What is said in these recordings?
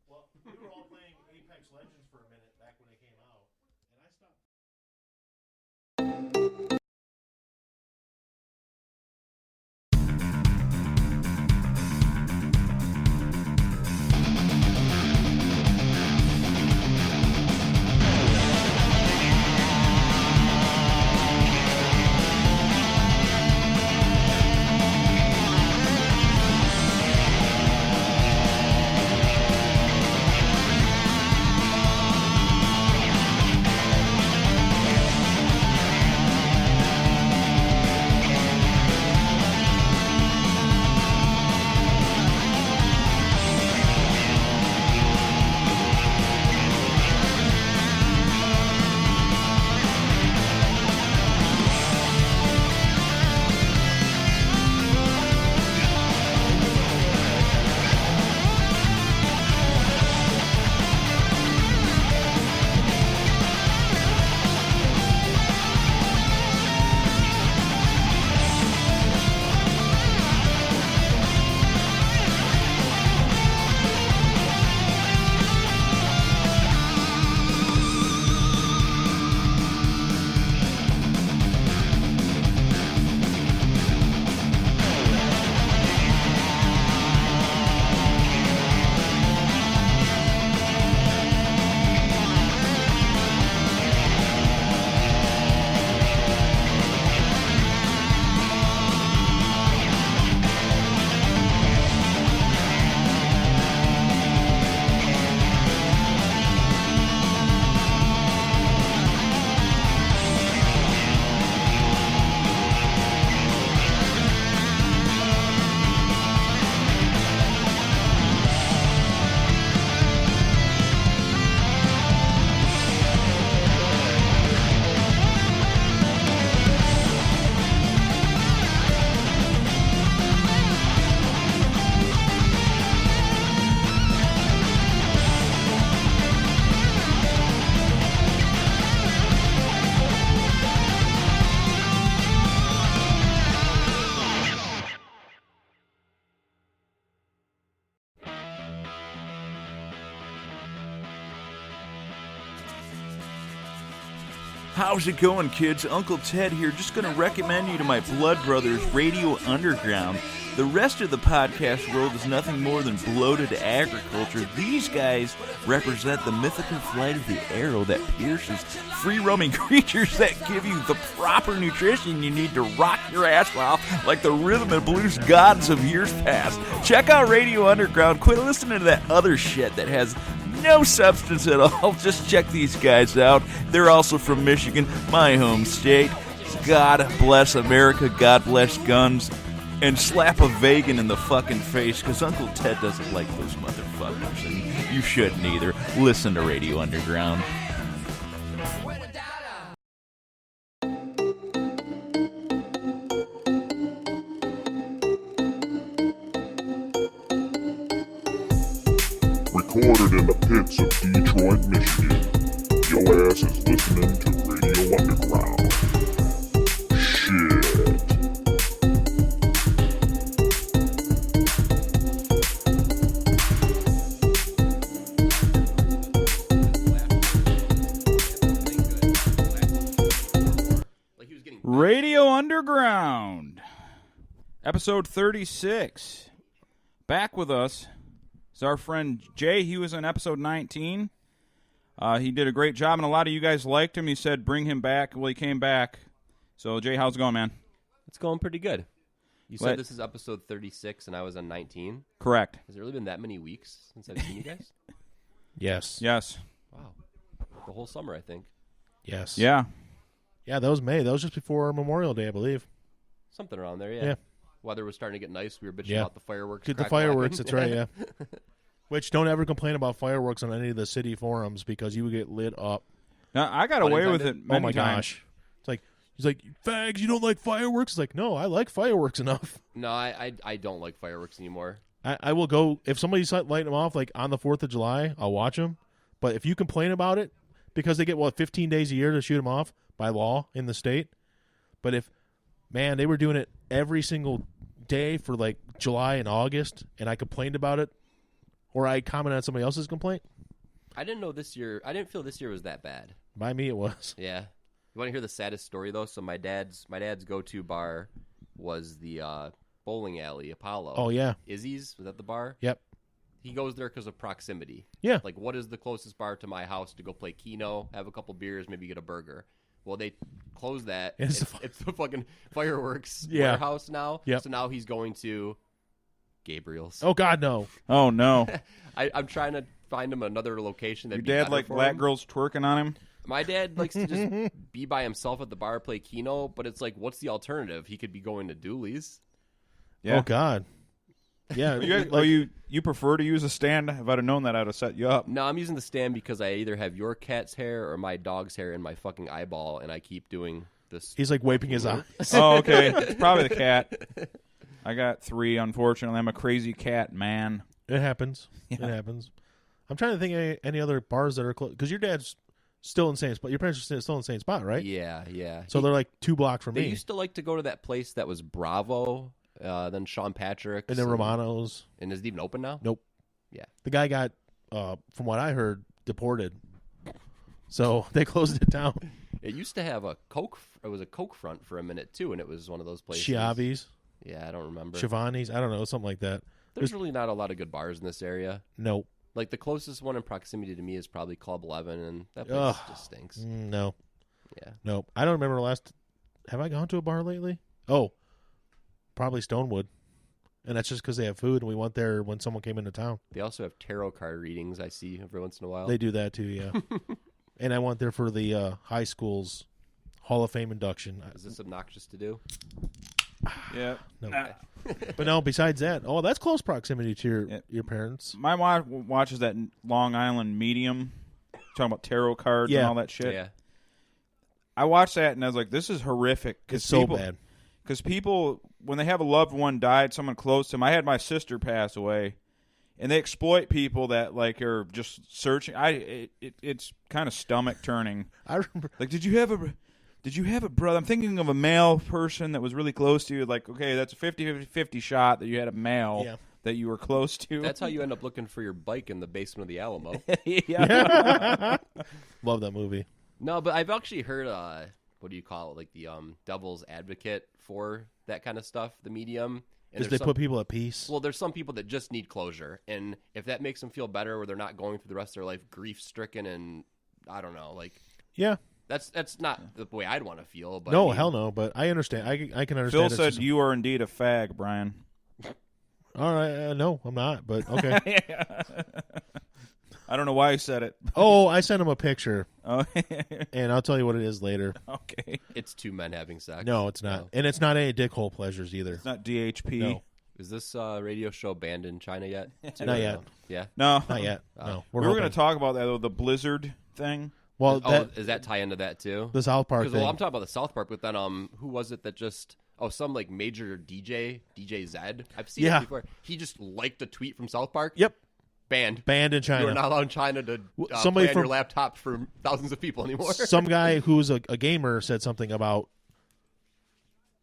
Well, we were all playing Apex Legends for a minute back when it came out, and I stopped. How's it going, kids? Uncle Ted here. Just going to recommend you to my blood brothers, Radio Underground. The rest of the podcast world is nothing more than bloated agriculture. These guys represent the mythical flight of the arrow that pierces free-roaming creatures that give you the proper nutrition you need to rock your ass off like the rhythm and blues gods of years past. Check out Radio Underground. Quit listening to that other shit that has no substance at all. Just check these guys out. They're also from Michigan, my home state. God bless America. God bless guns. And slap a vegan in the fucking face, because Uncle Ted doesn't like those motherfuckers. And you shouldn't either. Listen to Radio Underground. Recorded in the pits of Detroit, Michigan. Your ass is listening to Radio Underground. Shit. Radio Underground, episode 36. Back with us is our friend Jay. He was in episode 19. He did a great job, and a lot of you guys liked him. He said bring him back. Well, he came back. So, Jay, how's it going, man? It's going pretty good. You said this is episode 36, and I was on 19? Correct. Has it really been that many weeks since I've seen you guys? Yes. Yes. Wow. The whole summer, I think. Yes. Yeah. Yeah, that was May. That was just before Memorial Day, I believe. Something around there, yeah. Yeah. Weather was starting to get nice. We were bitching about the fireworks. The fireworks, that's right, yeah. Which, don't ever complain about fireworks on any of the city forums because you would get lit up. Now, I got away with it many times. Gosh. It's like, he's like, fags, you don't like fireworks? It's like, no, I like fireworks enough. No, I don't like fireworks anymore. I will go, if somebody's lighting them off, like on the 4th of July, I'll watch them. But if you complain about it, because they get, 15 days a year to shoot them off by law in the state. But if, man, they were doing it every single day for like July and August, and I complained about it, or I comment on somebody else's complaint. I didn't feel this year was that bad. By me, it was. Yeah. You want to hear the saddest story though? So my dad's go-to bar was the bowling alley Apollo. Oh yeah. Izzy's, was that the bar? Yep. He goes there because of proximity. Yeah. Like, what is the closest bar to my house to go play Keno, have a couple beers, maybe get a burger? Well, they closed that. It's the fucking fireworks warehouse now. Yep. So now he's going to Gabriel's. Oh God, no. Oh no. I'm trying to find him another location. Your dad like black girls twerking on him? My dad likes to just be by himself at the bar, play Keno, but it's like, what's the alternative? He could be going to Dooley's. Yeah. Oh God. Yeah. You prefer to use a stand? If I'd have known that, I'd have set you up. No, I'm using the stand because I either have your cat's hair or my dog's hair in my fucking eyeball, and I keep doing this. He's like wiping his eyes. Oh, okay. It's probably the cat. I got 3, unfortunately. I'm a crazy cat, man. It happens. Yeah. It happens. I'm trying to think of any other bars that are close. Because your dad's still in the same spot. Your parents are still in the same spot, right? Yeah. So they're like 2 blocks from They me. used to like to go to that place that was Bravo, then Sean Patrick's. And then Romano's. And is it even open now? Nope. Yeah. The guy got, from what I heard, deported. So they closed it down. It used to have a Coke. It was a Coke front for a minute too, and it was one of those places. Chiavi's. Yeah, I don't remember. Shivani's. I don't know, something like that. There's really not a lot of good bars in this area. Nope. Like the closest one in proximity to me is probably Club 11, and that place just stinks. No. Yeah. Nope. I don't remember last. Have I gone to a bar lately? Oh, probably Stonewood. And that's just because they have food, and we went there when someone came into town. They also have tarot card readings, I see every once in a while. They do that too, yeah. And I went there for the high school's Hall of Fame induction. Is this obnoxious to do? Yeah. No. But no, besides that, that's close proximity to your parents. My wife watches that Long Island Medium, talking about tarot cards and all that shit. Yeah. I watched that, and I was like, this is horrific. It's so bad. Because people, when they have a loved one died, someone close to them, I had my sister pass away, and they exploit people that like are just searching. It's kind of stomach turning. I remember. Like, did you have a brother? I'm thinking of a male person that was really close to you. Like, okay, that's a 50-50 shot that you had a male that you were close to. That's how you end up looking for your bike in the basement of the Alamo. Yeah. Love that movie. No, but I've actually heard, what do you call it, like the devil's advocate for that kind of stuff, the medium. Because they put people at peace. Well, there's some people that just need closure, and if that makes them feel better where they're not going through the rest of their life grief-stricken and, I don't know, like... Yeah. That's not the way I'd want to feel. But no, hell no, but I understand. I can understand. Phil said you are indeed a fag, Brian. All right, no, I'm not, but okay. I don't know why he said it. Oh, I sent him a picture. Oh. And I'll tell you what it is later. Okay. It's 2 men having sex. No, it's not. No. And it's not any dickhole pleasures either. It's not DHP. No. Is this radio show banned in China yet? Not yet. Yeah? No. Not yet. No. We were going to talk about that, though, the Blizzard thing. Well, does that tie into that too? The South Park thing. Well, I'm talking about the South Park, but then who was it that just some like major DJ Zed? I've seen it before. He just liked a tweet from South Park. Yep. Banned in China. You're not allowed in China to somebody play on your laptop for thousands of people anymore. Some guy who's a gamer said something about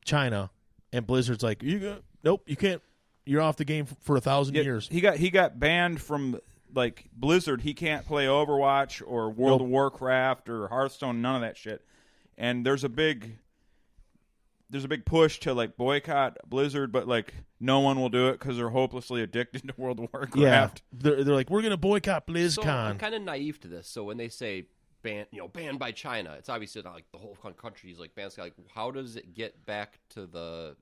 China, and Blizzard's like, nope, you can't. You're off the game for 1,000 years. He got banned from. Like Blizzard, he can't play Overwatch or World of Warcraft or Hearthstone, none of that shit. And there's a big push to like boycott Blizzard, but like no one will do it because they're hopelessly addicted to World of Warcraft. Yeah, they're like, we're gonna boycott BlizzCon. So I'm kind of naive to this. So when they say banned by China, it's obviously not like the whole country is like banned. Like, how does it get back to the?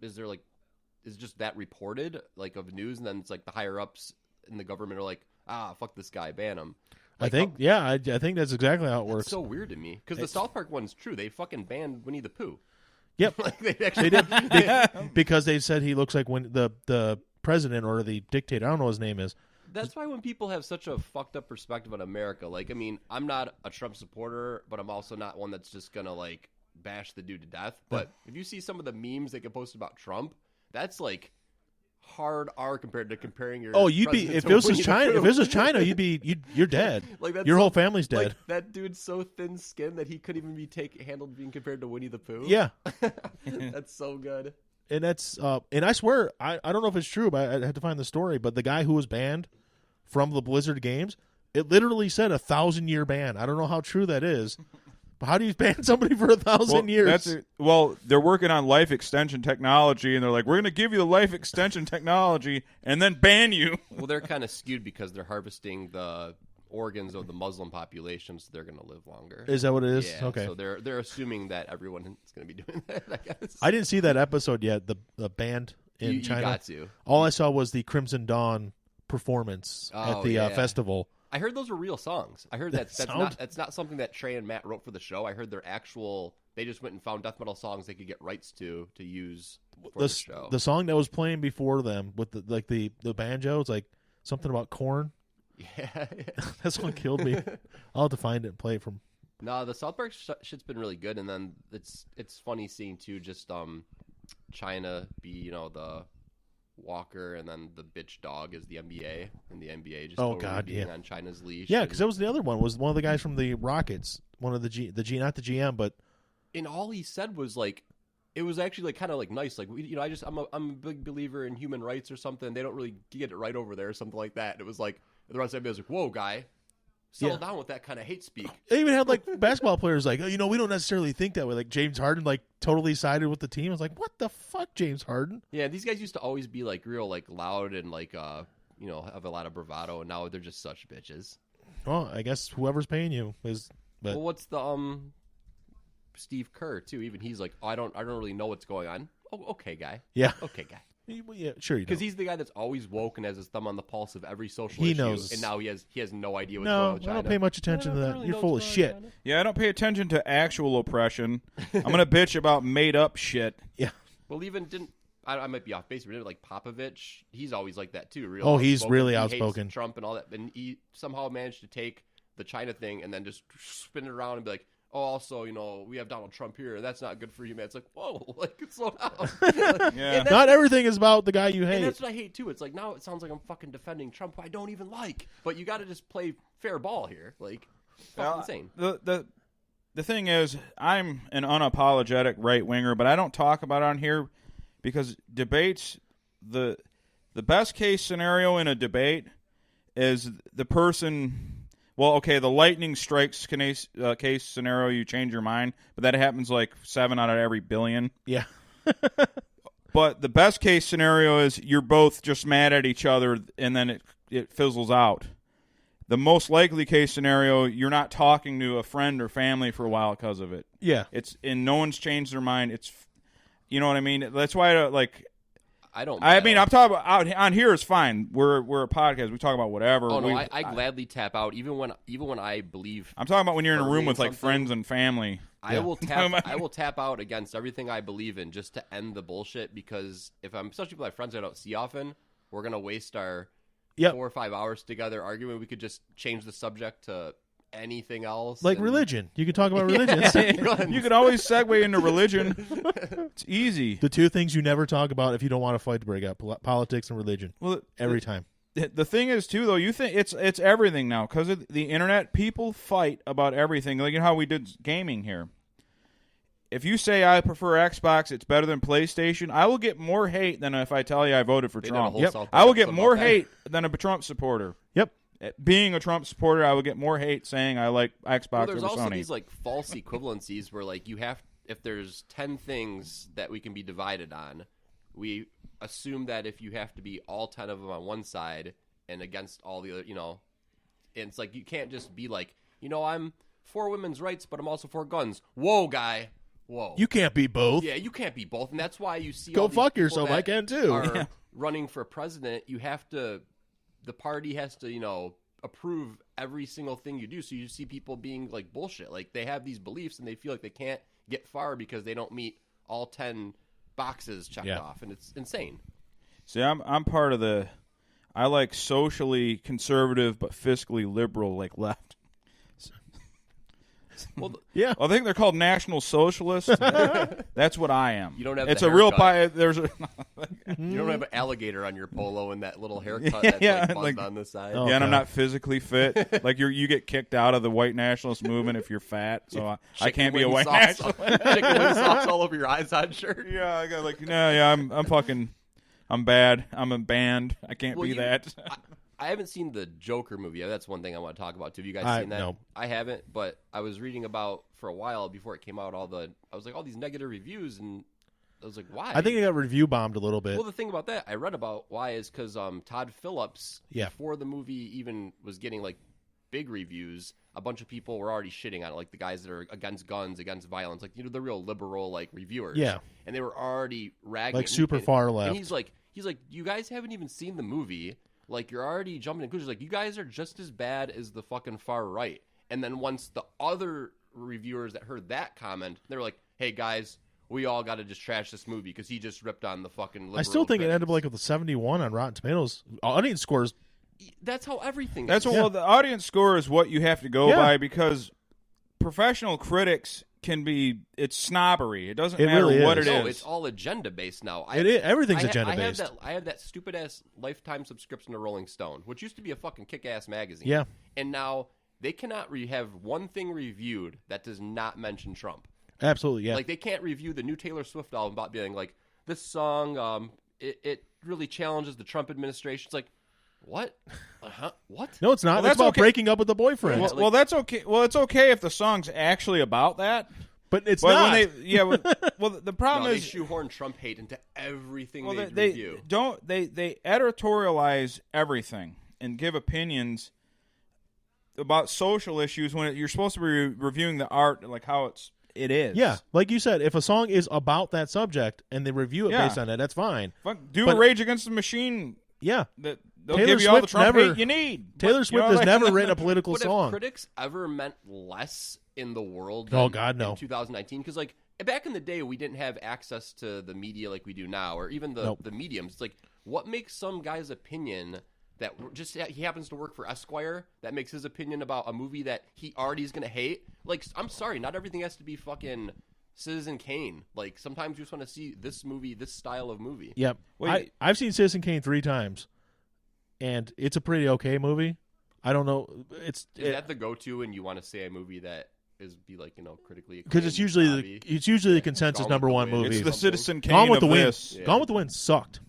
Is just that reported like of news, and then it's like the higher ups in the government are like, fuck this guy, ban him. Like, I think that's exactly how it works. It's so weird to me because the South Park one's true. They fucking banned Winnie the Pooh. Yep, like they actually did because they said he looks like when the president or the dictator. I don't know what his name is. That's why when people have such a fucked up perspective on America, like, I mean, I'm not a Trump supporter, but I'm also not one that's just gonna like bash the dude to death. But if you see some of the memes they get posted about Trump, that's like hard R compared to comparing your. You'd be if this was China. If this was China, you're dead. Like your whole family's dead. Like, that dude's so thin-skinned that he couldn't even be handled being compared to Winnie the Pooh. Yeah, that's so good. And that's and I swear I don't know if it's true, but I had to find the story. But the guy who was banned from the Blizzard games, it literally said 1,000-year ban. I don't know how true that is, but how do you ban somebody for 1,000 years? Well, they're working on life extension technology, and they're like, we're going to give you the life extension technology and then ban you. Well, they're kind of skewed because they're harvesting the organs of the Muslim population, so they're going to live longer. Is that what it is? Yeah, okay. So they're assuming that everyone is going to be doing that, I guess. I didn't see that episode yet, the band in China. You got to. All I saw was the Crimson Dawn performance at the festival. I heard those were real songs. I heard that's not something that Trey and Matt wrote for the show. I heard they're actual. They just went and found death metal songs they could get rights to use for the show. The song that was playing before them with the banjo, it's like something about corn. Yeah. That song killed me. I'll have to find it and play it from. No, the South Park shit's been really good, and then it's funny seeing too just China be the Walker, and then the bitch dog is the NBA, and the NBA just being on China's leash. Yeah, because that was the other one. Was one of the guys from the Rockets, one of the not the GM, but. And all he said was like, it was actually like kind of like nice, like I'm a big believer in human rights or something. They don't really get it right over there or something like that. And it was like the rest of the NBA was like, whoa, guy. Settle down with that kind of hate speak. They even had like basketball players like, we don't necessarily think that way. Like James Harden, like totally sided with the team. I was like, what the fuck, James Harden? Yeah, these guys used to always be like real like loud and like have a lot of bravado, and now they're just such bitches. Well, I guess whoever's paying you is. But well, what's the Steve Kerr too? Even he's like, I don't really know what's going on. Oh, okay, guy. Yeah. Okay, guy. Yeah, sure you do. Because he's the guy that's always woke and has his thumb on the pulse of every social he issue. knows. And now he has no idea what's going on with China. I don't pay much attention to that. Really You're full of shit. Yeah, I don't pay attention to actual oppression. I'm going to bitch about made-up shit. Yeah. Well, even I might be off base, but like Popovich, he's always like that too. Real he's really he outspoken. Hates Trump and all that. And he somehow managed to take the China thing and then just spin it around and be like, oh, also, we have Donald Trump here. That's not good for you, man. It's like, whoa, like, slow down. Yeah. Not everything is about the guy you hate. And that's what I hate, too. It's like, now it sounds like I'm fucking defending Trump, who I don't even like. But you got to just play fair ball here. Like, it's fucking insane. The thing is, I'm an unapologetic right-winger, but I don't talk about it on here because debates, the best-case scenario in a debate is the person... Well, okay, the lightning strikes case scenario, you change your mind, but that happens like 7 out of every billion. Yeah. But the best case scenario is you're both just mad at each other, and then it fizzles out. The most likely case scenario, you're not talking to a friend or family for a while because of it. Yeah. And no one's changed their mind. It's, you know what I mean? That's why, I'm talking about out on here is fine. We're a podcast. We talk about whatever. Oh no, I gladly tap out even when I believe. I'm talking about when you're in a room with like friends and family. I will tap out against everything I believe in just to end the bullshit, because if I'm especially with my friends I don't see often, we're gonna waste our 4 or 5 hours together arguing. We could just change the subject to anything else, like religion. You could talk about religion. You could always segue into religion. It's easy. The two things you never talk about if you don't want to fight to break up: politics and religion. Well, every time. The thing is too, though, you think it's everything now because of the internet. People fight about everything, like how we did gaming here. If you say I prefer Xbox, it's better than PlayStation, I will get more hate than if I tell you I voted for Trump. I will get more hate than a Trump supporter. Yep. Being a Trump supporter, I would get more hate saying I like Xbox over Sony. There's also these like false equivalencies where like if there's 10 things that we can be divided on, we assume that if you have to be all 10 of them on one side and against all the other, and it's like you can't just be like, I'm for women's rights, but I'm also for guns. Whoa, guy. Whoa. You can't be both. Yeah, you can't be both, and that's why you see go all these fuck people yourself. I can too. Are running for president. You have to. The party has to, approve every single thing you do. So you see people being like bullshit. Like they have these beliefs and they feel like they can't get far because they don't meet all 10 boxes checked off, and it's insane. See, I'm part of I like socially conservative but fiscally liberal, like left. Well, yeah, I think they're called National Socialists. That's what I am. You don't have. It's the a real pie. There's a. You don't have an alligator on your polo and that little haircut that's buzzed on the side. And I'm not physically fit. Like you get kicked out of the white nationalist movement if you're fat. So I can't be a white nationalist. Chicken wing sauce all over your eyes on shirt. Yeah, I got I'm fucking. I'm bad. I'm a band. I can't be that. I haven't seen the Joker movie. That's one thing I want to talk about too. Have you guys seen that? No. I haven't, but I was reading about for a while before it came out. All these negative reviews, and I was like, why? I think it got review bombed a little bit. Well, the thing about that I read about why is because Todd Phillips, Yeah. before the movie even was getting like big reviews, a bunch of people were already shitting on it, like the guys that are against guns, against violence, like the real liberal like reviewers. Yeah. And they were already ragging Like it. super far left. And he's like, you guys haven't even seen the movie. Like, you're already jumping in conclusions. Like, you guys are just as bad as the fucking far right. And then once the other reviewers that heard that comment, they were like, hey, guys, we all got to just trash this movie because he just ripped on the fucking liberal I still think it critics. ended up like with a 71 on Rotten Tomatoes. Audience scores. That's how everything That's is. well, the audience score is what you have to go Yeah. by because professional critics can be it's snobbery. It doesn't It matter really what is. it No, is. it's all agenda based now. Everything's agenda based. I have that stupid ass lifetime subscription to Rolling Stone, which used to be a fucking kick ass magazine. Yeah. And now they cannot have one thing reviewed that does not mention Trump. Absolutely, yeah. Like they can't review the new Taylor Swift album about being like this song. It really challenges the Trump administration. It's like, what? What? No, it's not. Well, That's that's about okay. breaking up with the boyfriend. Well, that's okay. Well, it's okay if the song's actually about that. but it's But not. when well, the problem No, they is shoehorn Trump hate into everything well, they review. they editorialize everything and give opinions about social issues when you're supposed to be reviewing the art like how it is. Yeah, like you said, if a song is about that subject and they review it Yeah. based on it, that's fine. Do But- a Rage Against the Machine. Yeah. That they'll Taylor give you all the Swift Trump never- hate you need. Taylor But, Swift you know, has like- never written a political But song. have critics ever meant less in the world Oh, than God, no. in 2019? Because, like, back in the day, we didn't have access to the media like we do now, or even the Nope. mediums. It's like, what makes some guy's opinion that just he happens to work for Esquire that makes his opinion about a movie that he already is going to hate? Like, I'm sorry, not everything has to be fucking Citizen Kane. Like, sometimes you just want to see this movie, this style of movie. Yep. Well, I've seen Citizen Kane 3 times, and it's a pretty okay movie. I don't know. Is that the go-to when you want to say a movie that is critically because it's usually the consensus Gone number with the one Wind. movie. It's the something. Citizen Kane Gone with the of Wind. this. Yeah. Gone with the Wind sucked.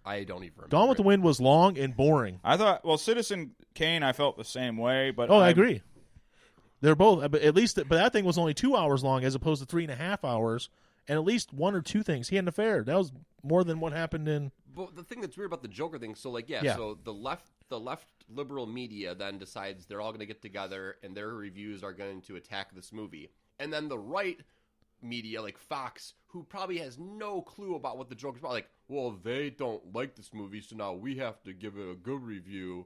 I don't even remember. Gone with the it. Wind was long and boring. I thought, well, Citizen Kane, I felt the same way, but Oh, I agree. They're both, but at least, but that thing was only 2 hours long as opposed to 3.5 hours, and at least one or two things. He had an affair. That was more than what happened in. But the thing that's weird about the Joker thing, so like, Yeah. so the left liberal media then decides they're all going to get together and their reviews are going to attack this movie, and then the right media like Fox, who probably has no clue about what the Joker's about, like, well, they don't like this movie, so now we have to give it a good review.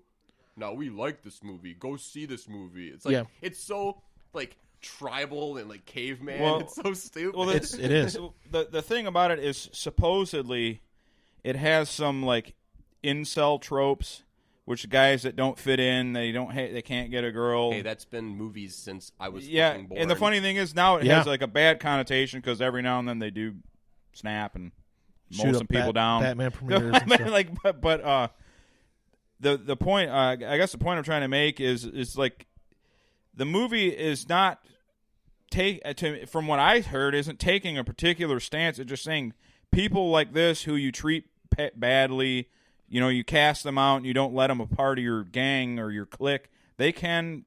Now we like this movie. Go see this movie. It's like Yeah. it's so like tribal and like caveman. Well- it's so stupid. Well, it is. The thing about it is supposedly it has some like incel tropes, which guys that don't fit in, they can't get a girl. Hey, that's been movies since I was yeah, fucking born. and the funny thing is now it Yeah. has like a bad connotation because every now and then they do snap and mow Shoot some up people down. Batman premieres and stuff. like, but the point I guess the point I'm trying to make is like the movie is not from what I heard isn't taking a particular stance. It's just saying people like this who you treat badly, you cast them out and you don't let them a part of your gang or your clique, they can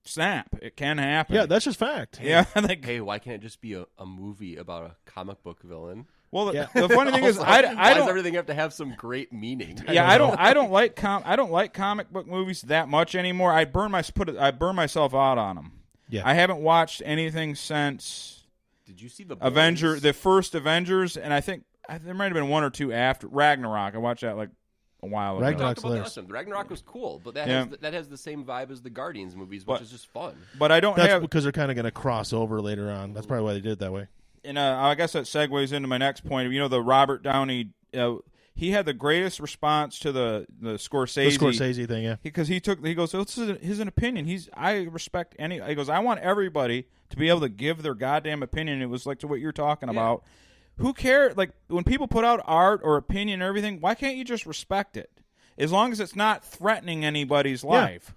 snap. It can happen. Yeah, that's just fact. yeah. Like, Hey, why can't it just be a movie about a comic book villain? well, Yeah. the funny thing is, Also, I why does don't. everything have to have some great meaning? Yeah, I don't like comic book movies that much anymore. I burn myself out on them. Yeah. I haven't watched anything since Did you see the the first Avengers, and I think there might have been one or two after Ragnarok. I watched that like a while ago. Ragnarok. Talked about that last time. The Ragnarok was cool, but that has the same vibe as the Guardians movies, which But- is just fun. But I don't That's have, because they're kind of going to cross over later on. That's probably why they did it that way. and I guess that segues into my next point. The Robert Downey. He had the greatest response to the Scorsese. The Scorsese thing, yeah. Because he goes, this is his opinion. I respect any. He goes, I want everybody to be able to give their goddamn opinion. It was like to what you're talking about. Who cares? Like when people put out art or opinion and everything, why can't you just respect it? As long as it's not threatening anybody's life.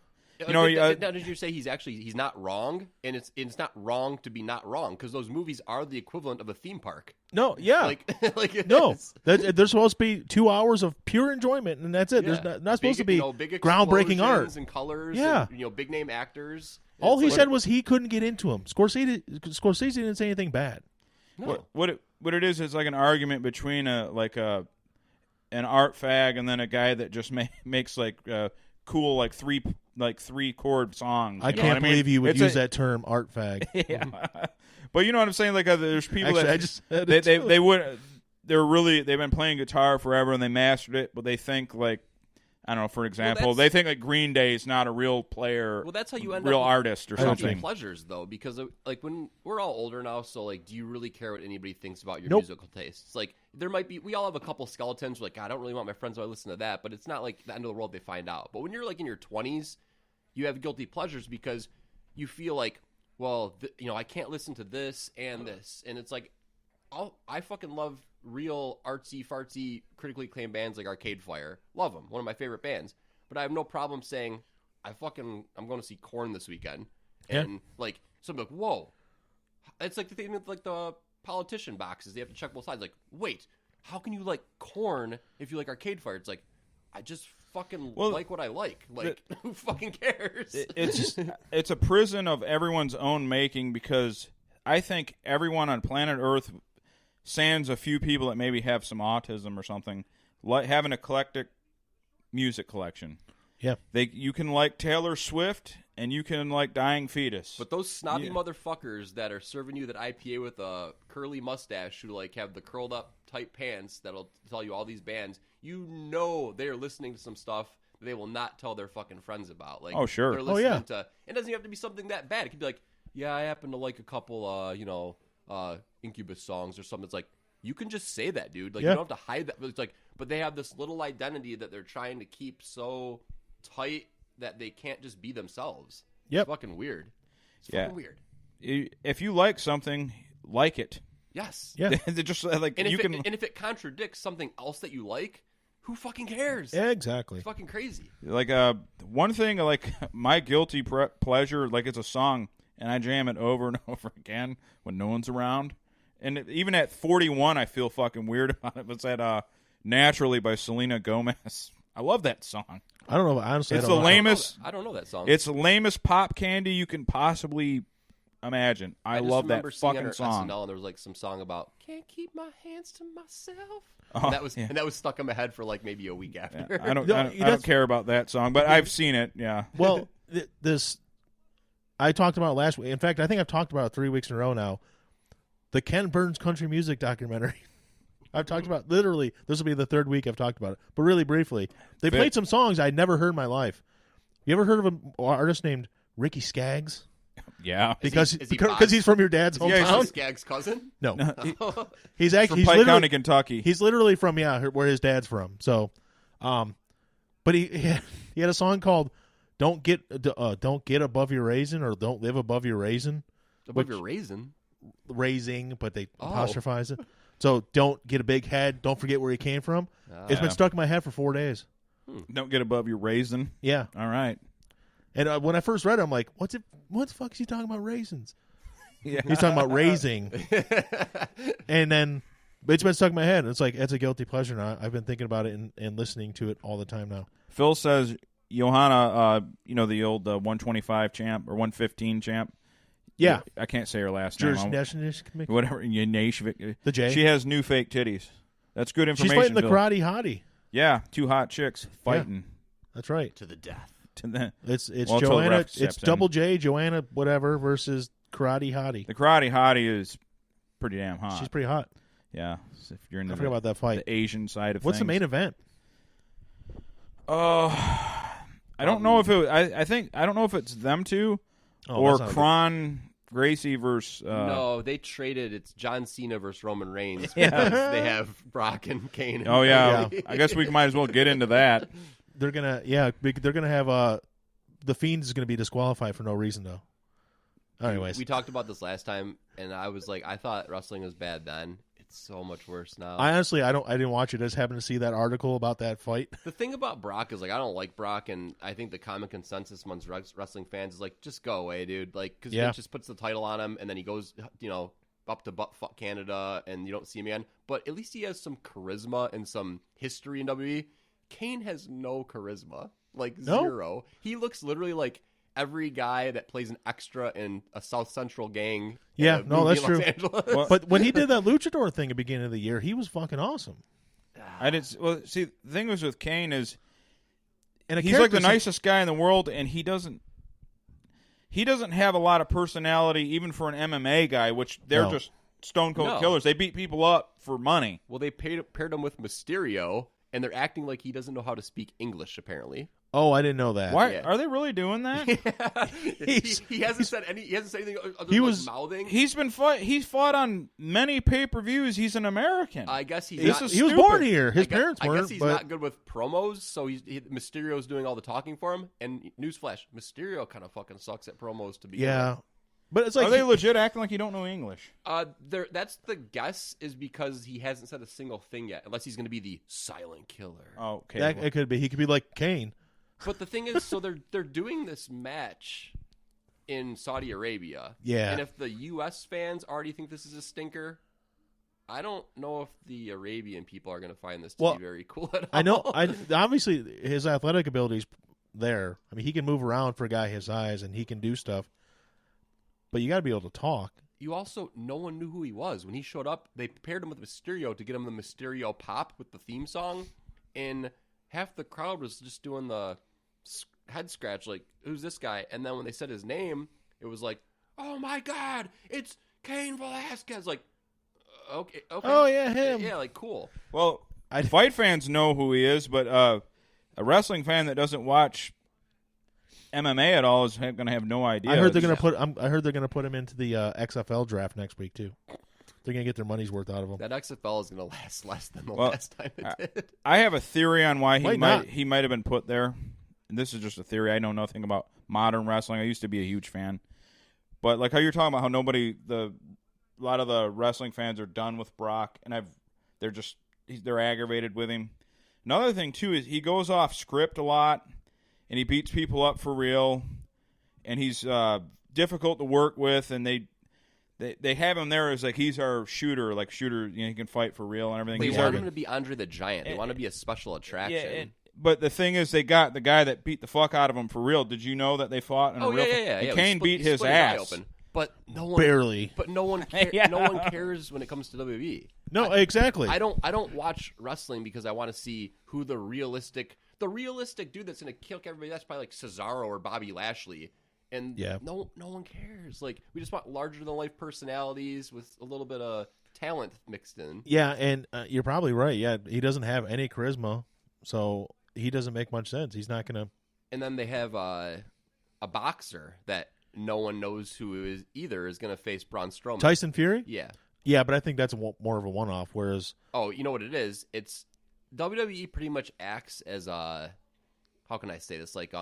You know, now, did you say he's not wrong, and it's not wrong to be not wrong because those movies are the equivalent of a theme park. No, yeah, like it no. is. There's supposed to be 2 hours of pure enjoyment, and that's it. Yeah. There's not supposed to be big groundbreaking art and colors. Yeah. and, big name actors. All he It's said was he couldn't get into him. Scorsese didn't say anything bad. no. What it is like an argument between an art fag and then a guy that just makes like cool like three chord songs. I you know can't what believe you would It's use that term, art fag. Yeah, but you know what I'm saying. Like there's people Actually, that I just said it too. they've been playing guitar forever and they mastered it, but they think like. I don't know, for example, they think like Green Day is not a real player. Well, that's how you end real up artist or with something. pleasures, though, because like when we're all older now, so like, do you really care what anybody thinks about your Nope. musical tastes? Like, there might be, we all have a couple skeletons. Like, I don't really want my friends to listen to that, but it's not like the end of the world. They find out. But when you're like in your 20s, you have guilty pleasures because you feel like, well, I can't listen to this and this, and it's like, I fucking love real artsy fartsy critically acclaimed bands like Arcade Fire. Love them, one of my favorite bands. But I have no problem saying I'm going to see Korn this weekend, and like somebody like, whoa, it's like the thing with like the politician boxes. They have to check both sides. Like, wait, how can you like Korn if you like Arcade Fire? It's like, I just fucking like what I like. Like, who fucking cares? It's a prison of everyone's own making because I think everyone on planet Earth, sans a few people that maybe have some autism or something, have an eclectic music collection. Yeah. You can like Taylor Swift and you can like Dying Fetus. But those snobby motherfuckers that are serving you that IPA with a curly mustache who like have the curled up tight pants that'll tell you all these bands, they're listening to some stuff that they will not tell their fucking friends about. Like, oh, sure. They're listening to, it doesn't even have to be something that bad. It could be like, yeah, I happen to like a couple, Incubus songs or something. It's like, you can just say that, dude. Like, you don't have to hide that. But it's like, but they have this little identity that they're trying to keep so tight that they can't just be themselves. Yep. It's fucking weird. It's fucking weird. If you like something, like it. Yes. Yeah. Just like and you if can. And if it contradicts something else that you like, who fucking cares? Yeah, exactly. It's fucking crazy. Like one thing, like my guilty pleasure, like it's a song, and I jam it over and over again when no one's around. And even at 41, I feel fucking weird about it. It's that Naturally by Selena Gomez. I love that song. I don't know. Honestly, It's I the don't know. lamest. I don't know that song. It's the lamest pop candy you can possibly imagine. I just love that remember seeing fucking on song. SNL, and there was like some song about can't keep my hands to myself. Oh, and that was stuck in my head for like maybe a week after. Yeah, I don't that's- care about that song, but I've seen it. Yeah. Well, this I talked about it last week. In fact, I think I've talked about it 3 weeks in a row now. The Ken Burns country music documentary. I've talked about literally. This will be the third week I've talked about it, but really briefly, they played some songs I'd never heard in my life. You ever heard of an artist named Ricky Skaggs? Yeah, because is he he's from your dad's hometown. Skaggs' cousin? No, he's actually from Pike County, Kentucky. He's literally from where his dad's from. So, but he had a song called "Don't Get Above Your Raisin" or "Don't Live Above Your Raisin." Above your raisin. Raising, but they apostrophize it. So don't get a big head. Don't forget where you came from. It's been stuck in my head for 4 days. Don't get above your raisin. Yeah. All right. And when I first read it, I'm like, what the fuck is he talking about raisins? Yeah. He's talking about raising. And then it's been stuck in my head. It's like, it's a guilty pleasure now. I've been thinking about it and listening to it all the time now. Phil says, Johanna, the old 125 champ or 115 champ. Yeah. I can't say her last name. Whatever. The J. She has new fake titties. That's good information. She's fighting the Phil. karate hottie. Yeah, two hot chicks fighting. Yeah, that's right. To the death. It's Joanna. It's Double J, Joanna, whatever, versus Karate Hottie. The Karate Hottie is pretty damn hot. She's pretty hot. Yeah, if you're into I forgot about that fight. The Asian side of What's things. the main event? I don't know if it. I don't know if it's them two or Kron Gracie versus. No, they traded. It's John Cena versus Roman Reigns. Yeah. Because they have Brock and Kane. Oh yeah. I guess we might as well get into that. They're gonna have the Fiend is gonna be disqualified for no reason though. Anyways, we talked about this last time, and I was like, I thought wrestling was bad then. so much worse now. I didn't watch it. I just happened to see that article about that fight. The thing about Brock is, like, I don't like Brock, and I think the common consensus amongst wrestling fans is, like, just go away, dude. Like, because Vince just puts the title on him, and then he goes, up to butt-fuck Canada, and you don't see him again. But at least he has some charisma and some history in WWE. Kane has no charisma. Like, zero. He looks literally like every guy that plays an extra in a South Central gang. Yeah, no, that's true. Well, but when he did that luchador thing at the beginning of the year, he was fucking awesome. See, the thing was with Kane is, And he's like the nicest guy in the world, and he doesn't have a lot of personality, even for an MMA guy, which they're just stone cold killers. They beat people up for money. Well, they paired him with Mysterio, and they're acting like he doesn't know how to speak English, apparently. Oh, I didn't know that. Why are they really doing that? He hasn't said anything other than like mouthing. He's fought on many pay-per-views. He's an American. I guess he was born here. His parents weren't. I guess he's not good with promos, so Mysterio's doing all the talking for him. And newsflash, Mysterio kind of fucking sucks at promos to begin with. But it's like, are they legit acting like you don't know English? That's the guess, is because he hasn't said a single thing yet, unless he's going to be the silent killer. Oh, okay. It could be. He could be like Kane. But the thing is, so they're doing this match in Saudi Arabia. Yeah. And if the U.S. fans already think this is a stinker, I don't know if the Arabian people are going to find this to be very cool at all. I know. Obviously, his athletic ability's there. I mean, he can move around for a guy his size, and he can do stuff. But you got to be able to talk. You also, no one knew who he was. When he showed up, they paired him with Mysterio to get him the Mysterio pop with the theme song. And half the crowd was just doing the head scratch, like, who's this guy? And then when they said his name, it was like, oh my God, it's Cain Velasquez. Like, okay. Oh, yeah, him. Yeah, like, cool. Well, fight fans know who he is, but a wrestling fan that doesn't watch MMA at all is going to have no idea. I heard they're going to put him into the XFL draft next week too. They're going to get their money's worth out of him. That XFL is going to last less than the last time it did. I have a theory on why he might have been put there. And this is just a theory. I know nothing about modern wrestling. I used to be a huge fan. But like how you're talking about how a lot of the wrestling fans are done with Brock, and they're aggravated with him. Another thing too is he goes off script a lot, and he beats people up for real, and he's difficult to work with, and they have him there as like he's our shooter, he can fight for real and everything. They want him to be Andre the Giant. They want to be a special attraction. Yeah, but the thing is, they got the guy that beat the fuck out of him for real. Did you know that they fought in a real yeah. And Kane beat his ass. But no one barely. But no one no one cares when it comes to WWE. No, exactly. I don't watch wrestling because I want to see who the realistic dude that's going to kill everybody. That's probably like Cesaro or Bobby Lashley. And no one cares. Like, we just want larger than life personalities with a little bit of talent mixed in. Yeah, and you're probably right. Yeah, he doesn't have any charisma, so he doesn't make much sense. He's not going to. And then they have a boxer that no one knows who is going to face Braun Strowman. Tyson Fury? Yeah, but I think that's more of a one-off. Whereas, you know what it is? It's WWE pretty much acts as a, how can I say this? Like,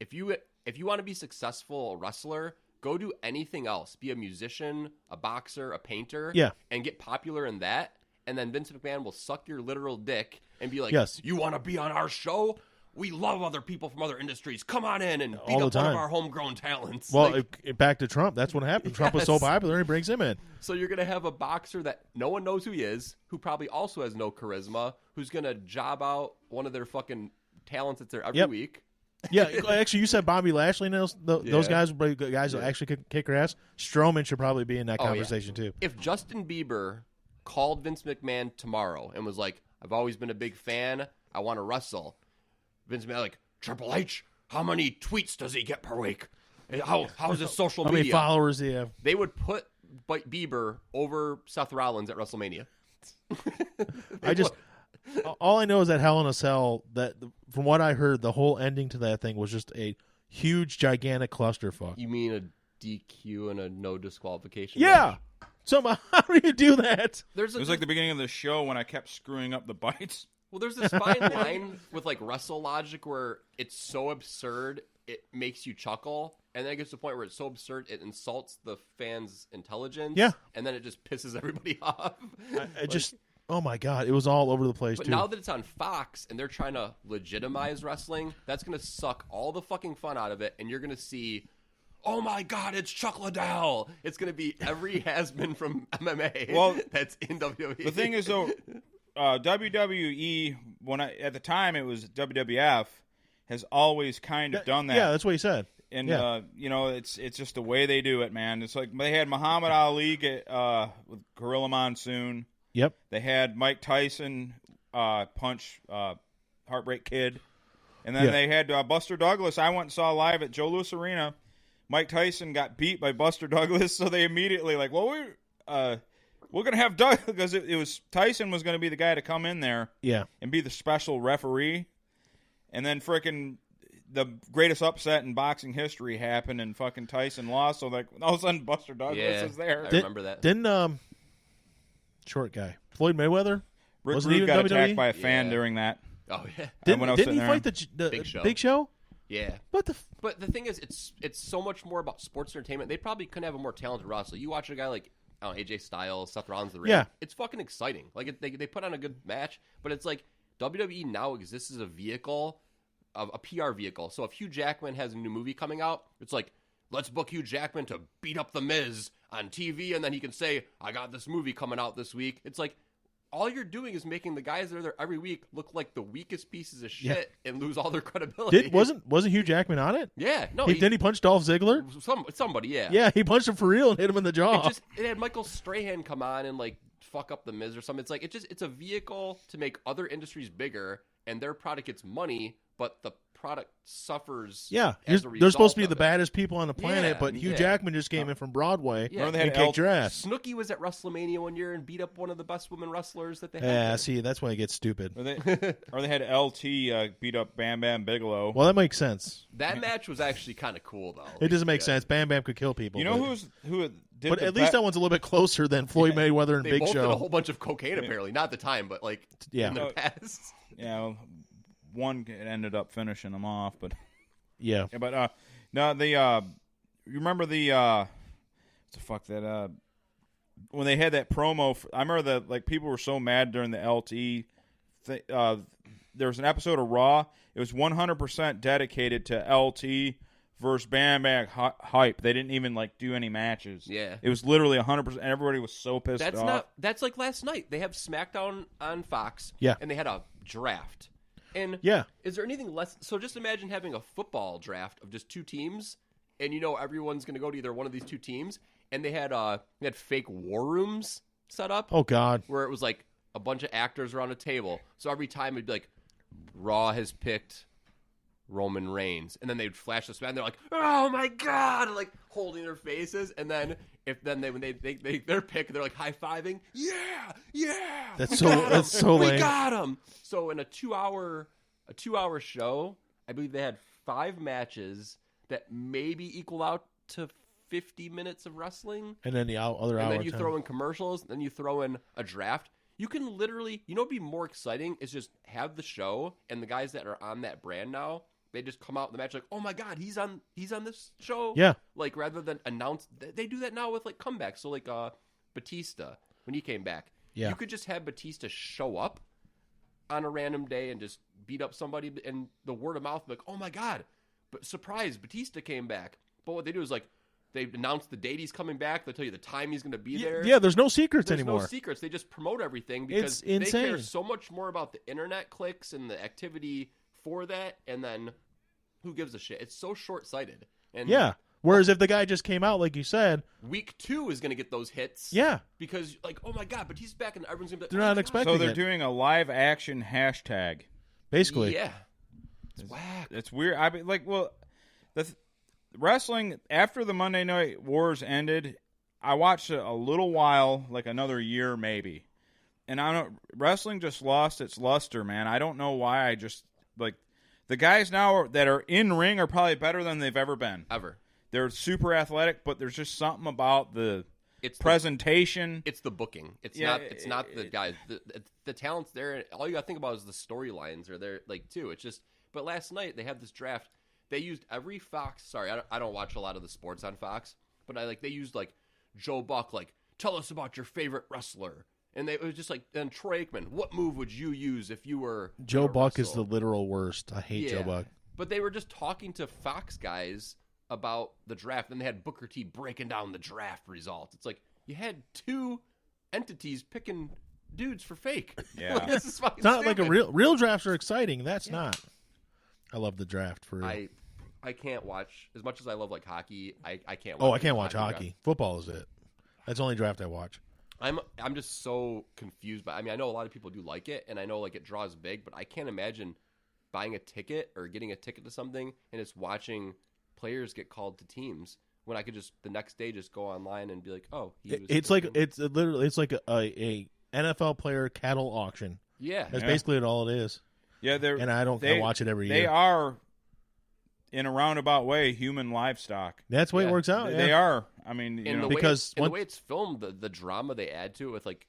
if you want to be successful wrestler, go do anything else. Be a musician, a boxer, a painter, and get popular in that. And then Vince McMahon will suck your literal dick and be like, yes. You want to be on our show? We love other people from other industries. Come on in and beat up one of our homegrown talents. Well, back to Trump. That's what happened. Trump was so popular, he brings him in. So you're going to have a boxer that no one knows who he is, who probably also has no charisma, who's going to job out one of their fucking talents that's there every week. Yeah, actually, you said Bobby Lashley. Those guys that actually could kick her ass. Strowman should probably be in that conversation too. If Justin Bieber called Vince McMahon tomorrow and was like, "I've always been a big fan. I want to wrestle," Vince McMahon like, "Triple H, how many tweets does he get per week? How's his social media? How many followers do you have?" They would put Bieber over Seth Rollins at WrestleMania. All I know is that Hell in a Cell, that from what I heard, the whole ending to that thing was just a huge, gigantic clusterfuck. You mean a DQ and a no disqualification? Yeah. So how do you do that? It was like the beginning of the show when I kept screwing up the bites. Well, there's this fine line with like Wrestle Logic where it's so absurd it makes you chuckle, and then it gets to the point where it's so absurd it insults the fans' intelligence. Yeah. And then it just pisses everybody off. I just, oh my God, it was all over the place, But too. now that it's on Fox and they're trying to legitimize wrestling, that's going to suck all the fucking fun out of it, and you're going to see, oh my God, it's Chuck Liddell. It's going to be every has-been from MMA that's in WWE. The thing is, though, WWE, at the time it was WWF, has always kind of done that. Yeah, that's what he said. And Yeah. it's just the way they do it, man. It's like they had Muhammad Ali with Gorilla Monsoon. Yep. They had Mike Tyson punch Heartbreak Kid, and then they had Buster Douglas. I went and saw live at Joe Louis Arena. Mike Tyson got beat by Buster Douglas, so they immediately we're gonna have Doug because it was Tyson was gonna be the guy to come in there, and be the special referee. And then frickin' the greatest upset in boxing history happened, and fucking Tyson lost. So all of a sudden, Buster Douglas is there. I remember that. Didn't short guy Floyd Mayweather Rick wasn't Rude got even WWE? attacked by a fan during that. Oh yeah. Didn't he fight the Big Show? Yeah. But the thing is, it's so much more about sports entertainment. They probably couldn't have a more talented roster. You watch a guy like AJ Styles, Seth Rollins, the ring. Yeah. It's fucking exciting. Like they put on a good match, but it's like WWE now exists as a vehicle. Of a PR vehicle. So if Hugh Jackman has a new movie coming out, it's like, let's book Hugh Jackman to beat up The Miz on TV, and then he can say, I got this movie coming out this week. It's like, all you're doing is making the guys that are there every week look like the weakest pieces of shit and lose all their credibility. Wasn't Hugh Jackman on it? Yeah. No. Didn't he punch Dolph Ziggler? Somebody, yeah. Yeah, he punched him for real and hit him in the jaw. It had Michael Strahan come on and like fuck up The Miz or something. It's like, it's a vehicle to make other industries bigger, and their product gets money, but the product suffers. Yeah, they're supposed to be the baddest people on the planet, but Hugh Jackman just came in from Broadway and kicked your ass. Snooki was at WrestleMania one year and beat up one of the best women wrestlers that they had. Yeah, see, that's why it gets stupid. Or they had LT beat up Bam Bam Bigelow. Well, that makes sense. That match was actually kind of cool, though. It doesn't make sense. Bam Bam could kill people. You know who did? But at least that one's a little bit closer than Floyd Mayweather and they Big both Show. did a whole bunch of cocaine, apparently. Not at the time, but like in the past. Yeah, well, one ended up finishing them off, but yeah. But no, you remember the when they had that promo? I remember that people were so mad during the LT. There was an episode of Raw. It was 100% dedicated to LT versus Bam Bam hype. They didn't even do any matches. Yeah, it was literally 100%. Everybody was so pissed off. That's like last night. They have SmackDown on Fox. Yeah, and they had a draft. And is there anything less? So just imagine having a football draft of just two teams, and everyone's going to go to either one of these two teams. And they had fake war rooms set up. Oh God, where it was like a bunch of actors around a table. So every time it'd be like, Raw has picked Roman Reigns, and then they'd flash the span. They're like, "Oh my God!" and holding their faces. And then when they their pick, they're like high fiving. Yeah. That's so lame. We got him. So in a 2-hour show, I believe they had 5 matches that maybe equal out to 50 minutes of wrestling. And then the other hour. And then you throw in commercials. Then you throw in a draft. You can literally, what'd be more exciting is just have the show, and the guys that are on that brand now, they just come out in the match oh my God, he's on this show. Yeah. Rather than announce, they do that now with comebacks. So Batista, when he came back, you could just have Batista show up on a random day and just beat up somebody, and the word of mouth oh my God, but surprise, Batista came back. But what they do is they announce the date he's coming back. They tell you the time he's going to be there. Yeah, there's no secrets anymore. There's no secrets. They just promote everything because they care so much more about the internet clicks and the activity for that. And then who gives a shit? It's so short-sighted. And whereas if the guy just came out, like you said, week 2 is going to get those hits. Yeah. Because oh my God, but he's back and everyone's going to be they're not expecting it. So they're doing a live action hashtag. Basically. Yeah. It's whack. It's weird. I mean, wrestling, after the Monday Night Wars ended, I watched it a little while, another year maybe. And wrestling just lost its luster, man. I don't know why. I just, the guys now that are in ring are probably better than they've ever been. Ever. They're super athletic, but there's just something about the presentation. It's the booking. It's not the guys. The talent's there. All you got to think about is the storylines are there, too. It's just, but last night they have this draft. they used every Fox. Sorry, I don't watch a lot of the sports on Fox, but they used like Joe Buck, like, tell us about your favorite wrestler. And it was just like, then Troy Aikman, what move would you use if you were Joe Buck is wrestle? the literal worst. I hate Joe Buck. But they were just talking to Fox guys about the draft, and they had Booker T breaking down the draft results. It's like, you had two entities picking dudes for fake. Yeah. Like, this is fucking It's not stupid. like real drafts are exciting. That's not. I love the draft for real. I can't watch, as much as I love like hockey, I can't watch. Oh, I can't watch draft. hockey. Football is it. That's the only draft I watch. I'm just so confused by. I mean, I know a lot of people do like it, and I know like it draws big, but I can't imagine buying a ticket or getting a ticket to something and just watching players get called to teams when I could just the next day just go online and be like, oh, It's like a NFL player cattle auction. yeah. That's basically all it is. Yeah, And I watch it every year. They are, in a roundabout way, human livestock. That's the way it works out. They yeah. are. I mean, you know, because the way it's filmed, the drama they add to it with like,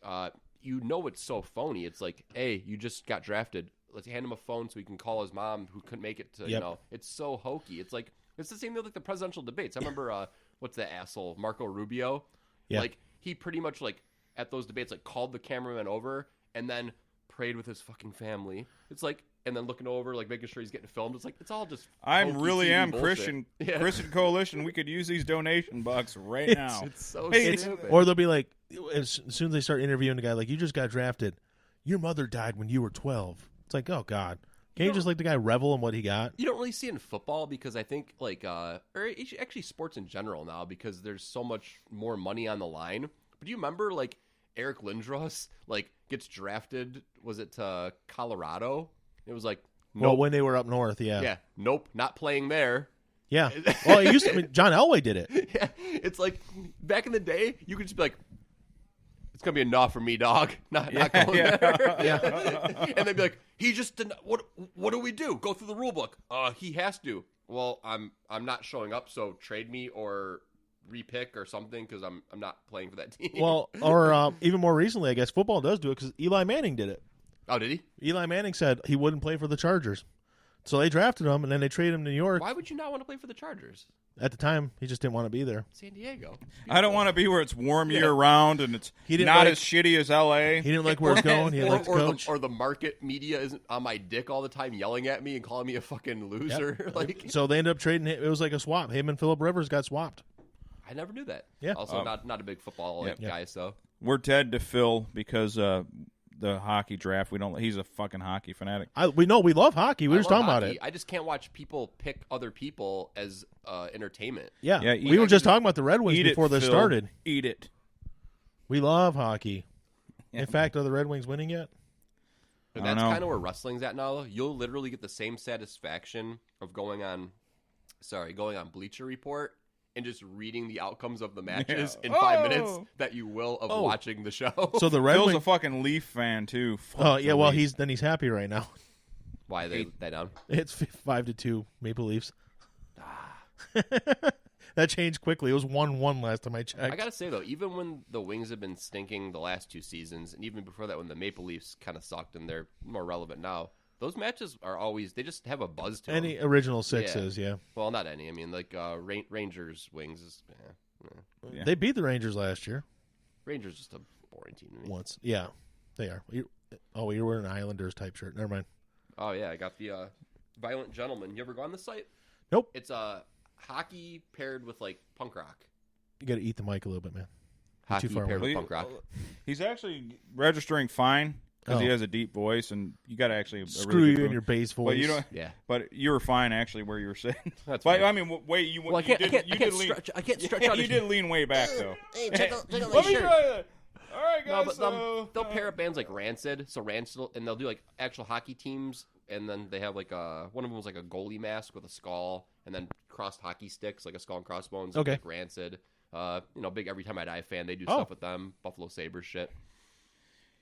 it's so phony. It's like, hey, you just got drafted. Let's hand him a phone so he can call his mom who couldn't make it to. You know, it's so hokey. It's like it's the same thing with like the presidential debates. I remember what's that asshole Marco Rubio? Yeah. Like he pretty much like at those debates like called the cameraman over and then prayed with his fucking family. It's like. And then looking over, like making sure he's getting filmed. It's like it's all just. I hokey really TV am bullshit. Christian Coalition. We could use these donation bucks right now. It's so Hey, stupid. Or they'll be like, as soon as they start interviewing the guy, like, you just got drafted. Your mother died when you were 12. It's like, oh, God. Can't you just let the guy revel in what he got? You don't really see it in football because I think like or actually sports in general now because there's so much more money on the line. But do you remember like Eric Lindros like gets drafted? Was it to Colorado? It was like Well, nope. when they were up north, yeah. Yeah, nope, not playing there. Yeah. Well, it used to. I mean, John Elway did it. Yeah, it's like back in the day, you could just be like, "It's gonna be a no for me, dog. Not going there." Yeah. And they'd be like, "He just didn't. What do we do? Go through the rule book. He has to. Well, I'm not showing up, so trade me or repick or something because I'm not playing for that team." Well, or even more recently, I guess football does do it because Eli Manning did it. Oh, did he? Eli Manning said he wouldn't play for the Chargers. So they drafted him, and then they traded him to New York. Why would you not want to play for the Chargers? At the time, he just didn't want to be there. San Diego. I don't want to be where it's warm year round and it's He didn't not like- as shitty as L.A. He didn't like where it's going. He didn't like the coach. Or the market media isn't on my dick all the time yelling at me and calling me a fucking loser. Like So they ended up trading him. It was like a swap. Him and Phillip Rivers got swapped. I never knew that. Yeah. Also, not a big football guy, so. We're dead to Phil because the hockey draft. We don't. He's a fucking hockey fanatic. We know we love hockey. We were I just love talking about hockey. it. I just can't watch people pick other people as entertainment. Yeah. Yeah, We were just talking about the Red Wings Eat before it, this Phil. started. Eat it. We love hockey. Yeah. In fact, are the Red Wings winning yet? And I don't that's know. kind of where wrestling's at now. You'll literally get the same satisfaction of going on Bleacher Report and just reading the outcomes of the matches Yeah. in 5 Oh. minutes that you will of watching the show. So the Red Phil's Wings. a fucking Leaf fan too. Fuck Oh yeah, the well Leafs. he's happy right now. Why are they down? It's 5-2 Maple Leafs. That changed quickly. It was 1-1 last time I checked. I gotta say though, even when the Wings have been stinking the last 2 seasons, and even before that when the Maple Leafs kind of sucked and they're more relevant now, those matches are always they just have a buzz to Any them. original sixes, yeah. Well, not any. I mean, like Rangers Wings is Yeah. They beat the Rangers last year Rangers just a boring team to me. once. Yeah, they are. You were wearing an Islanders type shirt. Never mind. Oh yeah, I got the Violent Gentleman. You ever go on the site? Nope. It's hockey paired with like punk rock. You got to eat the mic a little bit, man. Hockey too far paired away. with punk rock. He's actually registering fine because he Oh. has a deep voice, and you got to actually Screw really you good and voice. your bass voice. But you don't. Yeah. But you were fine actually where you were sitting. That's But fine. I mean, wait. You Well, I you can't. did, I can't. you I can't did lean, stretch. I can't stretch out. You did lean way back though. Hey, check out my Let me shirt. try that. All right, No, guys. but they'll pair up bands like Rancid. So Rancid, and they'll do like actual hockey teams, and then they have like one of them was like a goalie mask with a skull, and then crossed hockey sticks like a skull and crossbones. Okay. Like Rancid. Big Every Time I Die fan. They do Oh. stuff with them. Buffalo Sabres shit.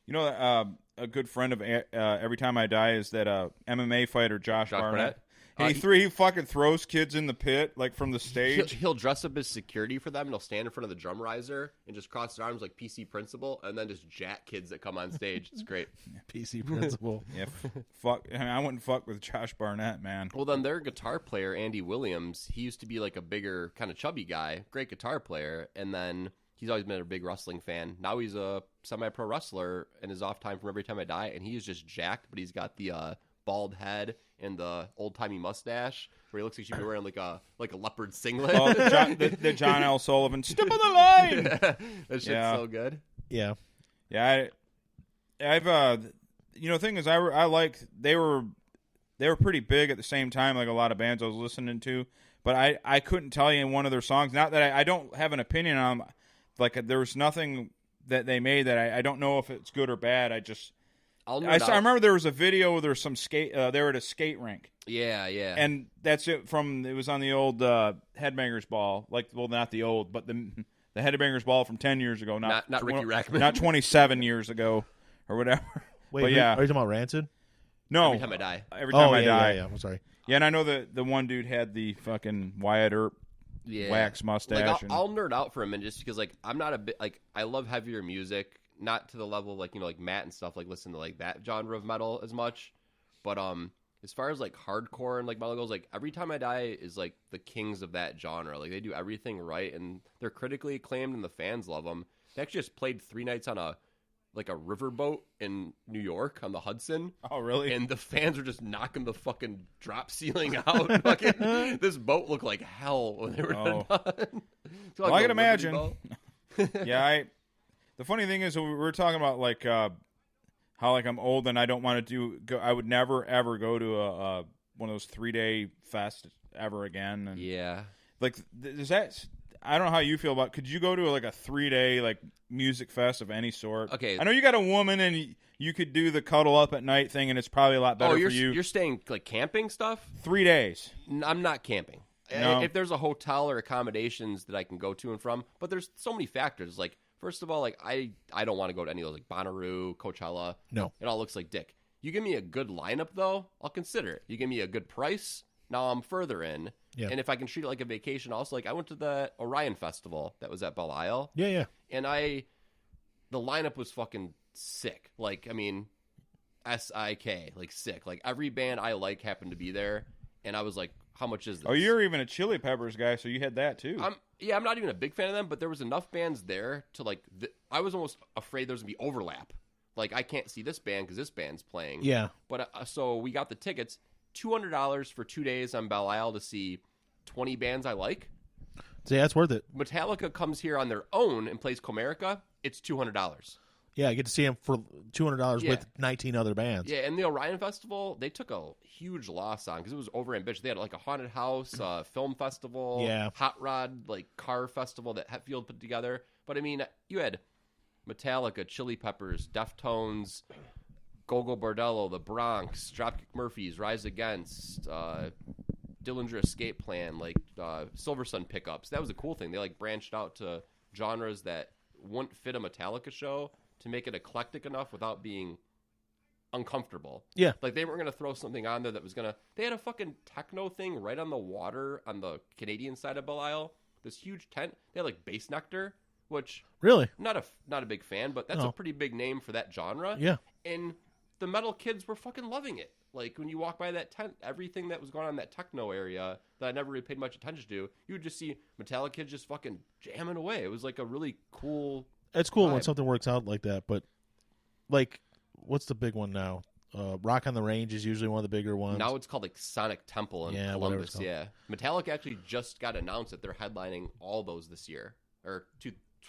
You know, a good friend of Every Time I Die is that MMA fighter Josh Barnett. Barnett? He fucking throws kids in the pit, like, from the stage. He'll dress up as security for them, and he'll stand in front of the drum riser and just cross his arms like PC Principal, and then just jack kids that come on stage. It's great. PC Principal. Yeah, fuck. I mean, I wouldn't fuck with Josh Barnett, man. Well, then their guitar player, Andy Williams, he used to be like a bigger, kind of chubby guy, great guitar player, and then he's always been a big wrestling fan. Now he's a semi-pro wrestler in his off time from Every Time I Die, and he's just jacked, but he's got the bald head and the old-timey mustache where he looks like he'd be wearing like a leopard singlet. Oh, the John L. Sullivan, step on the line! That shit's so good. Yeah. Yeah, I've the thing is, I like they were pretty big at the same time, like a lot of bands I was listening to, but I couldn't tell you in one of their songs. Not that I don't have an opinion on them. Like, there was nothing that they made that I don't know if it's good or bad. I remember there was a video where there was some skate. They were at a skate rink. Yeah. And that's it. It was on the old Headbangers ball. Not the old, but the Headbangers ball from 10 years ago. Not Ricky Rackman. Not 27 years ago or whatever. Wait, but yeah. Are you talking about Rancid? No. Every Time I Die. Every Time I Die. Yeah. I'm sorry. Yeah, and I know that the one dude had the fucking Wyatt Earp wax mustache. Like, I'll nerd out for a minute just because, like, I'm not a bit, like, I love heavier music, not to the level of, like, like Matt and stuff, like, listen to, like, that genre of metal as much, but, as far as, like, hardcore and, like, metal goes, like, Every Time I Die is, like, the kings of that genre. Like, they do everything right, and they're critically acclaimed, and the fans love them. They actually just played 3 nights on a riverboat in New York on the Hudson. Oh, really? And the fans were just knocking the fucking drop ceiling out. Fucking, this boat looked like hell when they were done. Well, I can imagine. Yeah, the funny thing is, we were talking about, like, how, like, I'm old and I don't want to go. I would never, ever go to one of those 3-day fest ever again. And, yeah. Like, does that... I don't know how you feel about. Could you go to like a 3-day like music fest of any sort? Okay, I know you got a woman and you could do the cuddle up at night thing, and it's probably a lot better for you. You're staying like camping stuff. 3 days. I'm not camping. No. If there's a hotel or accommodations that I can go to and from, but there's so many factors. Like, first of all, like I don't want to go to any of those, like Bonnaroo, Coachella. No, it all looks like dick. You give me a good lineup though, I'll consider it. You give me a good price, now I'm further in. Yeah. And if I can treat it like a vacation, also, like I went to the Orion Festival that was at Belle Isle. Yeah. And the lineup was fucking sick. Like, I mean, SIK, like sick. Like every band I like happened to be there, and I was like, how much is this? Oh, you're even a Chili Peppers guy, so you had that too. I'm not even a big fan of them, but there was enough bands there to like. I was almost afraid there was gonna be overlap. Like I can't see this band because this band's playing. Yeah. But so we got the tickets. $200 for 2 days on Belle Isle to see 20 bands I like. See, that's worth it. Metallica comes here on their own and plays Comerica. It's $200. Yeah, I get to see them for $200 with 19 other bands. Yeah, and the Orion Festival, they took a huge loss on because it was overambitious. They had like a haunted house, film festival, hot rod like car festival that Hetfield put together. But I mean, you had Metallica, Chili Peppers, Deftones, Gogol Bordello, The Bronx, Dropkick Murphys, Rise Against, Dillinger Escape Plan, like Silver Sun Pickups. That was a cool thing. They like branched out to genres that wouldn't fit a Metallica show to make it eclectic enough without being uncomfortable. Yeah. Like they weren't going to throw something on there that was going to... They had a fucking techno thing right on the water on the Canadian side of Belle Isle. This huge tent. They had like Bass Nectar, which... Really? Not a big fan, but that's a pretty big name for that genre. Yeah. And the metal kids were fucking loving it. Like, when you walk by that tent, everything that was going on in that techno area that I never really paid much attention to, you would just see Metallica kids just fucking jamming away. It was, like, a really cool It's cool vibe. when something works out like that, but, like, what's the big one now? Rock on the Range is usually one of the bigger ones. Now it's called, like, Sonic Temple in Columbus, yeah. Metallica actually just got announced that they're headlining all those this year. Or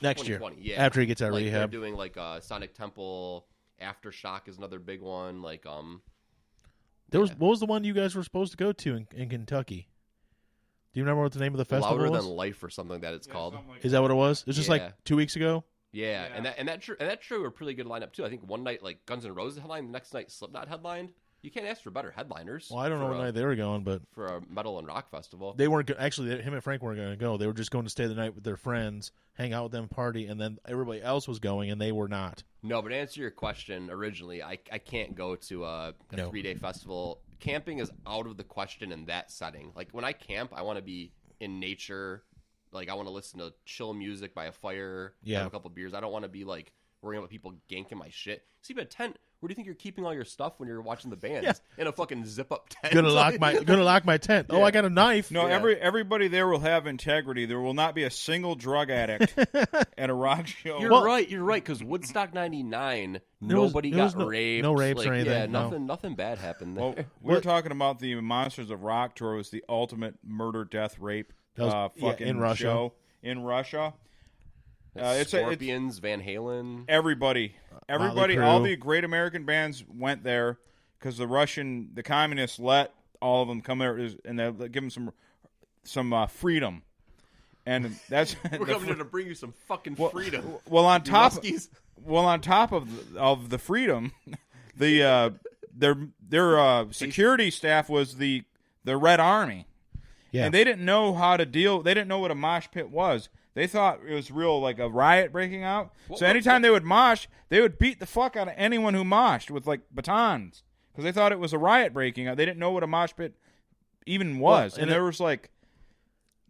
next year. Yeah. After he gets out of like, rehab. They're doing, like, Sonic Temple... Aftershock is another big one. Like, what was the one you guys were supposed to go to in Kentucky? Do you remember what the name of the festival Louder was? Than Life or something that it's called. Is that what it was? It was just like 2 weeks ago. Yeah, and that true a pretty good lineup too. I think one night like Guns N' Roses headlined, the next night Slipknot headlined. You can't ask for better headliners. Well, I don't know what night they were going, but for a metal and rock festival, they weren't actually. Him and Frank weren't going to go. They were just going to stay the night with their friends, hang out with them, party, and then everybody else was going, and they were not. No, but to answer your question, originally, I can't go to a 3-day festival camping is out of the question in that setting. Like when I camp, I want to be in nature. Like I want to listen to chill music by a fire, have a couple beers. I don't want to be like worrying about people ganking my shit. Sleep in a tent. Where do you think you're keeping all your stuff when you're watching the bands? In a fucking zip up tent. Gonna lock my tent. Oh, I got a knife. No, everybody there will have integrity. There will not be a single drug addict at a rock show. You're right. Because Woodstock '99, nobody got raped. No rapes or anything. Yeah, nothing bad happened there. Well, we were talking about the Monsters of Rock tour. It was the ultimate murder, death, rape fucking in Russia. show in Russia. Scorpions, Van Halen, everybody, all the great American bands went there because the communists let all of them come there and they give them some freedom, and that's we're coming here to bring you some fucking freedom. Well, on top of the freedom, their security staff was the Red Army, and they didn't know how to deal. They didn't know what a mosh pit was. They thought it was real, like a riot breaking out. So anytime they would mosh, they would beat the fuck out of anyone who moshed with like batons because they thought it was a riot breaking out. They didn't know what a mosh pit even was, and there was like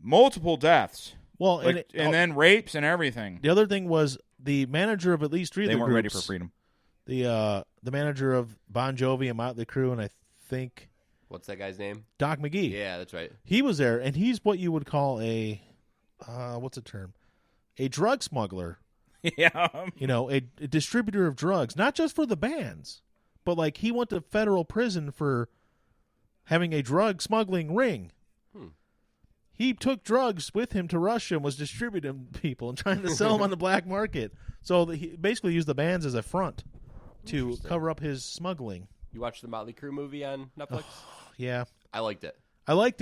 multiple deaths. Well, like, and then rapes and everything. The other thing was the manager of at least three of the groups. They weren't ready for freedom. The manager of Bon Jovi and Motley Crue, and I think what's that guy's name? Doc McGee. Yeah, that's right. He was there, and he's what you would call a what's the term? A drug smuggler. Yeah. A distributor of drugs, not just for the bands, but like he went to federal prison for having a drug smuggling ring. He took drugs with him to Russia and was distributing people and trying to sell them on the black market. So he basically used the bands as a front to cover up his smuggling. You watched the Motley Crue movie on Netflix? Yeah. I liked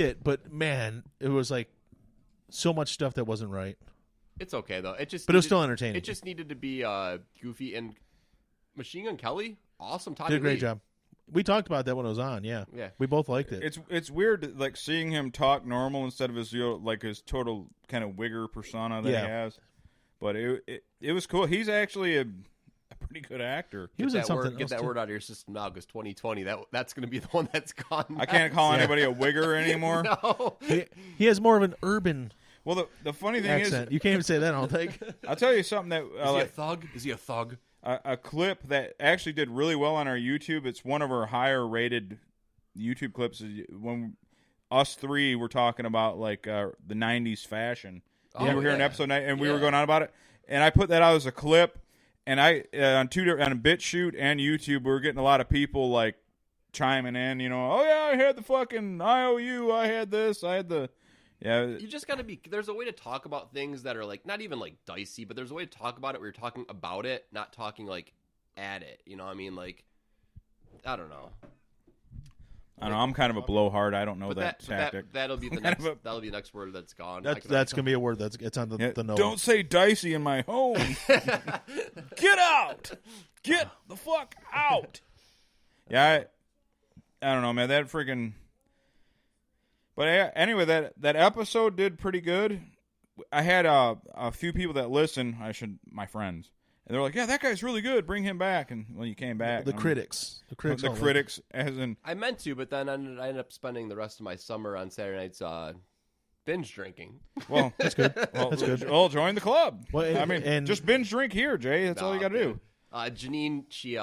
it, but man, it was like so much stuff that wasn't right. It's okay though. But it was still entertaining. It just needed to be goofy. And Machine Gun Kelly, awesome. Tommy did a great Lee. job. We talked about that when it was on. Yeah, we both liked it. It's weird, like seeing him talk normal instead of his his total kind of wigger persona that he has. But it was cool. He's actually a pretty good actor. He was in something. Get that word out of your system now, because 2020 that's going to be the one that's gone. I can't call anybody a wigger anymore. No, he has more of an urban. Well, the funny thing accent. You can't even say that, I don't think. I'll tell you something that... Is he a thug? Is he a thug? A clip that actually did really well on our YouTube. It's one of our higher-rated YouTube clips. When us three were talking about like the 90s fashion. We were here in episode 9, and we were going on about it. And I put that out as a clip. And I on BitChute and YouTube, we were getting a lot of people like chiming in. Oh, yeah, I had the fucking IOU. I had this. I had the... Yeah, you just got to be. There's a way to talk about things that are like not even like dicey, but there's a way to talk about it where you're talking about it, not talking like at it. You know what I mean? Like, I don't know. I'm kind of a blowhard. I don't know that tactic. That'll be the next. That'll be the next word that's gone. That's gonna be a word it's on the nose. Don't say dicey in my home. Get out. Get the fuck out. Yeah, I don't know, man. That freaking. But anyway, that episode did pretty good. I had a few people that listen. My friends, and they're like, "Yeah, that guy's really good. Bring him back." And you came back. The critics, as in. I meant to, but then I ended up spending the rest of my summer on Saturday nights binge drinking. Well, that's good. That's good. Well, join the club. Well, and just binge drink here, Jay. That's all you got to do. Janine, she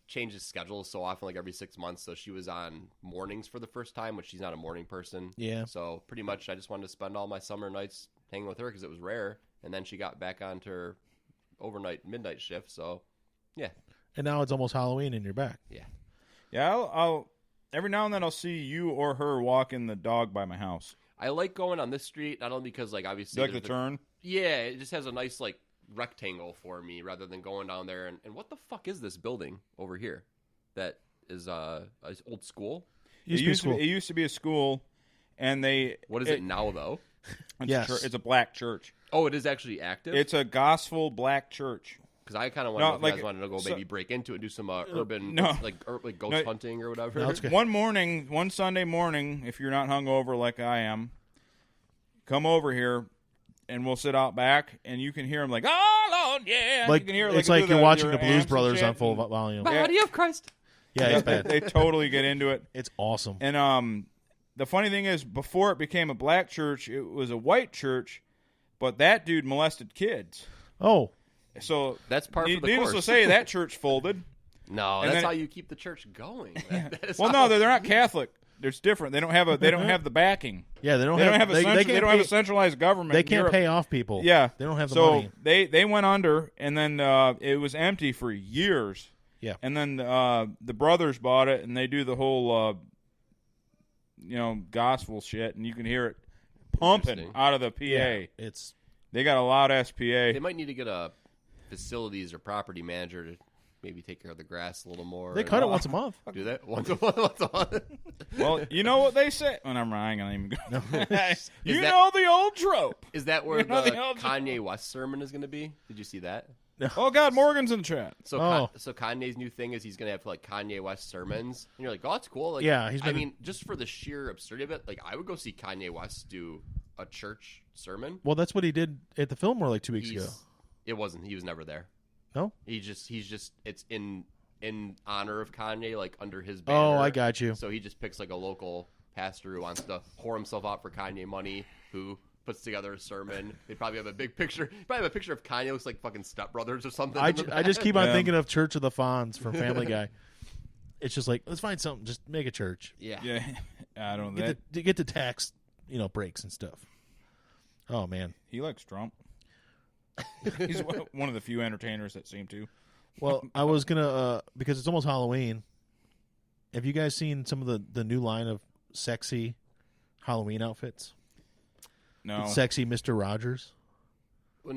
changes schedules so often, like every 6 months. So she was on mornings for the first time, which she's not a morning person. Yeah. So pretty much I just wanted to spend all my summer nights hanging with her because it was rare. And then she got back onto her overnight, midnight shift. So, yeah. And now it's almost Halloween and you're back. Yeah. Yeah, I'll every now and then I'll see you or her walking the dog by my house. I like going on this street, not only because, like, obviously... You like the turn? Yeah, it just has a nice, like, rectangle for me rather than going down there and what the fuck is this building over here that is old school? It used to be a school, and what is it now though? It's a black church. Oh, it is actually active. It's a gospel black church. Because I kind of wanted to go maybe break into it and do some urban ghost hunting or whatever. No, okay. One Sunday morning, if you're not hungover like I am, come over here. And we'll sit out back, and you can hear them like, "Oh Lord, yeah!" Like you can hear it's like you're watching the Blues amps Brothers on full volume. Body of Christ. Yeah, it's bad. They totally get into it. It's awesome. And the funny thing is, before it became a black church, it was a white church, but that dude molested kids. Oh, So That's part of the needless course. to say, that church folded. No, And that's then- how you keep the church going. That is Well, how- no, they're not Catholic. It's different. They don't have the backing. yeah. They don't They have. don't have a they they can't don't have a pay- centralized government. They in can't Europe. pay off people. Yeah, They don't have the so money. they went under, and then it was empty for years. Yeah. And then the brothers bought it, and they do the whole gospel shit, and you can hear it pumping Interesting. out of the PA. Yeah, it's They got a loud SPA. They might need to get a facilities or property manager to maybe take care of the grass a little more. they cut it once a month. Do that once a month. Well, you know what they say. When I'm wrong, I ain't even go. You that- know the old trope. Is that where You know the the old- Kanye West sermon is going to be? Did you see that? Oh God, Morgan's in the chat. So, Oh. so Kanye's new thing is he's going to have like Kanye West sermons, and you're like, oh, that's cool. Like, Yeah, he's I been- mean, just for the sheer absurdity of it, like I would go see Kanye West do a church sermon. Well, that's what he did at the Fillmore like 2 weeks ago. It wasn't. He was never there. No. He's just. It's in honor of Kanye, like under his banner. Oh, I got you. So he just picks like a local pastor who wants to whore himself out for Kanye money, who puts together a sermon. They probably have a big picture. Probably have a picture of Kanye looks like fucking Step Brothers or something. I in the I just keep on Yeah. thinking of Church of the Fonz from Family Guy. It's just like, let's find something. Just make a church. yeah. Yeah, I don't know. Get the tax, breaks and stuff. Oh man. He likes Trump. He's one of the few entertainers that seem to. Well, I was gonna because it's almost Halloween. Have you guys seen some of the new line of sexy Halloween outfits? No. Sexy Mr. Rogers.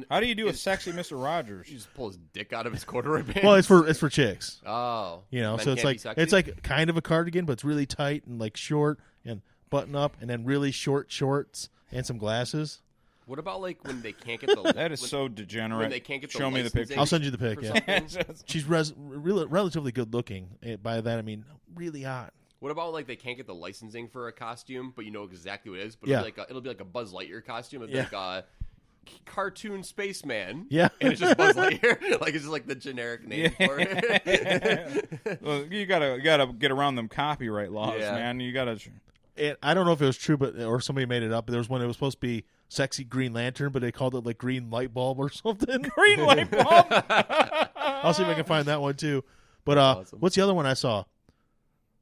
How do you do a sexy Mr. Rogers? You just pull his dick out of his corduroy pants. Well, it's for chicks. Oh, Men So it's can't like be sexy? it's like kind of a cardigan, but it's really tight and like short and button up, and then really short shorts and some glasses. What about like when they can't get the That is when, so degenerate. when they can't get the Show me the licensing picture. I'll send you the pic. for Yeah, something? she's relatively good looking. By that I mean really hot. What about like they can't get the licensing for a costume, but you know exactly what it is? But Yeah. it'll be like a Buzz Lightyear costume. It'll be Yeah. like a cartoon spaceman. Yeah. And it's just Buzz Lightyear. Like it's just like the generic name for it. Well, you gotta get around them copyright laws, Yeah. man. You gotta. I don't know if it was true, or somebody made it up. There was one. It was supposed to be sexy Green Lantern, but they called it like Green Light Bulb or something. Green light bulb. I'll see if I can find that one too. But Awesome. what's the other one I saw?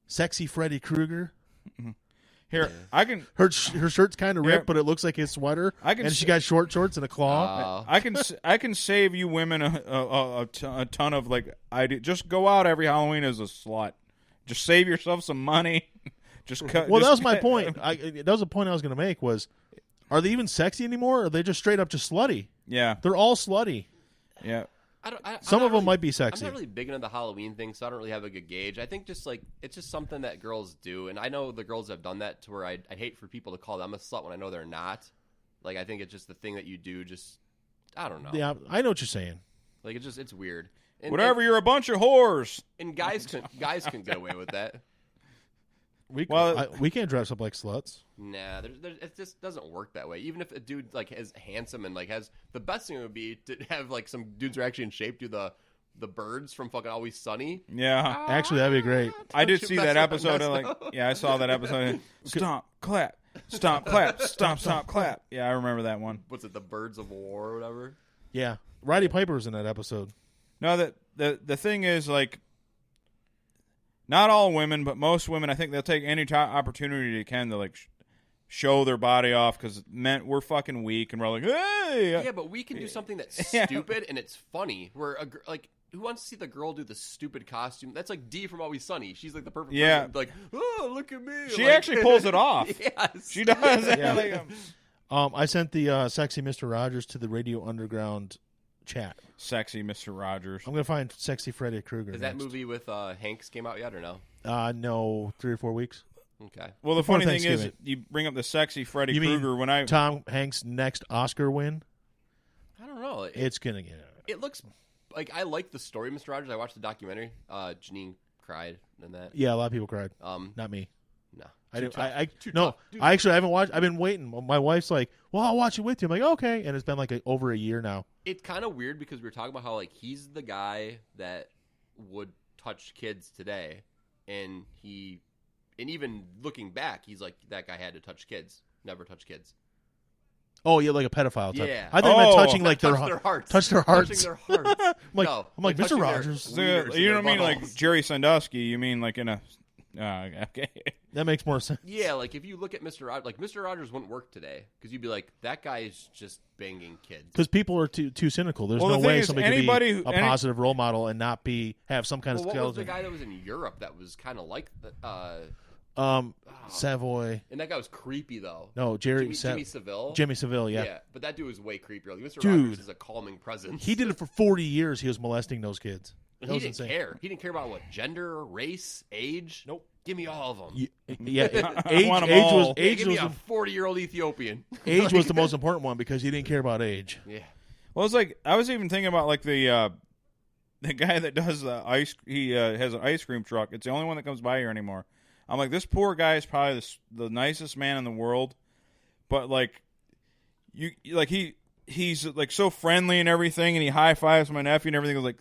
Sexy Freddy Krueger. Here, I can. Her shirt's kind of ripped, Yeah. but it looks like his sweater. I can and s- she got short shorts and a claw. I can save you women a ton of like idea. Just go out every Halloween as a slut. Just save yourself some money. Just cut. Well, that just was my cut- point. That was the point I was going to make. Was are they even sexy anymore? Or are they just straight up just slutty? Yeah, They're all slutty. yeah. Some I'm of not them might be sexy. I'm not really big into the Halloween thing, so I don't really have a good gauge. I think just like it's just something that girls do, and I know the girls have done that to where I'd hate for people to call them a slut when I know they're not. Like I think it's just the thing that you do. Just I don't know. Yeah, I know what you're saying. Like it's weird. And, Whatever. You're a bunch of whores. And guys can get away with that. We Well- we can't dress up like sluts. Nah, it just doesn't work that way. Even if a dude like is handsome and like has the best thing would be to have like some dudes who are actually in shape do the birds from fucking Always Sunny. Yeah. Actually, that'd be great. I did you see mess that up and episode. mess Of like, up? yeah, I saw that episode. Stomp, clap, stomp, clap, stomp, stomp, clap. Yeah, I remember that one. What's it? The Birds of War or whatever. Yeah, Roddy Piper was in that episode. No, the thing is like, not all women, but most women, I think they'll take any opportunity they can to like show their body off because men we're fucking weak and we're like, hey, Yeah, but we can do something that's Yeah. stupid and it's funny. Where like. Who wants to see the girl do the stupid costume? That's like Dee from Always Sunny. She's like the perfect Yeah. person. Like, oh, look at me. She Like- actually pulls it off. Yes. She does. Yeah. Like, I sent the sexy Mr. Rogers to the Radio Underground chat. sexy Mr. Rogers. I'm gonna find sexy Freddy Krueger. Has that next. movie with Hanks came out yet or no? No, 3 or 4 weeks. Okay. Well, the Before funny thing is, Thanksgiving. you bring up the sexy Freddy You mean Krueger when I. Tom Hanks' next Oscar win? I don't know. It's gonna get it. It looks like I like the story, Mr. Rogers. I watched the documentary. Janine cried in that. Yeah, a lot of people cried. No. Not me. No. I Too do. tough. Too No. tough. Dude. I actually haven't watched. I've been waiting. My wife's like, "Well, I'll watch it with you." I'm like, "Okay," and it's been like over a year now. It's kind of weird because we were talking about how like he's the guy that would touch kids today, and even looking back, he's like, that guy had to touch kids, never touch kids. Oh, yeah, like a pedophile type. Yeah. I thought you meant touching like touch their hearts. Touch their hearts. Touching their hearts. I'm like, No, I'm like Mr. touching their Rogers. wieners and You know their what I mean? Like buttholes. Jerry Sandusky. You mean like in a? Okay. That makes more sense. Yeah, like if you look at Mr. Rogers, like Mr. Rogers wouldn't work today because you'd be like, that guy is just banging kids. Because people are too cynical. There's Well, no the thing way is, somebody anybody could who- be a positive role model and not have some kind Well, of what was the skeleton. guy that was in Europe that was kind of like that? Savoy. And that guy was creepy though. No, Jimmy Seville. Jimmy Seville, yeah. But that dude was way creepier. Like Mr. Dude. Rogers is a calming presence. He did it for 40 years. He was molesting those kids. That He was didn't insane. care. He didn't care about what gender, race, age. Nope. Give me all of them. Yeah, I want 'em all. Give me a 40-year-old Ethiopian. age was the most important one because he didn't care about age. Yeah. Well, it's like I was even thinking about like the guy that does the ice. He has an ice cream truck. It's the only one that comes by here anymore. I'm like, this poor guy is probably the nicest man in the world, but like he's like so friendly and everything, and he high fives my nephew and everything. Like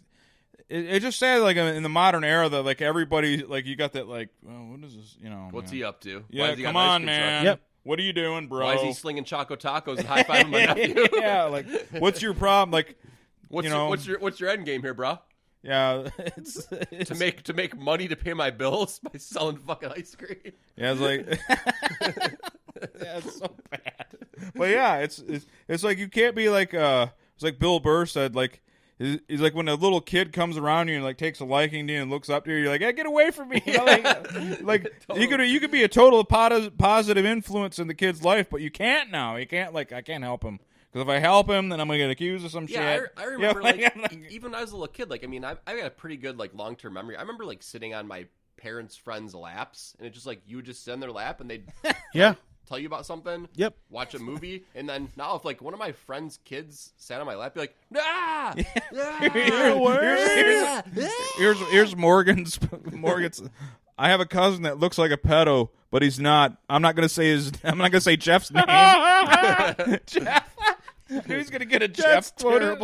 it just sad like in the modern era that like everybody like you got that like, well, what is this? You know, What's man. he up to? Why Yeah, has he got come an ice on, cream man. truck? Yep. What are you doing, bro? Why is he slinging Choco Tacos and high-fiving my nephew? Yeah, like what's your problem? Like, What's your end game here, bro? yeah, it's To make money to pay my bills by selling fucking ice cream. Yeah, it's like yeah, it's so bad. But yeah, it's like you can't be like it's like Bill Burr said, like he's like when a little kid comes around you and like takes a liking to you and looks up to you, you're like, hey, get away from me. You know, like Totally. you could be a total positive influence in the kid's life, but you can't now. You can't I can't help him. Because if I help him, then I'm gonna get accused of some Yeah, shit. I remember Yeah, like even when I was a little kid, like I mean, I got a pretty good like long-term memory. I remember like sitting on my parents' friends' laps, and it just like you would just sit on their lap, and they'd Yeah. tell you about something. Yep. Watch a movie, and then now if like one of my friends' kids sat on my lap, be like, ah, Here's Morgan's. I have a cousin that looks like a pedo, but he's not. I'm not gonna say Jeff's name. Jeff. Who's gonna get a Jeff quoted?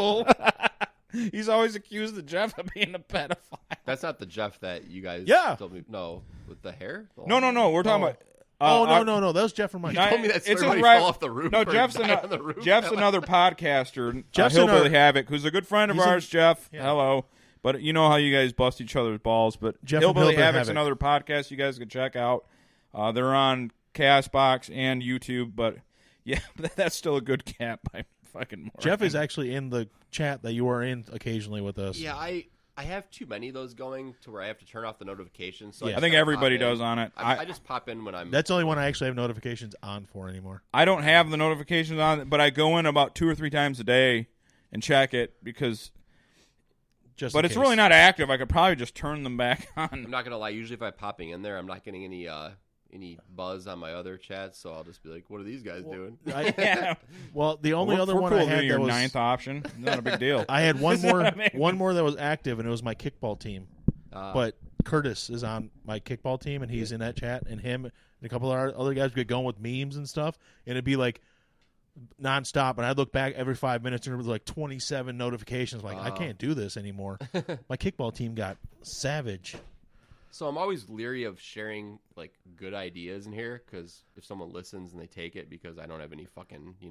He's always accused of Jeff of being a pedophile. That's not the Jeff that you guys Yeah. told me. No, with the hair. No. We're talking about. No. That was Jeff from my. You told me that story it's when his he right- fell off the roof. No, or Jeff's died on the roof. Jeff's another podcaster. Jeff's Hillbilly another- Havoc, who's a good friend of He's ours. Jeff, yeah. hello. But you know how you guys bust each other's balls. But Jeff from Hillbilly Hillbilly Havoc's Havoc. another podcast you guys can check out. They're on Castbox and YouTube. But yeah, that's still a good cat by fucking Morgan. Jeff is actually in the chat that you are in occasionally with us. Yeah, I have too many of those going to where I have to turn off the notifications. So Yeah. I think everybody does on it. I just pop in when I'm. That's the only one I actually have notifications on for anymore. I don't have the notifications on, but I go in about 2 or 3 times a day and check it because. But it's really not active. I could probably just turn them back on. I'm not gonna lie. Usually, if I'm popping in there, I'm not getting any buzz on my other chats, so I'll just be like, "What are these guys doing?" Yeah. Well, the only We're other cool one I doing had your that was ninth option. Not a big deal. I had one Is that more, what I mean? one more that was active, and it was my kickball team. But Curtis is on my kickball team, and he's in that chat, and him and a couple of our other guys would get going with memes and stuff, and it'd be like nonstop. And I'd look back every 5 minutes, and there was like 27 notifications. Like, I can't do this anymore. My kickball team got savage. So I'm always leery of sharing like good ideas in here because if someone listens and they take it because I don't have any fucking You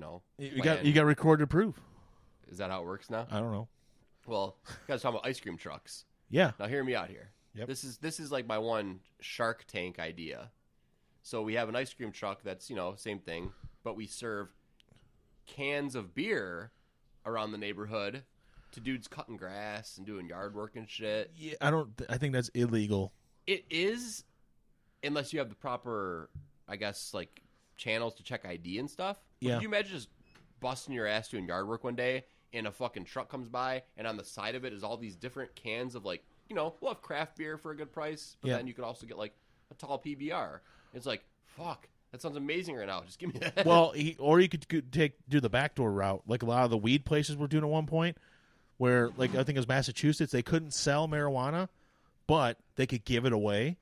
plan. got recorded proof. Is that how it works now? I don't know. Well, you guys talking about ice cream trucks. Yeah. Now hear me out here. Yep. This is like my one Shark Tank idea. So we have an ice cream truck that's same thing, but we serve cans of beer around the neighborhood to dudes cutting grass and doing yard work and shit. Yeah, I think that's illegal. It is, unless you have the proper, I guess, like channels to check ID and stuff. But Yeah. Could you imagine just busting your ass doing yard work one day and a fucking truck comes by and on the side of it is all these different cans of like, we'll have craft beer for a good price, but Yeah. then you could also get like a tall PBR. It's like, fuck, that sounds amazing right now. Just give me that. Well, or you could do the backdoor route, like a lot of the weed places were doing at one point, where like I think it was Massachusetts, they couldn't sell marijuana, but they could give it away.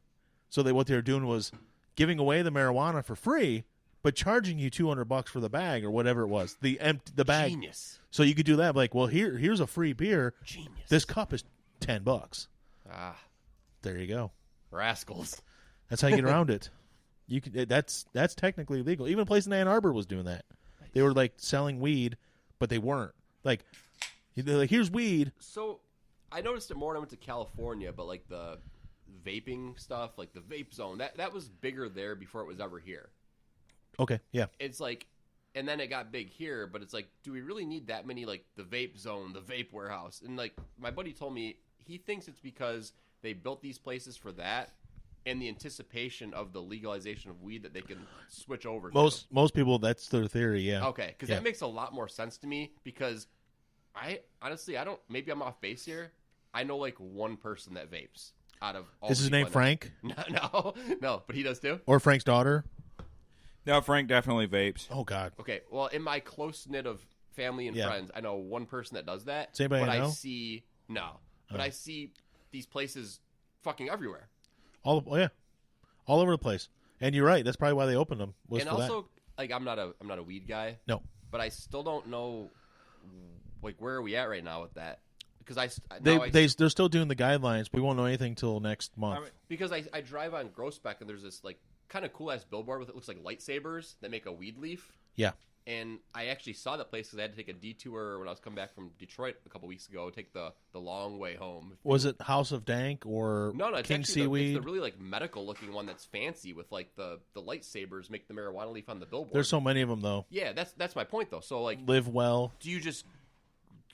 So what they were doing was giving away the marijuana for free, but charging you $200 for the bag or whatever it was, the bag. Genius. So you could do that, like, well, here's a free beer. Genius. This cup is $10. Ah. There you go. Rascals. That's how you get around it. You can. That's technically legal. Even a place in Ann Arbor was doing that. They were like selling weed, but they weren't. Like, they're like, here's weed. So I noticed it more when I went to California, but like the vaping stuff, like the vape zone, that was bigger there before it was ever here. Okay, yeah. It's like, and then it got big here, but it's like, do we really need that many, like the vape zone, the vape warehouse? And like my buddy told me, he thinks it's because they built these places for that and the anticipation of the legalization of weed that they can switch over to. Most people, that's their theory, yeah. Okay, because that makes a lot more sense to me, because I honestly, I don't, maybe I'm off base here. I know like one person that vapes out of all. Is his name Frank? No, but he does too. Or Frank's daughter? No, Frank definitely vapes. Oh, God. Okay, well, in my close knit of family and friends, I know one person that does that. Does anybody but know? I see these places fucking everywhere. All over the place. And you're right. That's probably why they opened them. Was and for also, that. like, I'm not a weed guy. No. But I still don't know, like, where are we at right now with that? Because they're still doing the guidelines. We won't know anything till next month. Because I drive on Grossbeck and there's this like kind of cool ass billboard with it looks like lightsabers that make a weed leaf. Yeah. And I actually saw that place because I had to take a detour when I was coming back from Detroit a couple weeks ago. Take the long way home. Was it House of Dank or no? It's King actually Seaweed? It's the really like medical looking one that's fancy with like the lightsabers make the marijuana leaf on the billboard. There's so many of them though. Yeah, that's my point though. So like, live well.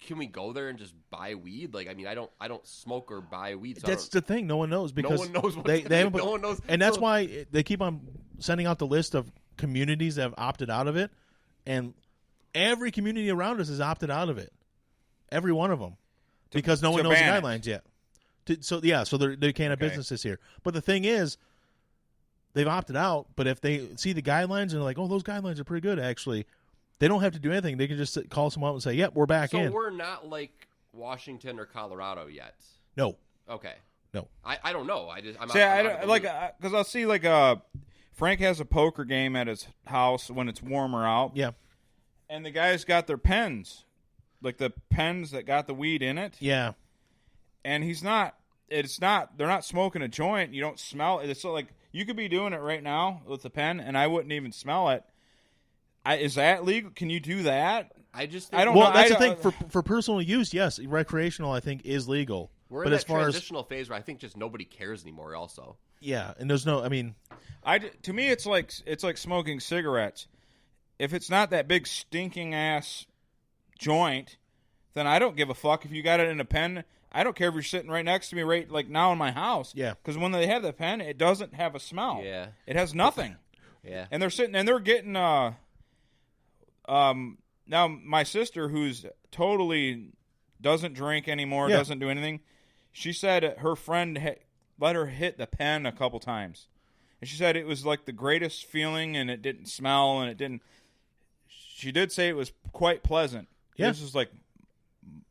Can we go there and just buy weed? Like, I mean, I don't smoke or buy weed. So That's the thing. No one knows because no one knows what they haven't. No one knows, and that's why they keep on sending out the list of communities that have opted out of it, and every community around us has opted out of it. Every one of them, because no one knows the guidelines yet. So they can't have businesses here. But the thing is, they've opted out. But if they see the guidelines and they're like, "Oh, those guidelines are pretty good," actually. They don't have to do anything. They can just call someone up and say, "Yep, we're back in." So we're not like Washington or Colorado yet. No. Okay. No. I don't know. I'm because I'll see like Frank has a poker game at his house when it's warmer out. Yeah. And the guys got their pens, like the pens that got the weed in it. Yeah. And they're not smoking a joint. You don't smell it. It's so like you could be doing it right now with the pen, and I wouldn't even smell it. Is that legal? Can you do that? I don't know. Well, that's the thing. For personal use, yes. Recreational, I think, is legal. We're in that transitional phase where I think just nobody cares anymore also. Yeah, and there's no, I mean... to me, it's like smoking cigarettes. If it's not that big stinking-ass joint, then I don't give a fuck if you got it in a pen. I don't care if you're sitting right next to me right like now in my house. Yeah. Because when they have the pen, it doesn't have a smell. Yeah. It has nothing. Yeah. And they're sitting, and they're getting... now my sister, who's totally doesn't drink anymore, doesn't do anything, she said her friend let her hit the pen a couple times, and she said it was like the greatest feeling, and it didn't smell, and it didn't. She did say it was quite pleasant. Yeah. This was like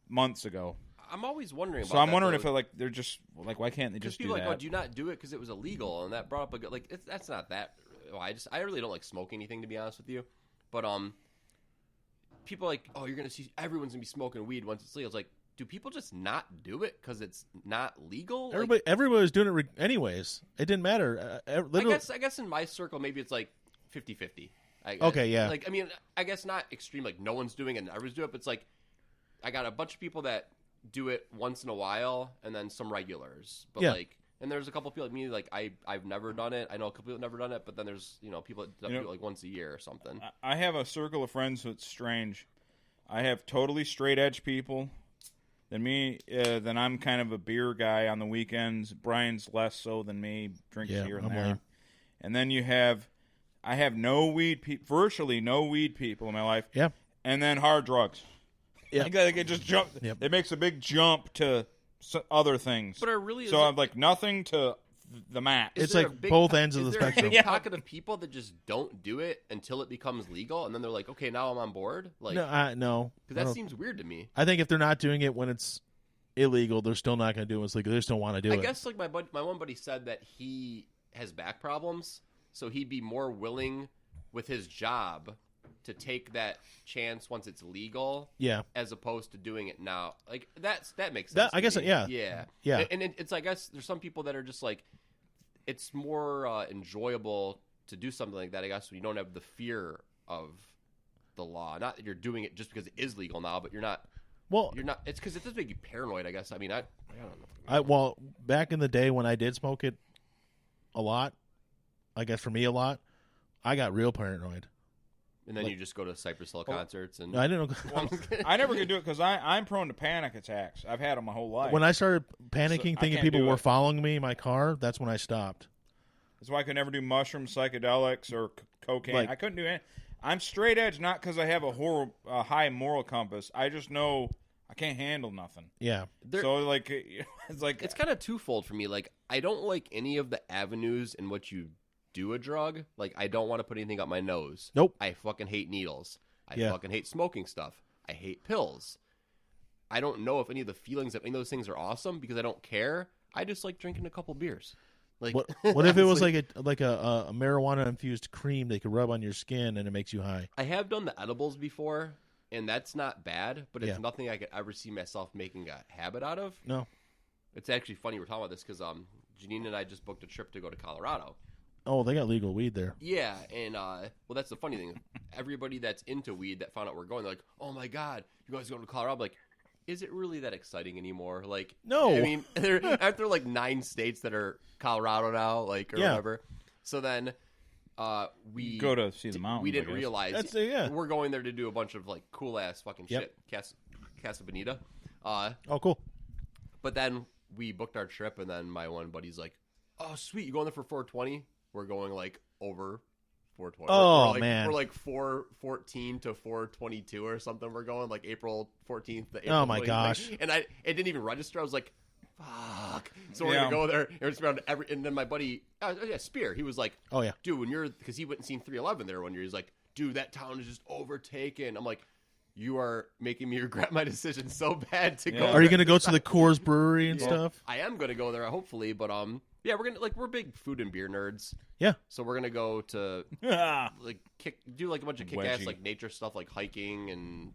months ago. I'm always wondering about So I'm that, wondering though. if they're just like, why can't they just do people that? like, do you not do it because it was illegal? And that brought up that's not that. I really don't like smoking anything, to be honest with you, but people are like, oh, you're going to see everyone's going to be smoking weed once it's legal. It's like, do people just not do it because it's not legal? Everybody was doing it anyways. It didn't matter. I guess in my circle, maybe it's like 50-50. Okay, yeah. Like, I mean, I guess not extreme, like no one's doing it and everyone's doing it, but it's like, I got a bunch of people that do it once in a while and then some regulars. But like, and there's a couple people like me, like I've never done it. I know a couple people have never done it, but then there's, people that do it like once a year or something. I have a circle of friends that's strange. I have totally straight edge people. Then I'm kind of a beer guy on the weekends. Brian's less so than me, drinks here and there. And then I have virtually no weed people in my life. Yeah. And then hard drugs. Yeah. It just jump. Yep. It makes a big jump to other things. But really, so I'm like nothing to the max. It's like both ends of the spectrum. Is there a big pocket of people that just don't do it until it becomes legal, and then they're like, okay, now I'm on board? Like, no. Because that seems weird to me. I think if they're not doing it when it's illegal, they're still not going to do it when it's legal. They just don't want to do it. I guess like my one buddy said that he has back problems, so he'd be more willing with his job to take that chance once it's legal, as opposed to doing it now. Like that makes sense. I guess, yeah. Yeah. And it's I guess there's some people that are just like it's more enjoyable to do something like that, I guess, when you don't have the fear of the law. Not that you're doing it just because it is legal now, but you're not. Well, You're not. It's because it does make you paranoid, I guess. I mean, I don't know. well, back in the day when I did smoke it a lot, I guess for me a lot, I got real paranoid. And then you just go to Cypress Hill concerts and I didn't know. I never could do it because I'm prone to panic attacks. I've had them my whole life. When I started panicking, I thinking can't people do were it. following me in my car, that's when I stopped. That's why I could never do mushrooms, psychedelics, or cocaine. Like- I couldn't do it. I'm straight edge, not because I have a high moral compass. I just know I can't handle nothing. Yeah. So like, it's like it's kind of twofold for me. Like, I don't like any of the avenues in which you do a drug. Like, I don't want to put anything up my nose. Nope. I fucking hate needles. I Yeah. fucking hate smoking stuff. I hate pills. I don't know if any of the feelings of any of those things are awesome because I don't care. I just like drinking a couple beers. Like, What if it was honestly, like a marijuana infused cream they could rub on your skin and it makes you high? I have done the edibles before, and that's not bad, but it's Yeah. nothing I could ever see myself making a habit out of. No. It's actually funny we're talking about this because Janine and I just booked a trip to go to Colorado. Oh, they got legal weed there. Yeah, and well, that's the funny thing. Everybody that's into weed that found out we're going, they're like, "Oh my god, you guys going to Colorado?" I'm like, is it really that exciting anymore? Like, No. I mean, aren't there like 9 states that are Colorado now, like, or Yeah. whatever? So then we go to see the mountains. we I didn't guess. realize That's yeah. we're going there to do a bunch of like cool ass fucking Yep. shit, Casa Bonita. Oh, cool. But then we booked our trip, and then my one buddy's like, "Oh, sweet, you going there for 420?" We're going like over 420. Oh, we're like, man. we're like 414 to 422 or something. We're going like April 14th to April Oh, my 20th. gosh. And it didn't even register. I was like, fuck. So we're Yeah. gonna go there, and it's around and then my buddy, Spear, he was like, Oh, yeah. dude, because he went and seen 311 there one year. He's like, dude, that town is just overtaken. I'm like, you are making me regret my decision so bad to go. Are you going to go to the Coors Brewery and stuff? I am gonna go there, hopefully, but yeah, we're big food and beer nerds. Yeah. So we're gonna go to like do like a bunch of kick-ass Wedgie. like nature stuff, like hiking and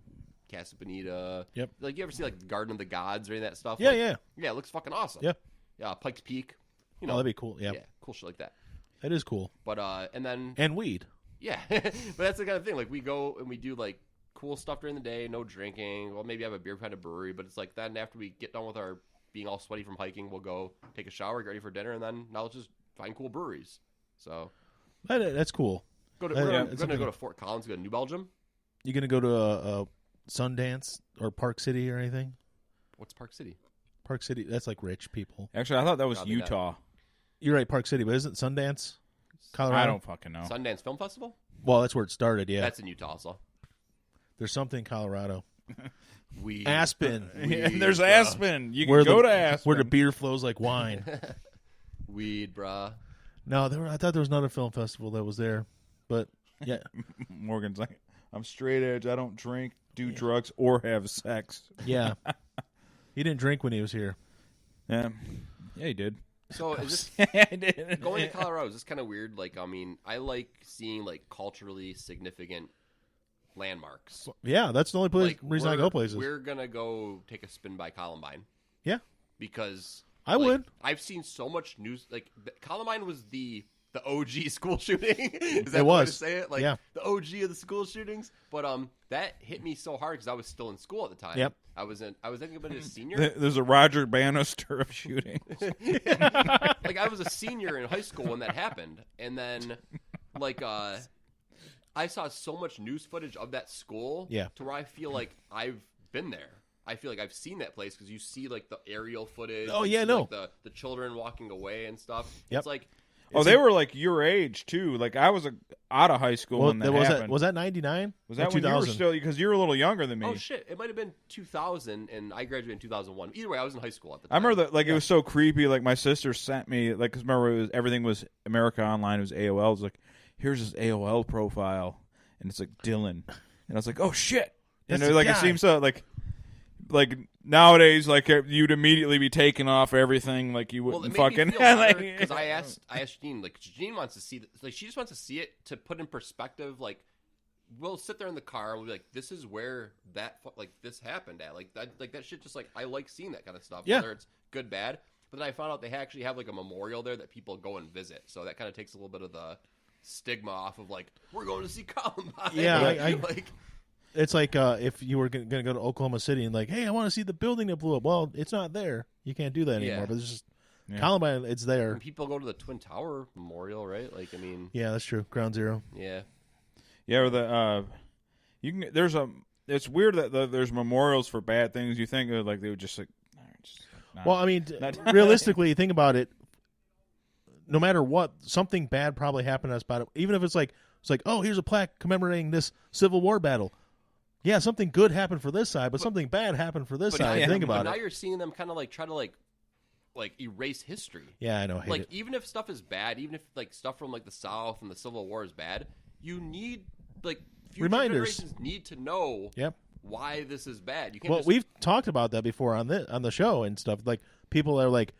Casa Bonita. Yep. Like, you ever see like the Garden of the Gods or any of that stuff? Yeah, Like, yeah. yeah. It looks fucking awesome. Yeah. Yeah, Pikes Peak. You Oh, know, that'd be cool. Yeah. yeah, cool shit like that. That is cool. But and then And weed. yeah, but that's the kind of thing. Like, we go and we do like cool stuff during the day, no drinking. Well, maybe have a beer behind a brewery, but it's like then after we get done with our being all sweaty from hiking, we'll go take a shower, get ready for dinner, and then now let's just find cool breweries. So That's cool. go to Yeah, we're yeah, gonna it's go okay. to Fort Collins, go to New Belgium. You going to go to a Sundance or Park City or anything? What's Park City? Park City, that's like rich people. Actually, I thought that was Probably not. Utah. You're right, Park City, but isn't Sundance Colorado? I don't fucking know. Sundance Film Festival. Well, that's where it started, yeah. That's in Utah also. There's something in Colorado. We Aspen. And there's Aspen. You can Where go the- to Aspen. Where the beer flows like wine. weed, bruh. No, I thought there was another film festival that was there. But, yeah. Morgan's like, I'm straight edge. I don't drink, do drugs, or have sex. Yeah. He didn't drink when he was here. Oh, Yeah, he did. So is I this did. going to Colorado? Is this kind of weird? Like, I mean, I like seeing like culturally significant landmarks. Yeah, that's the only reason I go places. We're gonna go take a spin by Columbine. Yeah. Because I like, would. I've seen so much news. Like, Columbine was the OG school shooting. Is that It the way was. to say it? Like, Yeah. the OG of the school shootings. But that hit me so hard because I was still in school at the time. Yep. I was thinking about a senior. There's a Roger Bannister of shooting. Like, I was a senior in high school when that happened, and then like I saw so much news footage of that school. Yeah. To where I feel like I've been there. I feel like I've seen that place because you see like the aerial footage. Oh, you yeah, see, no. like, the children walking away and stuff. Yep. It's like Oh, they were like your age too. Like I was out of high school when that happened. Was that 99? Was that when you were still? Because you were a little younger than me. oh shit, it might have been 2000, and I graduated in 2001. Either way, I was in high school at the I time. remember that. Like it was so creepy. Like my sister sent me. Like because remember everything was America Online. It was AOL. It was like here's his AOL profile, and it's like Dylan, and I was like, oh shit. And That's it, the like it guy. seems so like nowadays like you'd immediately be taking off everything like you Well, wouldn't it made me fucking feel like, because I asked Janine, like Janine wants to see, like she just wants to see it to put in perspective. Like we'll sit there in the car and we'll be like, this is where that like this happened at. Like that shit. Just like I like seeing that kind of stuff. Yeah. Whether it's good, bad. But then I found out they actually have like a memorial there that people go and visit. So that kind of takes a little bit of the stigma off of like, we're going to see Columbine. Yeah, like, it's like if you were going to go to Oklahoma City and like, hey, I want to see the building that blew up. Well, it's not there. You can't do that anymore. Yeah. But it's just Columbine. It's there. and people go to the Twin Tower Memorial, right? Like, I mean, Yeah, that's true. Ground Zero. yeah. Yeah, or the you can. There's a. It's weird that there's memorials for bad things. You think like they would just like. All right, just, nah. Well, I mean, realistically, think about it. No matter what, something bad probably happened to us about it. Even if it's like, oh, here's a plaque commemorating this Civil War battle. Yeah, something good happened for this side, but something bad happened for this side. Think about now it. you're seeing them kind of like try to like erase history. Yeah, I know. I hate Like it. even if stuff is bad, even if like stuff from like the South and the Civil War is bad, you need like future Reminders. generations need to know Yep. why this is bad. You can't Well, just, we've talked about that before on the show and stuff. Like people are like,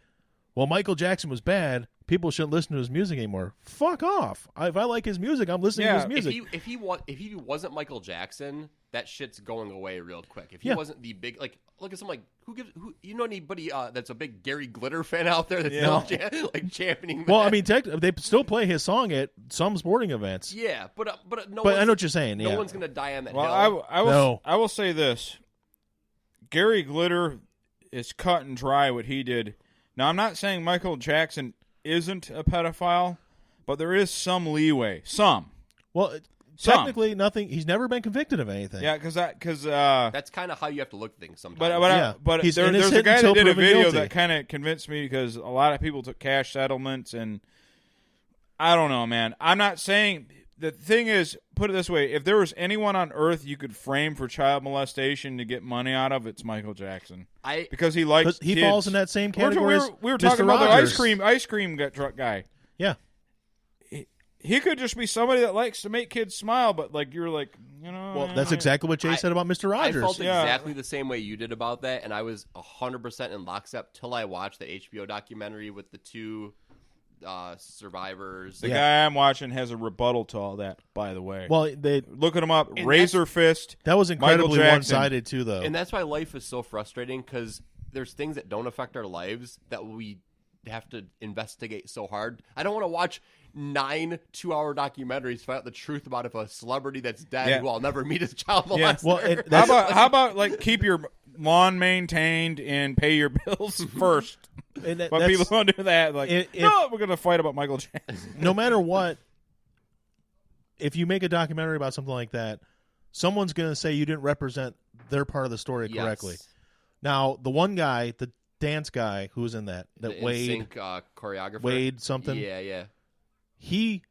"Well, Michael Jackson was bad. People shouldn't listen to his music anymore." Fuck off! If I like his music, I'm listening to his music. if he wasn't Michael Jackson, that shit's going away real quick. If he Yeah. wasn't the big like look at someone like who you know anybody that's a big Gary Glitter fan out there that's still like championing that? Well, I mean, they still play his song at some sporting events. yeah, but no. But I know what you're saying. No Yeah. one's gonna die on that Well, hill. I will say this: Gary Glitter is cut and dry what he did. Now, I'm not saying Michael Jackson isn't a pedophile, but there is some leeway. Some. Well, Some. technically, nothing. He's never been convicted of anything. Yeah, because That's kind of how you have to look at things sometimes. but He's there's a innocent guy until that did a proven video guilty. that kind of convinced me because a lot of people took cash settlements, and I don't know, man. I'm not saying the thing is, put it this way: if there was anyone on earth you could frame for child molestation to get money out of, it's Michael Jackson because he likes 'Cause he kids. falls in that same category. as We were Mr. talking about Rogers. the ice cream truck guy. Yeah. He could just be somebody that likes to make kids smile, but like you're like, Well, that's exactly what Jay said about Mr. I Rogers. felt Yeah. exactly the same way you did about that, and I was 100% in lockstep till I watched the HBO documentary with the two survivors. The guy I'm watching has a rebuttal to all that. By the way, Well, they looking him up. And Razor Fist. that was incredibly Jackson. one-sided too, though. And that's why life is so frustrating because there's things that don't affect our lives that we have to investigate so hard. I don't want to watch 9 2-hour documentaries to find out the truth about if a celebrity that's dead Yeah. who I'll never meet is a child molester. Yeah. Well, How about like keep your lawn maintained and pay your bills first? and But that's- people don't do that. Like, no, we're gonna fight about Michael Jackson. no matter what, if you make a documentary about something like that, someone's going to say you didn't represent their part of the story Yes. correctly. Now, the one guy, the dance guy who was in that The Wade NSYNC, choreographer. Wade something, Yeah. he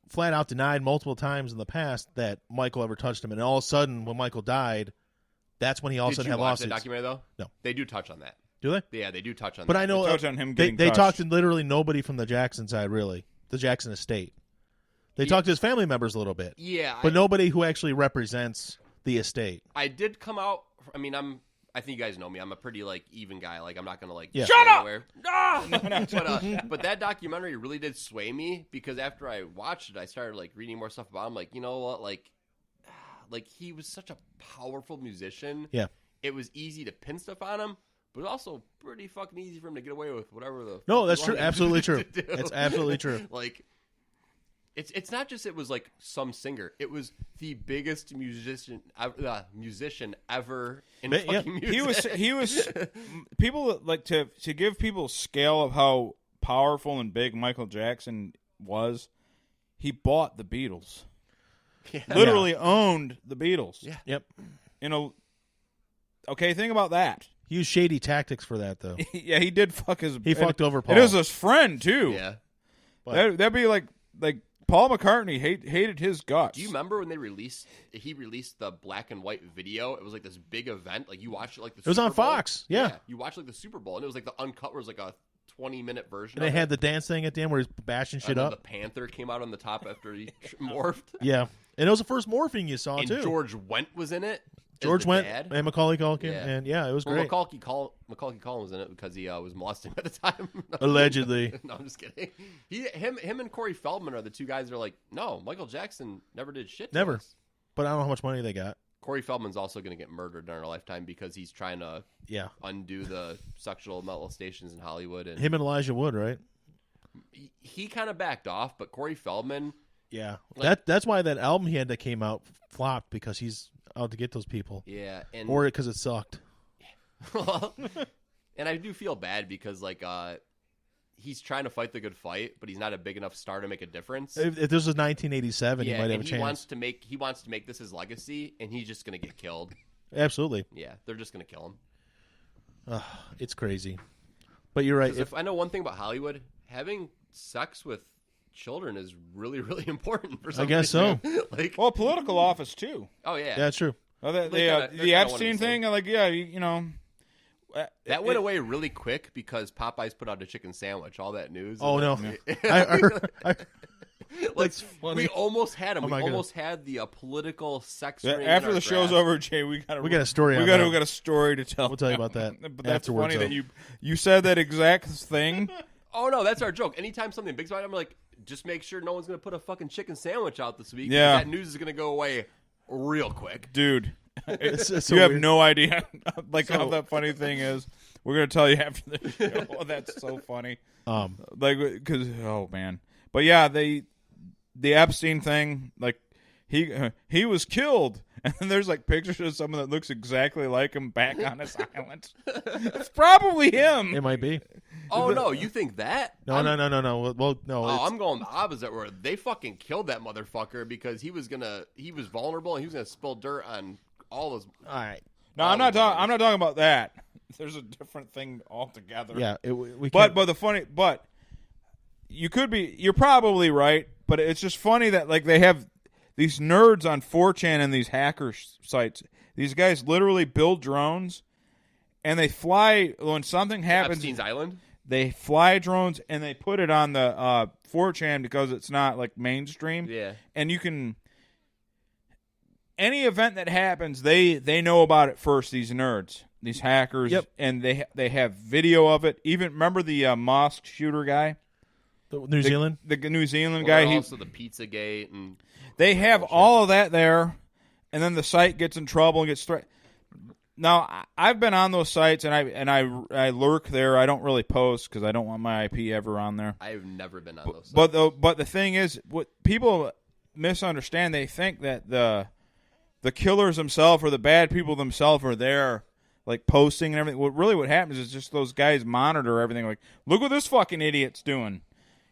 flat out denied multiple times in the past that Michael ever touched him. And all of a sudden, when Michael died, that's when he all of a Did sudden you had watch the lawsuits. documentary, though? No. They do touch on that. Do they? Yeah, they do touch on But that. I know They touch on him they getting touched. talked to literally nobody from the Jackson side, really, the Jackson estate. They talked to his family members a little bit, Yeah. but nobody who actually represents the estate. I did come out. I mean, I think you guys know me. I'm a pretty like even guy. Like I'm not gonna like Yeah. Shut up! anywhere. But that documentary really did sway me because after I watched it, I started like reading more stuff about him. Like you know what, like he was such a powerful musician. Yeah. It was easy to pin stuff on him, but it was also pretty fucking easy for him to get away with whatever the. No, fuck that's he true. wanted Absolutely to true. do. It's absolutely true. Like. It's not just it was like some singer. It was the biggest musician ever in Yeah. fucking music. He was people like to give people scale of how powerful and big Michael Jackson was. He bought the Beatles. Yeah. Literally owned the Beatles. Yeah. Yep. Okay, think about that. He used shady tactics for that, though. Yeah, he did fuck his. He fucked over Paul. It was his friend too. Yeah. That'd be like Paul McCartney hated his guts. Do you remember when he released the black and white video? It was like this big event. Like you watched it like the It was Super on Bowl. Fox. Yeah. You watched like the Super Bowl, and it was like the uncut was like a 20-minute version. And they of had it. the dance thing at the end where he's bashing shit And then up. the Panther came out on the top after he morphed. Yeah. And it was the first morphing you saw, And too. George Wendt was in it. as George the Wendt dad. and Macaulay Culkin. Yeah. And, yeah, it was Well, great. Macaulay Culkin was in it because he was molesting at the time. Allegedly. No, I'm just kidding. Him and Corey Feldman are the two guys that are like, no, Michael Jackson never did shit. To Never. us. But I don't know how much money they got. Corey Feldman's also going to get murdered in our lifetime because he's trying to undo the sexual molestations in Hollywood. And him and Elijah Wood, right? he kind of backed off, but Corey Feldman. Yeah, that's why that album he had that came out flopped, because he's out to get those people. Yeah, or because it sucked. And I do feel bad because he's trying to fight the good fight, but he's not a big enough star to make a difference. If this was 1987, he might have a chance. He wants to make this his legacy, and he's just going to get killed. Absolutely. Yeah, they're just going to kill him. It's crazy. But you're right. If I know one thing about Hollywood, having sex with children is really, really important for some I guess so. Well, political office too. Oh yeah, yeah, that's true. The Epstein thing, that went away really quick because Popeyes put out a chicken sandwich. All that news. Oh no, That's funny. We almost had him. Oh, we almost had the political sex. Yeah, ring after in the our show's draft. over, Jay, we got a story. We got a story to tell. We'll tell you about that. But that's afterwards, funny that you said that exact thing. Oh no, that's our joke. Anytime something big's about, I'm like, just make sure no one's gonna put a fucking chicken sandwich out this week. Yeah, that news is gonna go away real quick, dude. It's you have no idea how that funny thing is. We're gonna tell you after the show. Oh, that's so funny. Because oh man, but yeah, the Epstein thing, like he was killed, and there's like pictures of someone that looks exactly like him back on his island. It's probably him. It might be. Oh no, you think that? No. Well, no. I'm going the opposite, where they fucking killed that motherfucker because he was vulnerable and he was gonna spill dirt on all those. All right. No, I'm not talking about that. There's a different thing altogether. Yeah, but you're probably right, but it's just funny that like they have these nerds on 4chan and these hacker sites. These guys literally build drones, and they fly when something happens. Epstein's Island. They fly drones and they put it on the 4chan because it's not like mainstream. Yeah, and you can. Any event that happens, they know about it first. These nerds, these hackers, and they have video of it. Even remember the mosque shooter guy, the New Zealand guy. Also the Pizzagate, and they have all of that there, and then the site gets in trouble and gets threatened. Now I've been on those sites and I lurk there. I don't really post because I don't want my IP ever on there. I've never been on those sites. But the thing is, what people misunderstand, they think that the killers themselves or the bad people themselves are there, like posting and everything. What happens is just those guys monitor everything. Like, look what this fucking idiot's doing.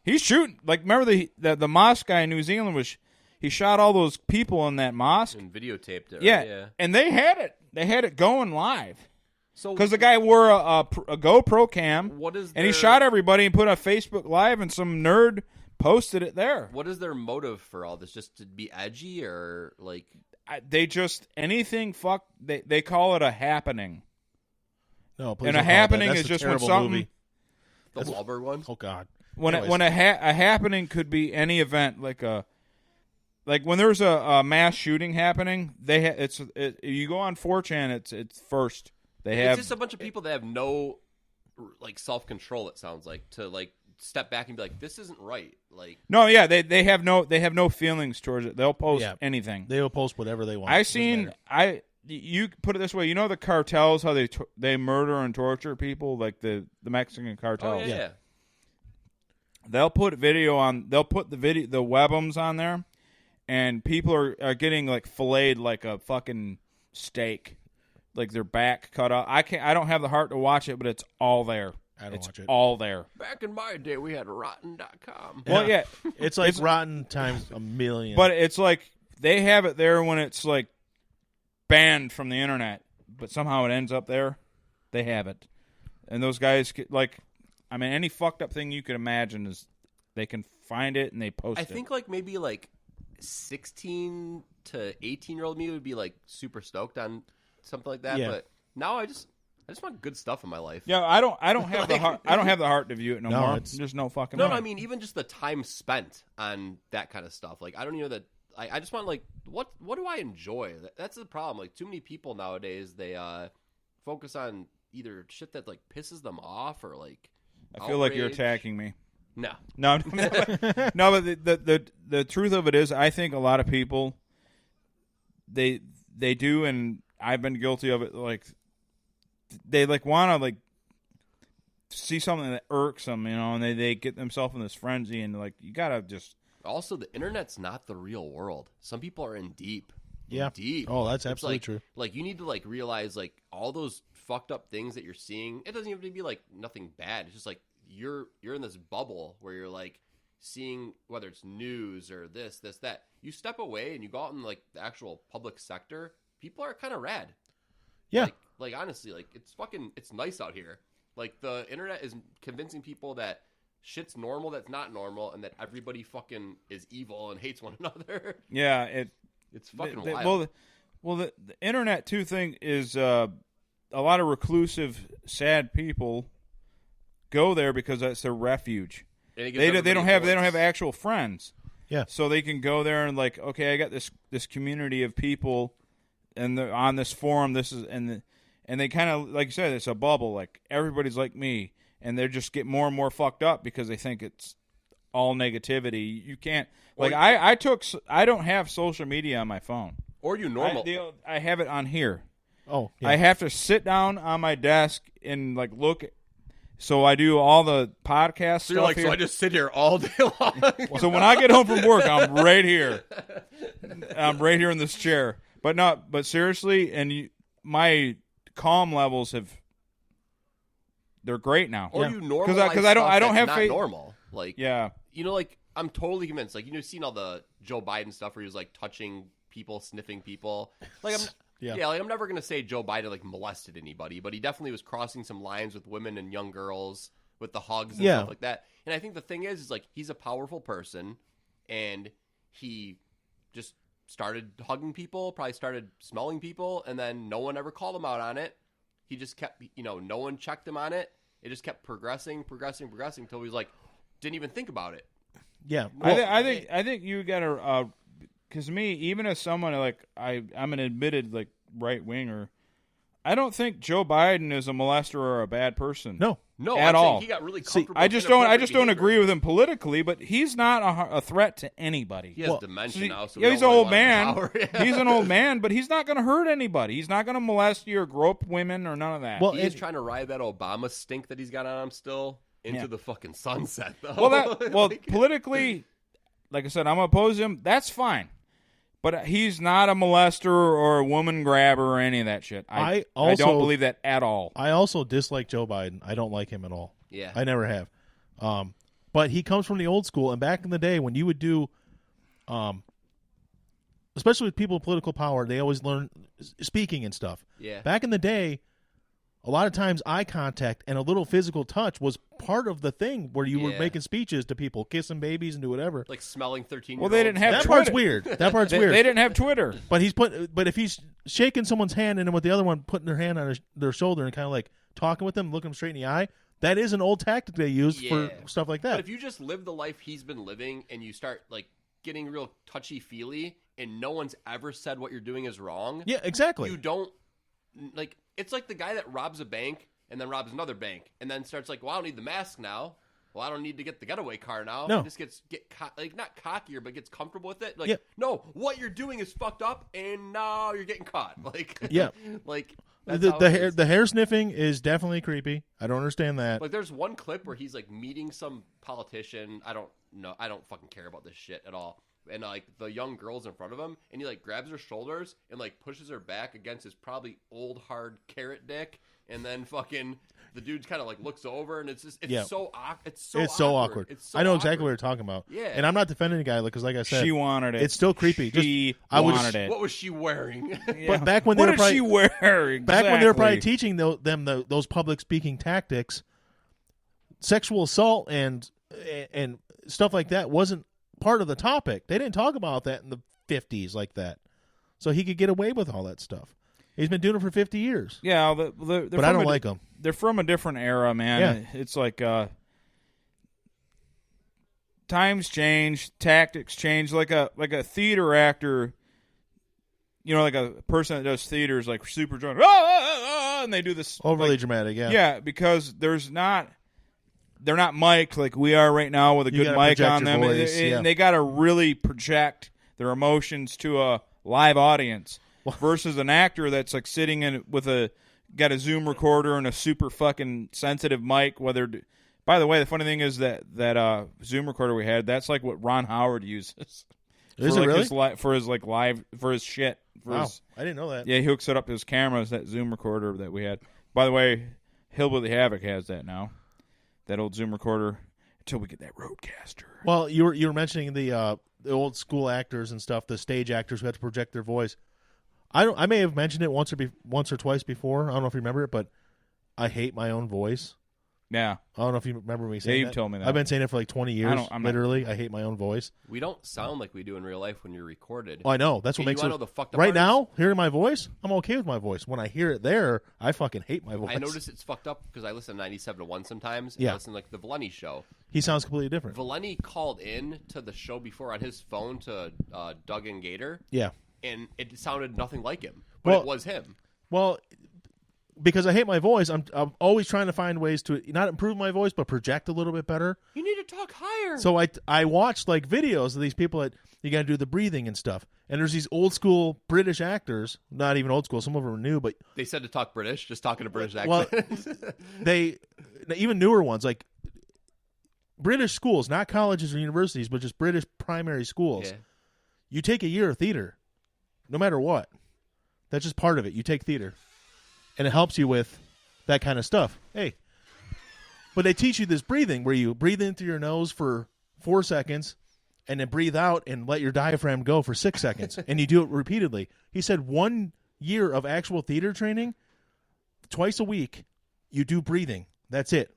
He's shooting. Like, remember the mosque guy in New Zealand he shot all those people in that mosque and videotaped it. Right? Yeah, and they had it. They had it going live. So because the guy wore a GoPro cam, he shot everybody and put a Facebook Live, and some nerd posted it there. What is their motive for all this? Just to be edgy or like? They just anything. Fuck. They call it a happening. No, please and don't a happening is just when something. Movie. The Wahlberg one. Oh God. When a happening could be any event, like when there's a mass shooting happening, you go on 4chan, it's first. It's just a bunch of people that have no like self control. It sounds like to like step back and be like, this isn't right. Like no, yeah, they have no feelings towards it. They'll post anything. They will post whatever they want. You put it this way, the cartels, how they murder and torture people, like the Mexican cartels. Oh, yeah. They'll put video on. They'll put the webums on there, and people are getting like filleted like a fucking steak, like their back cut off. I don't have the heart to watch it, but it's all there. Watch it. All there. Back in my day, we had rotten.com. Well, yeah. It's like Rotten times a million. But it's like they have it there when it's like banned from the internet, but somehow it ends up there. They have it. And those guys, any fucked up thing you could imagine is they can find it and they post it. I think maybe 16 to 18-year-old me would be super stoked on something like that. Yeah. But now I just want good stuff in my life. Yeah, I don't have the heart. I don't have the heart to view it no more. There's no fucking. No, I mean even just the time spent on that kind of stuff. I don't that. I just want what do I enjoy? That's the problem. Too many people nowadays they focus on either shit that pisses them off or I feel like you're attacking me. No. But the truth of it is, I think a lot of people they they do, and I've been guilty of it. Like they like want to like see something that irks them, and they get themselves in this frenzy, and like you gotta just. Also, the internet's not the real world. Some people are in deep. Yeah. Deep. Oh, that's It's absolutely like, true. Like you need to like realize like all those fucked up things that you're seeing. It doesn't even have to be like nothing bad. It's just like you're in this bubble where you're like seeing whether it's news or this, that. You step away and you go out in like the actual public sector. People are kind of rad. Yeah. Like honestly, like it's nice out here. Like the internet is convincing people that shit's normal, that's not normal, and that everybody fucking is evil and hates one another. Yeah, it's fucking wild. Well, the internet too thing is a lot of reclusive, sad people go there because that's their refuge. They don't have actual friends. Yeah, so they can go there and like, okay, I got this community of people, and they're on this forum. This is and they kind of like you said, it's a bubble. Like everybody's like me, and they just get more and more fucked up because they think it's all negativity. You can't like I don't have social media on my phone. Or you normal. I have it on here. Oh, yeah. I have to sit down on my desk and like look. So I do all the podcast so you're stuff like, here. so I just sit here all day long. So when I get home from work, I'm right here. I'm right here in this chair. But seriously, and my calm levels they're great now. Or you normalize because I don't have not normal. Like like I'm totally convinced. Like seen all the Joe Biden stuff where he was like touching people, sniffing people. Like I'm never gonna say Joe Biden like molested anybody, but he definitely was crossing some lines with women and young girls with the hugs and stuff like that. And I think the thing is like he's a powerful person, and he just started hugging people, probably started smelling people, and then no one ever called him out on it. He just kept, no one checked him on it. It just kept progressing until he was like, didn't even think about it. Yeah, well, I think you gotta, because me, even as someone like I'm an admitted like right winger, I don't think Joe Biden is a molester or a bad person. No, at all. He got really comfortable. I just don't agree with him politically, but he's not a threat to anybody. He has dementia now, so he's an old man. He's an old man, but he's not going to hurt anybody. He's not going to molest you or grope women or none of that. Well, he's trying to ride that Obama stink that he's got on him still into the fucking sunset, though. Well, politically, like I said, I'm opposed to him. That's fine. But he's not a molester or a woman grabber or any of that shit. I don't believe that at all. I also dislike Joe Biden. I don't like him at all. Yeah. I never have. But he comes from the old school, and back in the day when you would do, especially with people with political power, they always learn speaking and stuff. Yeah. Back in the day, a lot of times eye contact and a little physical touch was part of the thing where you were making speeches to people, kissing babies and do whatever. Like smelling 13-year-olds. Well, they didn't have that Twitter. Part's weird. That part's weird. They didn't have Twitter. But if he's shaking someone's hand and then with the other one putting their hand on their shoulder and kind of like talking with them, looking them straight in the eye, that is an old tactic they use for stuff like that. But if you just live the life he's been living and you start like getting real touchy-feely and no one's ever said what you're doing is wrong. Yeah, exactly. You don't like it's like the guy that robs a bank and then robs another bank, and then starts like, well, I don't need the mask now. Well, I don't need to get the getaway car now. No. He just like not cockier, but gets comfortable with it. Like, no, what you're doing is fucked up, and now you're getting caught. Like, like the hair sniffing is definitely creepy. I don't understand that. Like, there's one clip where he's like meeting some politician. I don't know. I don't fucking care about this shit at all. And like the young girl's in front of him, and he like grabs her shoulders and like pushes her back against his probably old hard carrot dick. And then fucking the dude kind of like looks over, and it's so awkward. I know exactly what you're talking about. Yeah, and I'm not defending the guy because, like I said, she wanted it. It's still creepy. She wanted it. What was she wearing? But back when she wearing? Back when they were probably teaching them those public speaking tactics, sexual assault and stuff like that wasn't part of the topic. They didn't talk about that in the 50s like that, so he could get away with all that stuff. He's been doing it for 50 years. Yeah, but I don't like them. They're from a different era, man. Yeah. It's like times change, tactics change. Like a theater actor, like a person that does theater is like super drunk, and they do this overly dramatic. Yeah, yeah, because they're not mic'd like we are right now with a good mic on them, and they got to really project their emotions to a live audience. versus an actor that's like sitting in with got a Zoom recorder and a super fucking sensitive mic. By the way, the funny thing is that Zoom recorder we had, that's like what Ron Howard uses. Is it really? For his shit. Wow, I didn't know that. Yeah, he hooks it up to his cameras, that Zoom recorder that we had. By the way, Hillbilly Havoc has that now. That old Zoom recorder until we get that Rodecaster. Well, you were mentioning the old school actors and stuff, the stage actors who had to project their voice. I may have mentioned it once or twice before. I don't know if you remember it, but I hate my own voice. Yeah. I don't know if you remember me saying that. Yeah, you've told me that. I've been saying it for like 20 years. Literally, I hate my own voice. We don't sound like we do in real life when you're recorded. Oh, I know. That's what makes it. Know the fucked up right parts? now, hearing my voice, I'm okay with my voice. When I hear it there, I fucking hate my voice. I notice it's fucked up because I listen to 97 to 1 sometimes. And Yeah. I listen to like the Valeni show. He sounds completely different. Valeni called in to the show before on his phone to Doug and Gator. Yeah. And it sounded nothing like him. But Well- it was him. Well, because I hate my voice, I'm always trying to find ways to not improve my voice, but project a little bit better. You need to talk higher. So I watched like videos of these people that you got to do the breathing and stuff. And there's these old school British actors, not even old school, some of them are new, but They said to talk British, just talking to British well, accent. they even newer ones like British schools, not colleges or universities, but just British primary schools. Yeah. You take a year of theater, no matter what. That's just part of it. You take theater, and it helps you with that kind of stuff. Hey, but they teach you this breathing where you breathe in through your nose for 4 seconds and then breathe out and let your diaphragm go for 6 seconds, and you do it repeatedly. He said 1 year of actual theater training, twice a week, you do breathing. That's it.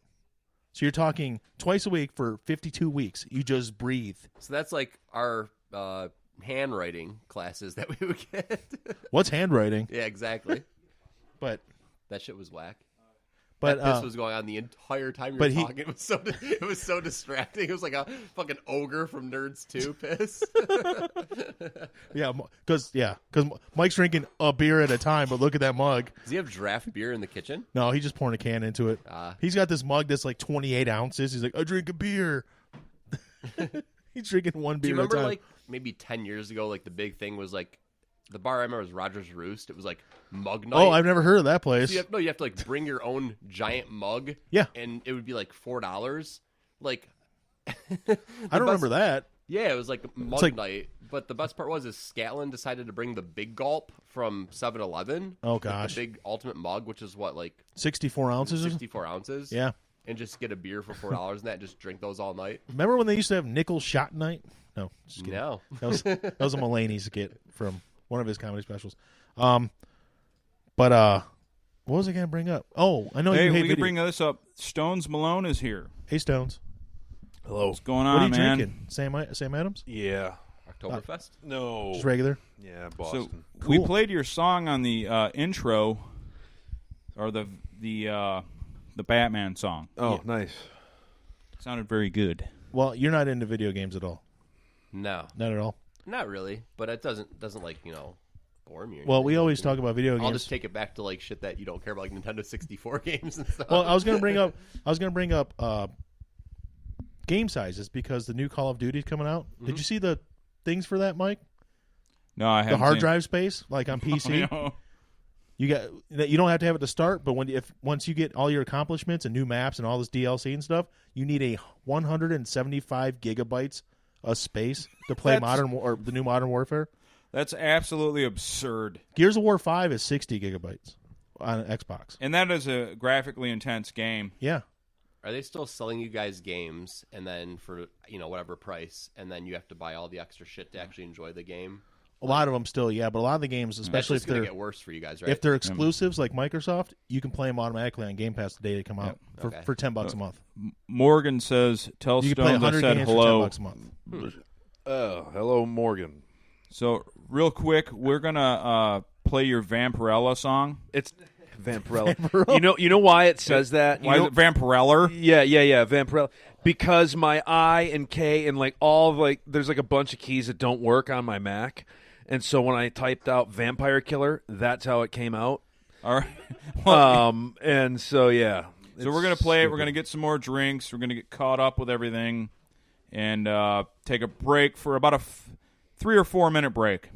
So you're talking twice a week for 52 weeks. You just breathe. So that's like our handwriting classes that we would get. What's handwriting? Yeah, exactly. But That shit was whack. but This was going on the entire time you were but he- talking. It was so distracting. It was like a fucking ogre from Nerds 2 piss. because Mike's drinking a beer at a time. But look at that mug. Does he have draft beer in the kitchen? No, he's just pouring a can into it. He's got this mug that's like 28 ounces. He's like, I drink a beer. He's drinking one Do beer you at a remember time. like maybe 10 years ago, like the big thing was like the bar I remember was Rogers Roost. It was like mug night. Oh, I've never heard of that place. So you have to like bring your own giant mug. Yeah. And it would be like $4. Like I don't remember that. Yeah, it was like mug like- night. But the best part was Scatlin decided to bring the big gulp from 7-Eleven. Oh, Like, gosh. the big ultimate mug, which is what, like 64 ounces? or something? 64 ounces. Yeah. And just get a beer for $4 and that. Just drink those all night. Remember when they used to have nickel shot night? No, just kidding. No. That was a Mulaney skit from one of his comedy specials. But what was I going to bring up? Oh, I know Hey, you hate we can video. bring this up. Stones Malone is here. Hey, Stones. Hello. What's going What are on, you man? drinking? Sam Adams? Yeah. Oktoberfest? No. Just regular? Yeah, So Boston. we Cool. played your song on the intro, or the Batman song. Oh, nice. It sounded very good. Well, you're not into video games at all. No. Not at all. Not really. But it doesn't like, bore me or Well, we anything. always talk about video I'll games. just take it back to like shit that you don't care about, like Nintendo 64 games and stuff. Well, I was going to bring up game sizes because the new Call of Duty is coming out. Mm-hmm. Did you see the things for that, Mike? No, I The haven't. hard seen- drive space, like on PC. You don't have to have it to start, but once you get all your accomplishments and new maps and all this DLC and stuff, you need a 175 gigabytes of space to play the new Modern Warfare. That's absolutely absurd. Gears of War 5 is 60 gigabytes on Xbox. And that is a graphically intense game. Yeah. Are they still selling you guys games and then for, whatever price, and then you have to buy all the extra shit to actually enjoy the game? A lot of them still, yeah, but a lot of the games, That's especially just if going they're to get worse for you guys, right? if they're exclusives like Microsoft, you can play them automatically on Game Pass the day they come out Okay. for $10 a month. Morgan says, tell You can play Stones I 100 said games hello. for $10 a month. Oh, hello, Morgan. So, real quick, we're going to play your Vampirella song. It's Vampirella. You know why it says that? Why is it Vampirella? Yeah, Vampirella. Because my I and K and there's like a bunch of keys that don't work on my Mac, and so when I typed out Vampire Killer, that's how it came out. All right. And so yeah. So we're going to play it. We're going to get some more drinks. We're going to get caught up with everything and take a break for about a 3 or 4 minute break.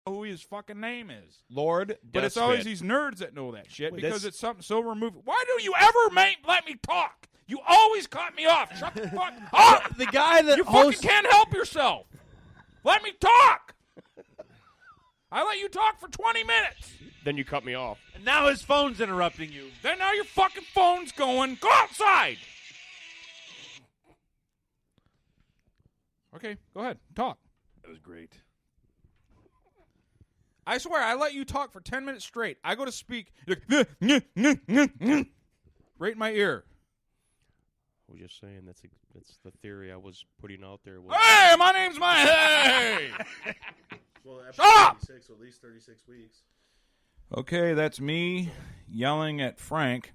who his fucking name is. Lord But it's always Desfit. these nerds that know that shit because this- it's something so removed. Why do you ever let me talk? You always cut me off. Shut the fuck up. The guy that You fucking hosts can't help yourself. Let me talk. I let you talk for 20 minutes. Then you cut me off. And now his phone's interrupting you. Then now your fucking phone's going. Go outside. Okay, go ahead. Talk. That was great. I swear, I let you talk for 10 minutes straight. I go to speak. You're right in my ear. I was just saying that's the theory I was putting out there. Was Hey, my name's Mike. Hey. Well, after Shut up! 36, at least 36 weeks. Okay, that's me yelling at Frank.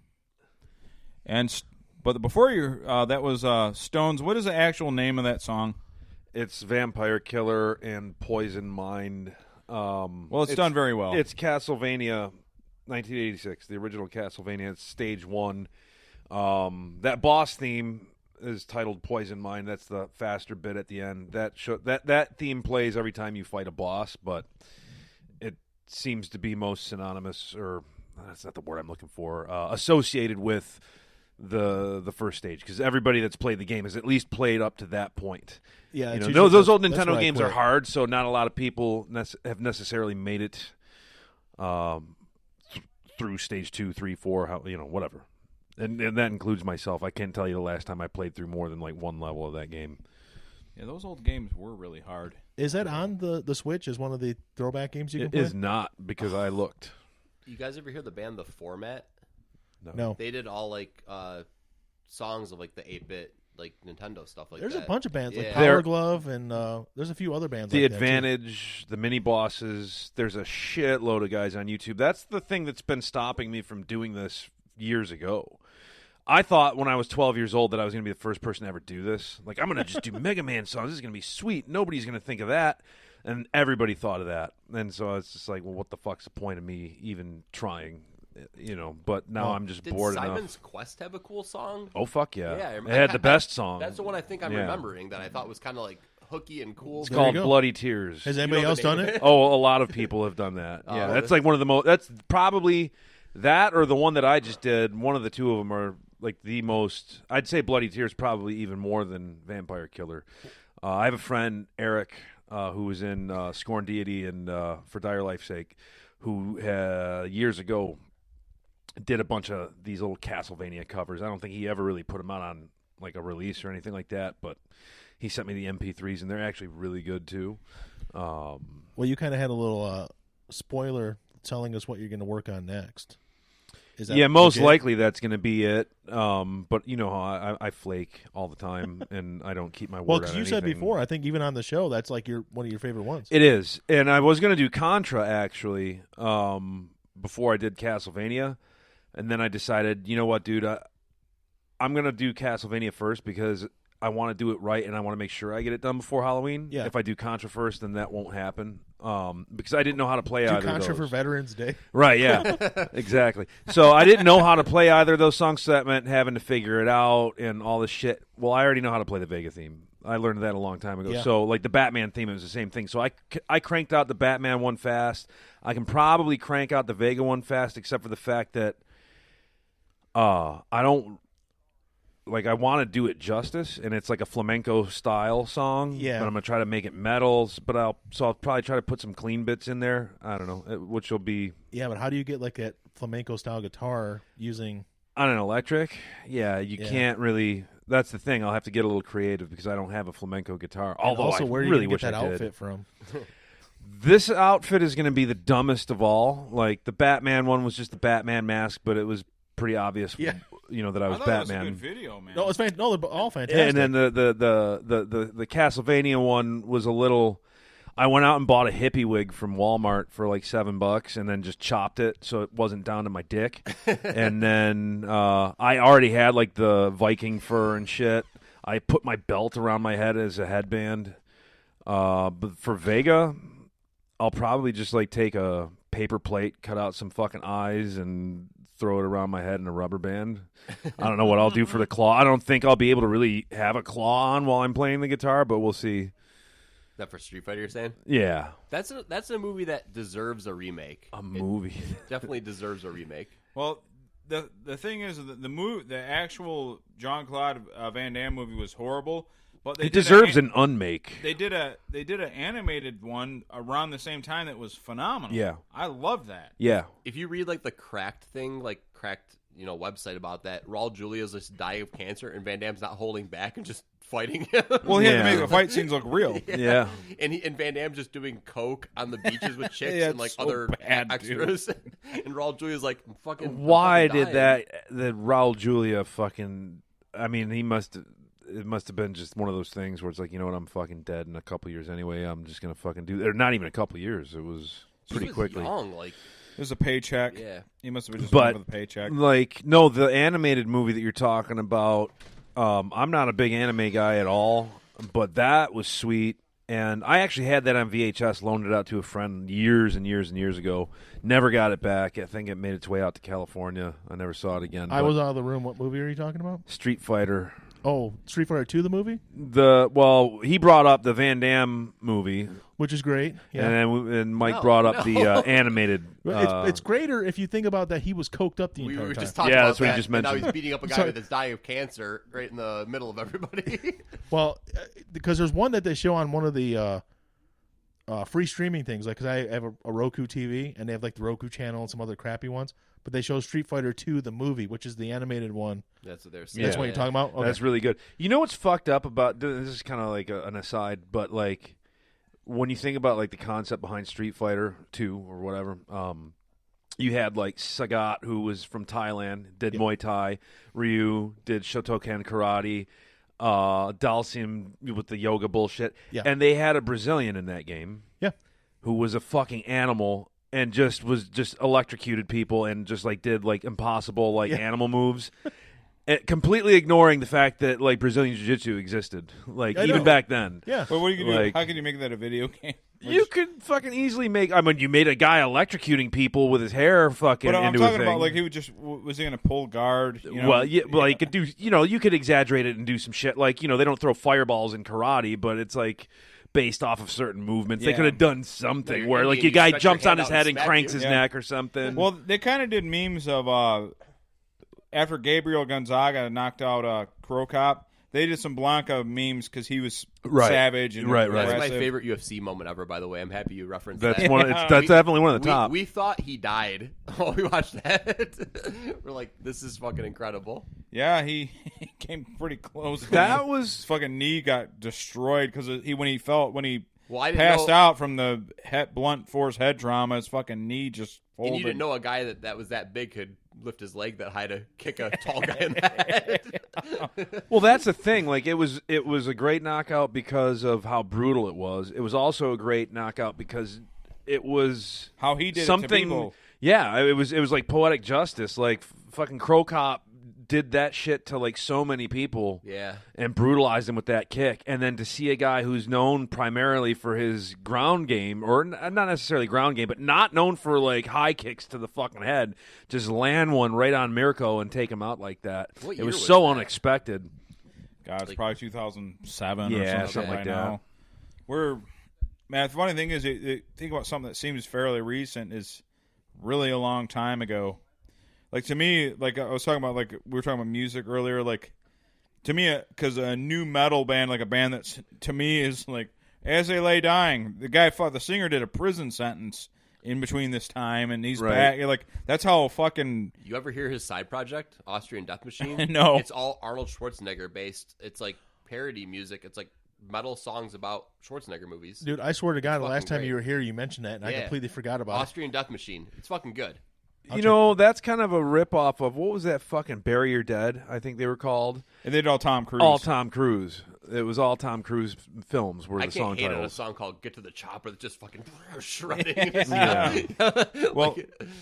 But before you, that was Stones. What is the actual name of that song? It's Vampire Killer and Poison Mind. Well, it's done very well. It's Castlevania 1986, the original Castlevania. It's stage 1. That boss theme is titled Poison Mind. That's the faster bit at the end. That theme plays every time you fight a boss, but it seems to be most synonymous, or that's not the word I'm looking for, associated with the first stage, because everybody that's played the game has at least played up to that point. Yeah, You it's know, usually those old that's Nintendo where I games are quit. hard, so not a lot of people have necessarily made it through stage 2, 3, 4, whatever. And that includes myself. I can't tell you the last time I played through more than like one level of that game. Yeah, those old games were really hard. Is that on the Switch as one of the throwback games you can It play? is not, because I looked. You guys ever hear the band The Format? No. They did all like songs of like the 8-bit like Nintendo stuff like There's that. a bunch of bands like Yeah. Power Glove, and there's a few other bands The like that, too. Advantage, the mini bosses, there's a shitload of guys on YouTube. That's the thing that's been stopping me from doing this years ago. I thought when I was 12 years old that I was going to be the first person to ever do this. Like, I'm going to just do Mega Man songs. This is going to be sweet. Nobody's going to think of that. And everybody thought of that. And so it's just like, well, what the fuck's the point of me even trying? But now I'm just Did bored Simon's enough. Quest have a cool song? Oh, fuck yeah. Yeah, It had the best song. That's the one I think I'm Yeah. remembering that I thought was kind of like hooky and cool. It's There you called go. Bloody Tears. Has anybody know else the done name of it? Oh, a lot of people have done that. Oh, Yeah, really? that's like one of the most. That's probably that or the one that I just did. One of the two of them are like the most. I'd say Bloody Tears probably even more than Vampire Killer. I have a friend Eric who was in Scorn Deity and For Dire Life's Sake, who years ago did a bunch of these little Castlevania covers. I don't think he ever really put them out on like a release or anything like that, but he sent me the MP3s and they're actually really good too. Well, you kind of had a little spoiler telling us what you're going to work on next. Is that Yeah, most legit? likely that's going to be it. But you know how I flake all the time, and I don't keep my word. Well, on because you said anything. before, I think even on the show, that's like one of your favorite ones. It is, and I was going to do Contra actually before I did Castlevania, and then I decided, you know what, dude, I'm going to do Castlevania first because I want to do it right, and I want to make sure I get it done before Halloween. Yeah. If I do Contra first, then that won't happen because I didn't know how to play Do either Contra of for those. Veterans Day. Right, yeah, exactly. So I didn't know how to play either of those songs, so that meant having to figure it out and all this shit. Well, I already know how to play the Vega theme. I learned that a long time ago. Yeah. So, like the Batman theme, it was the same thing. So I cranked out the Batman one fast. I can probably crank out the Vega one fast, except for the fact that I don't. Like, I want to do it justice, and it's like a flamenco style song. Yeah. But I'm gonna try to make it metals. But I'll probably try to put some clean bits in there. I don't know, which will be Yeah, but how do you get like that flamenco style guitar using? on an electric. Yeah, you Yeah. can't really. That's the thing. I'll have to get a little creative because I don't have a flamenco guitar. And Although also, I where do you really get wish that I did. outfit from? This outfit is going to be the dumbest of all. Like the Batman one was just the Batman mask, but it was pretty obvious. Yeah. That I was thought Batman. It was a good video, man. No, no, they're all fantastic. And then the Castlevania one was a little. I went out and bought a hippie wig from Walmart for like $7, and then just chopped it so it wasn't down to my dick. And then I already had like the Viking fur and shit. I put my belt around my head as a headband. But for Vega, I'll probably just like take a paper plate, cut out some fucking eyes, and throw it around my head in a rubber band. I don't know what I'll do for the claw. I don't think I'll be able to really have a claw on while I'm playing the guitar, but we'll see. That for Street Fighter, you're saying? Yeah, That's a movie that deserves a remake. a movie. Definitely deserves a remake. Well, the thing is the actual Jean-Claude Van Damme movie was horrible, but It deserves an unmake. They did an animated one around the same time that was phenomenal. Yeah. I love that. Yeah, If you read like the Cracked thing, like Cracked, website about that, Raul Julia's just dying of cancer, and Van Damme's not holding back and just fighting him. Well, he had to Yeah. make the fight scenes look real. yeah. And Van Damme's just doing coke on the beaches with chicks Yeah, and like it's so other bad, extras. And Raul Julia's like, I'm Why fucking did dying. that Raul Julia fucking? I mean, it must have been just one of those things where it's like, you know what, I'm fucking dead in a couple years anyway. I'm just gonna fucking do. Or not even a couple years. It was pretty He was quickly. young, like, It was a paycheck. yeah. He must have been just But looking for the paycheck. like, no, the animated movie that you're talking about. I'm not a big anime guy at all, but that was sweet. And I actually had that on VHS, loaned it out to a friend years and years and years ago. Never got it back. I think it made its way out to California. I never saw it again. I but was out of the room. What movie are you talking about? Street Fighter. Oh, Street Fighter 2, the movie, He brought up the Van Damme movie, which is great. Yeah. and Mike No, brought up no. the animated. It's greater if you think about that he was coked up the We entire were time. just talking Yeah, about that's what you that, just and now mentioned. he's beating up a guy Sorry. that's dying of cancer right in the middle of everybody. Well, because there's one that they show on one of the free streaming things. Like, because I have a Roku TV, and they have like the Roku channel and some other crappy ones. But they show Street Fighter 2, the movie, which is the animated one. That's what they're saying. That's what you're talking about? Okay. That's really good. You know what's fucked up about this is kind of like an aside, but like when you think about like the concept behind Street Fighter 2 or whatever, you had like Sagat, who was from Thailand, did Muay Thai. Ryu did Shotokan karate. Dalsim with the yoga bullshit. Yeah. And they had a Brazilian in that game. Yeah. Who was a fucking animal and just electrocuted people and just like did like impossible like animal moves. Completely ignoring the fact that like Brazilian Jiu-Jitsu existed, like I even know. back then. Yeah. But what are you gonna Like- do? How can you make that a video game? You could fucking easily make. I mean, you made a guy electrocuting people with his hair fucking But I'm into a talking thing. about like he would just was he gonna pull guard? You know? Well, yeah, well, you could do. You could exaggerate it and do some shit. Like, they don't throw fireballs in karate, but it's like based off of certain movements. They Yeah. could have done something You're where like Indian, a guy you stretch your jumps on hand his out head and and smack cranks you. his Yeah. neck or something. Well, they kind of did memes of after Gabriel Gonzaga knocked out Crow Cop. They did some Blanca memes because he was Right. savage and Right, right. That's my aggressive. favorite UFC moment ever, by the way. I'm happy you referenced that's that. one. That's definitely one of the we, top. we thought he died while we watched that. We're like, this is fucking incredible. Yeah, he came pretty close. That His was fucking knee got destroyed because when he Well, I didn't passed know, out from the blunt force head trauma. His fucking knee just folded. and you didn't know a guy that was that big could lift his leg that high to kick a tall guy in the head. Well, that's the thing. Like it was a great knockout because of how brutal it was. It was also a great knockout because it was How he did it to something. people. Yeah, it was like poetic justice. Like fucking Crow Cop did that shit to like so many people. Yeah. And brutalized him with that kick, and then to see a guy who's known primarily for his ground game, or not necessarily ground game, but not known for like high kicks to the fucking head, just land one right on Mirko and take him out like that. What It year was was so that? unexpected. God, it's Like- probably 2007 or Yeah, something, something right like that. now. Man, the funny thing is, think about something that seems fairly recent is really a long time ago. Like to me, like I was talking about, like we were talking about music earlier. Like to me, because a new metal band, like a band that's to me is like As They Lay Dying. The singer did a prison sentence in between this time, and he's Right. back. You're like that's how fucking You ever hear his side project, Austrian Death Machine? No. It's all Arnold Schwarzenegger based. It's like parody music. It's like metal songs about Schwarzenegger movies. Dude, I swear to God, the last fucking time great. you were here, you mentioned that, and I Yeah. completely forgot about it. Austrian Death Machine. It's fucking good. That's kind of a ripoff of what was that fucking Bury Your Dead? I think they were called. and they did all Tom Cruise. All Tom Cruise. It was all Tom Cruise films were I the can't song hate on a titles. song called "Get to the Chopper" that's just fucking shredding. Well,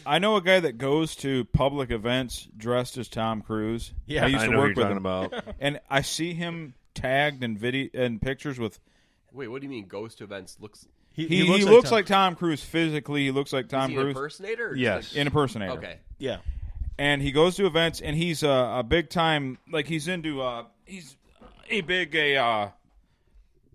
I know a guy that goes to public events dressed as Tom Cruise. Yeah, I used I to know work who with you're him, talking about. and I see him tagged in video and pictures with. Wait, what do you mean? Goes to events? He looks like Tom Cruise physically. He looks like Is Tom he an Cruise, impersonator? Or Yes. just an impersonator. like, okay. Yeah. And he goes to events, and he's a big time. Like he's into he's a big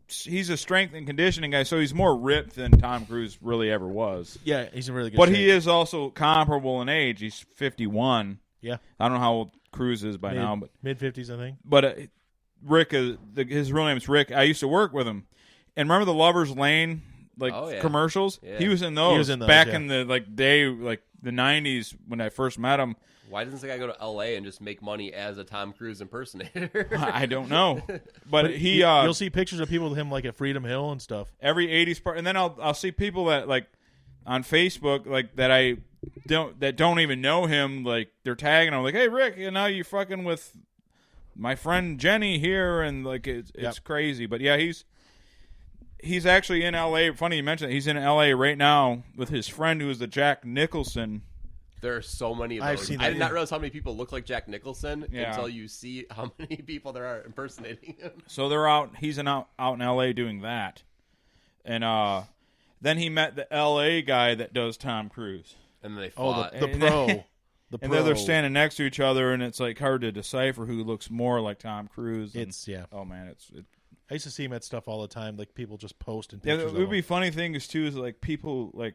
he's a strength and conditioning guy, so he's more ripped than Tom Cruise really ever was. Yeah, he's in really good But shape. he is also comparable in age. He's 51. Yeah. I don't know how old Cruise is by now, but mid-50s, I think. But Rick, his real name is Rick. I used to work with him, and remember the Lover's Lane commercials? Yeah. He was in those. He was in those, back yeah. in the day, like the 90s when I first met him. Why doesn't the guy go to L.A. and just make money as a Tom Cruise impersonator? I don't know, but he you'll see pictures of people with him like at Freedom Hill and stuff. Every 80s part, and then I'll see people that like on Facebook like that don't even know him, like they're tagging him like, hey Rick, you know, you fucking with my friend Jenny here, and like it's crazy. But yeah, he's actually in LA. Funny you mentioned that. He's in LA right now with his friend who is the Jack Nicholson. There are so many of those. I've seen that, I did not realize how many people look like Jack Nicholson Yeah. until you see how many people there are impersonating him. So they're out. He's out in LA doing that, and then he met the LA guy that does Tom Cruise. And then they Oh, fought. the pro. The And pro. they're standing next to each other, and it's like hard to decipher who looks more like Tom Cruise. And, oh man, I used to see him at stuff all the time, like people just posting yeah. pictures It would of be him. funny thing is too is like people like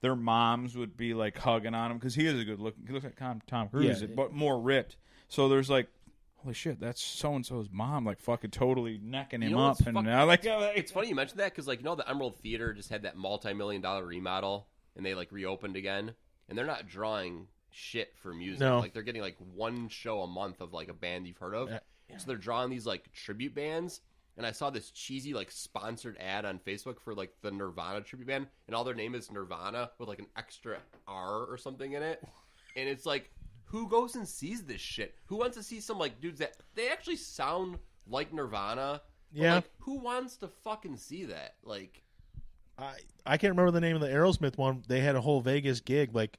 their moms would be like hugging on him because he is a good look. He looks like Tom Cruise, Yeah. but more ripped. So there's like, holy shit, that's so and so's mom, like fucking totally necking him You know up, what's and fuck- like It's funny you mentioned that because, like, you know, the Emerald Theater just had that multi-million-dollar remodel, and they like reopened again, and they're not drawing shit for music. No. Like they're getting like one show a month of like a band you've heard of. So they're drawing these like tribute bands. And I saw this cheesy like sponsored ad on Facebook for like the Nirvana tribute band, and all their name is Nirvana with like an extra R or something in it. And it's like, who goes and sees this shit? Who wants to see some like dudes that they actually sound like Nirvana? But, Yeah. like, who wants to fucking see that? Like, I can't remember the name of the Aerosmith one. They had a whole Vegas gig. Like,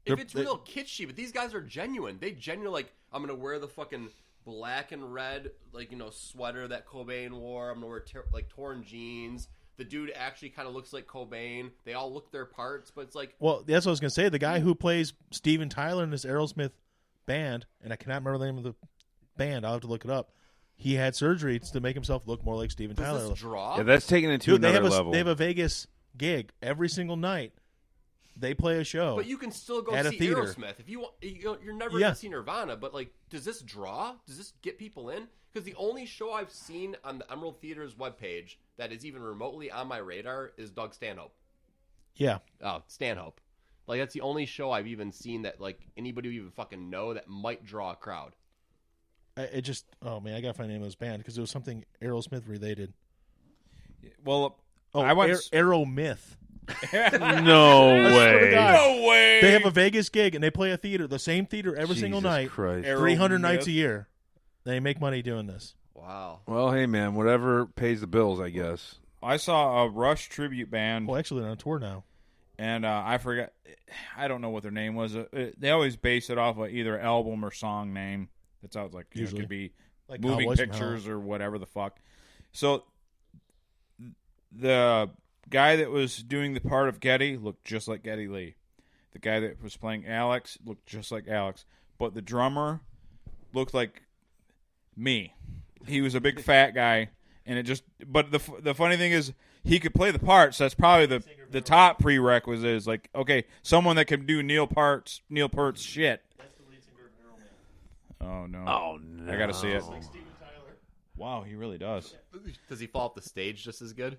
if it's real kitschy, but these guys are genuine. They genuinely like, I'm gonna wear the fucking black and red, like, you know, sweater that Cobain wore. I'm gonna wear like torn jeans. The dude actually kind of looks like Cobain. They all look their parts, but it's like, well, that's what I was gonna say. The guy who plays Steven Tyler in this Aerosmith band, and I cannot remember the name of the band. I'll have to look it up. He had surgery to make himself look more like Steven does Tyler. this draw? Yeah, that's taking it to Dude, another level. They have a Vegas gig every single night. They play a show. But you can still go at a see theater. Aerosmith if you want. You're never Yeah. gonna see Nirvana, but like, does this draw? Does this get people in? Because the only show I've seen on the Emerald Theater's webpage that is even remotely on my radar is Doug Stanhope. Yeah. Oh, Stanhope. Like, that's the only show I've even seen that like anybody would even fucking know that might draw a crowd. It just, oh man, I gotta find the name of this band because it was something Aerosmith related. well, Oh, I went Aeromyth. No I swear to way. God. no way. They have a Vegas gig and they play a theater, the same theater every single Jesus night, Christ. 300 Aeromyth. nights a year. They make money doing this. Wow. Well, hey man, whatever pays the bills, I guess. I saw a Rush tribute band. Well, actually, they're on tour now. And I forgot, I don't know what their name was. They always base it off of either album or song name. That's how it's like, you know, it Usually. could be Like moving Cowboys from pictures or whatever the fuck. So the guy that was doing the part of Geddy looked just like Geddy Lee. The guy that was playing Alex looked just like Alex. But the drummer looked like me. He was a big fat guy. And it just, but the funny thing is, he could play the parts. That's probably the top prerequisite. Is like, okay, someone that can do Neil Peart's shit. Oh no! Oh no! I gotta see it. Wow, he really does. Does he fall off the stage just as good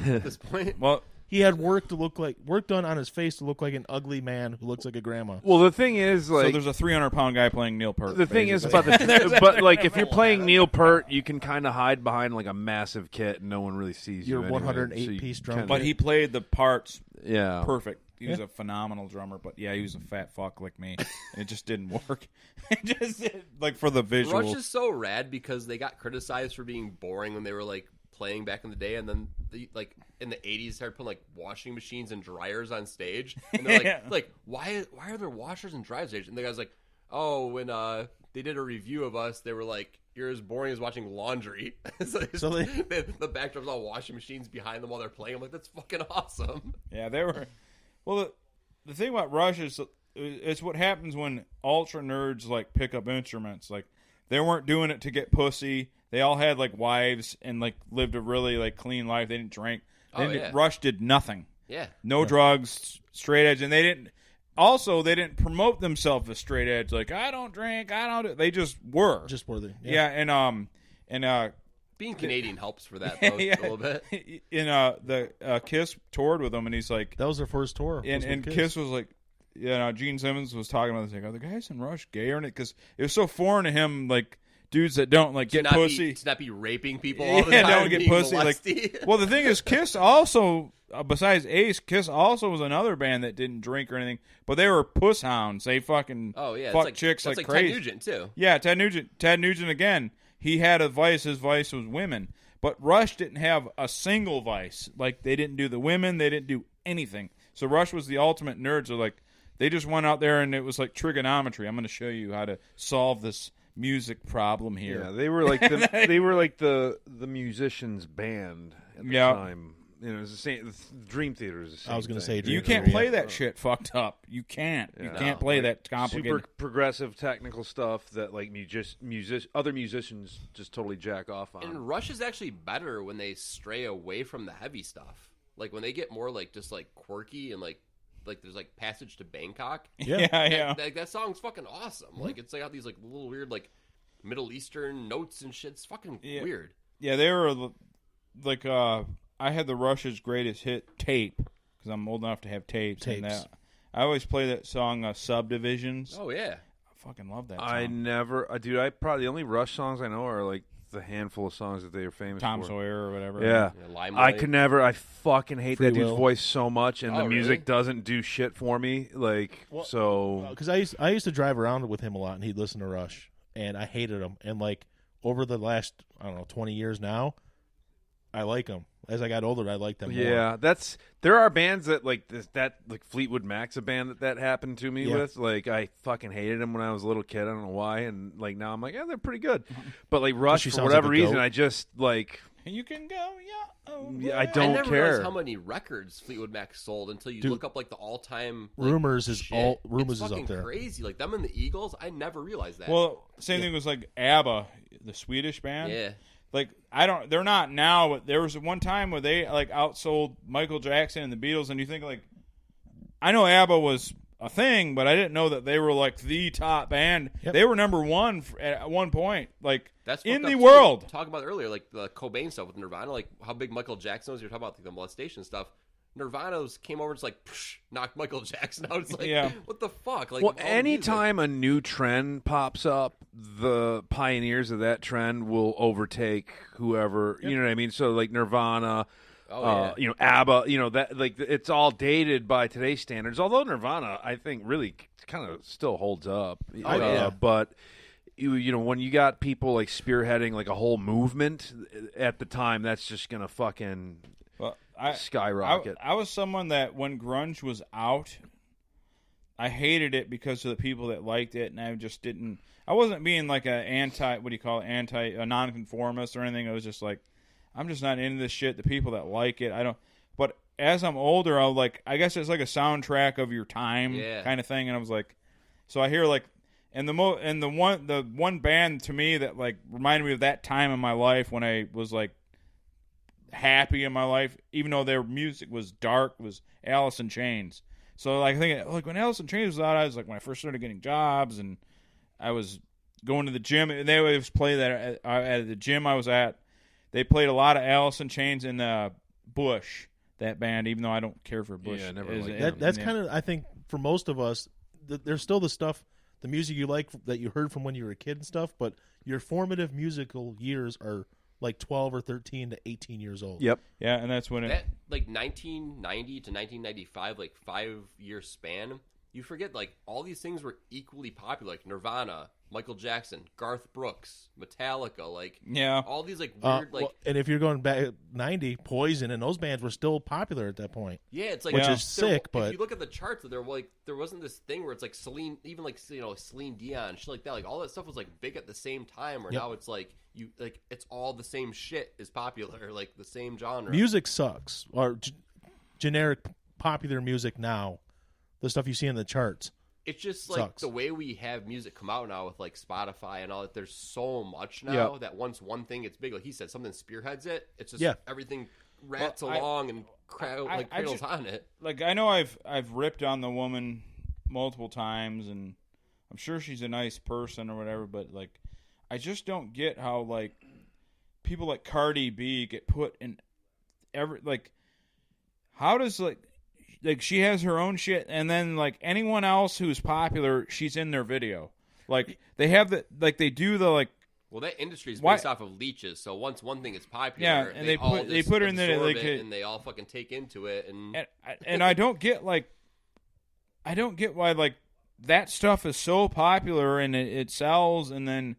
at this point? Well, He had work done on his face to look like an ugly man who looks like a grandma. Well, the thing is, so like, there's a 300-pound guy playing Neil Peart. the thing is basically. about the, but like, if you're playing Neil Peart, you can kind of hide behind like a massive kit, and no one really sees Your you. Anyway, 108-piece so you drum kinda- But he played the parts yeah, perfect. He was a phenomenal drummer, but yeah, he was a fat fuck like me. And it just didn't work. It just like for the visual. Rush is so rad because they got criticized for being boring when they were like playing back in the day, and then like in the 80s started putting like washing machines and dryers on stage, and they're like, Yeah. like why are there washers and dryers on stage? And the guy's like, oh, when they did a review of us, they were like, you're as boring as watching laundry. So the backdrop's all washing machines behind them while they're playing. I'm like, that's fucking awesome. Yeah, they were. Well, the thing about Rush is it's what happens when ultra nerds like pick up instruments. Like They weren't doing it to get pussy. They all had like wives and like lived a really like clean life. They didn't drink. Rush did nothing. Yeah. No drugs, straight edge, and they didn't. Also, they didn't promote themselves as straight edge. Like I don't drink, I don't. They just were. Just were they? Yeah, and being Canadian helps for that though, a little bit. The Kiss toured with them, and he's like, that was their first tour. And Kiss was like, Gene Simmons was talking about this. Like, are the guys in Rush gay or not? Because it was so foreign to him, like dudes that don't like get pussy. To not be raping people all the time. Don't get pussy. Like, well, the thing is, Kiss also, besides Ace, Kiss also was another band that didn't drink or anything, but they were puss hounds. They fucking fuck chicks like crazy. Ted Nugent too. Yeah, Ted Nugent again. He had a vice. His vice was women. But Rush didn't have a single vice. Like, they didn't do the women. They didn't do anything. So Rush was the ultimate nerd. So, like, they just went out there and it was like trigonometry. I'm going to show you how to solve this music problem here. Yeah, they were like the musicians' band at the time. You know, it's the same. The Dream Theater is the same. I was going to say, you can't play that shit fucked up. You can't. You can't play that complicated, super progressive technical stuff that like other musicians just totally jack off on. And Rush is actually better when they stray away from the heavy stuff. Like when they get more like just like quirky and like there's like Passage to Bangkok. Yeah. Like that song's fucking awesome. Like it's like got these like little weird like Middle Eastern notes and shit. It's fucking weird. Yeah, they were like I had the Rush's greatest hit tape because I'm old enough to have tapes. And I always play that song Subdivisions. Oh yeah, I fucking love that song. I never, dude. I probably the only Rush songs I know are like the handful of songs that they are famous Tom for. Sawyer or whatever. Yeah, Limelight. I could never. I fucking hate Free that dude's Will. voice so much, and the music really? doesn't do shit for me. Like because I used to drive around with him a lot, and he'd listen to Rush, and I hated him. And like over the last 20 years now, I like him. As I got older, I liked them more. Yeah, there are bands that like that like Fleetwood Mac's a band that happened to me with. Like I fucking hated them when I was a little kid. I don't know why, and like now I'm like, yeah, they're pretty good. But like Rush, for whatever reason, I just like. You can go, I don't I never care. realized how many records Fleetwood Mac sold until you look up like the all-time Rumors is shit. Rumors it's is up there. Crazy, like them and the Eagles. I never realized that. Well, same thing was like ABBA, the Swedish band. Yeah. Like they're not now, but there was one time where they like outsold Michael Jackson and the Beatles, and you think like, I know ABBA was a thing, but I didn't know that they were like the top band. Yep. They were number one at one point, like That's in fucked the up, world. Too. Talking about earlier, like the Cobain stuff with Nirvana, like how big Michael Jackson was. You're talking about like, the molestation stuff. Nirvana's came over and just like knocked Michael Jackson out. It's like, what the fuck? Like, well, anytime a new trend pops up, the pioneers of that trend will overtake whoever. You know what I mean? So like Nirvana. ABBA, that like it's all dated by today's standards. Although Nirvana, I think, really kind of still holds up. But when you got people like spearheading like a whole movement at the time, that's just gonna fucking skyrocket. I was someone that when grunge was out, I hated it because of the people that liked it, and I just didn't. I wasn't being like a nonconformist or anything. I was just like, I'm just not into this shit. The people that like it, I don't. But as I'm older, I'm like, I guess it's like a soundtrack of your time kind of thing. And I was like, so I hear like, and the one band to me that like reminded me of that time in my life when I was like happy in my life, even though their music was dark, was Alice in Chains. So like I think like when Alice in Chains was out, I was like when I first started getting jobs and I was going to the gym, and they always play that at the gym I was at. They played a lot of Alice in Chains and Bush, that band, even though I don't care for Bush. Yeah, I never liked that. That's kind of, I think, for most of us, there's still the stuff, the music you like that you heard from when you were a kid and stuff, but your formative musical years are like 12 or 13 to 18 years old. Yep. Yeah, and that's when that like 1990 to 1995, like 5-year span. You forget like all these things were equally popular, like Nirvana, Michael Jackson, Garth Brooks, Metallica, like all these like weird like. And if you're going back 90, Poison and those bands were still popular at that point. Yeah, it's like which is sick. But if you look at the charts, there wasn't this thing where it's like Celine, even like Celine Dion, shit like that. Like all that stuff was like big at the same time. Where now it's like it's all the same shit is popular, like the same genre. Music sucks, or generic popular music now. The stuff you see in the charts It's just like Sucks. the way we have music come out now with like Spotify and all that. There's so much now that once one thing gets big, like he said, something spearheads it. It's just everything rats along and cradles on it. Like I know I've ripped on the woman multiple times, and I'm sure she's a nice person or whatever, but like I just don't get how like people like Cardi B get put in how does like she has her own shit, and then like anyone else who's popular, she's in their video. Like they have they do the like. Well, that industry is based off of leeches. So once one thing is popular, and they put her in there, like, and they all fucking take into it, and I don't get why like that stuff is so popular and it sells, and I'm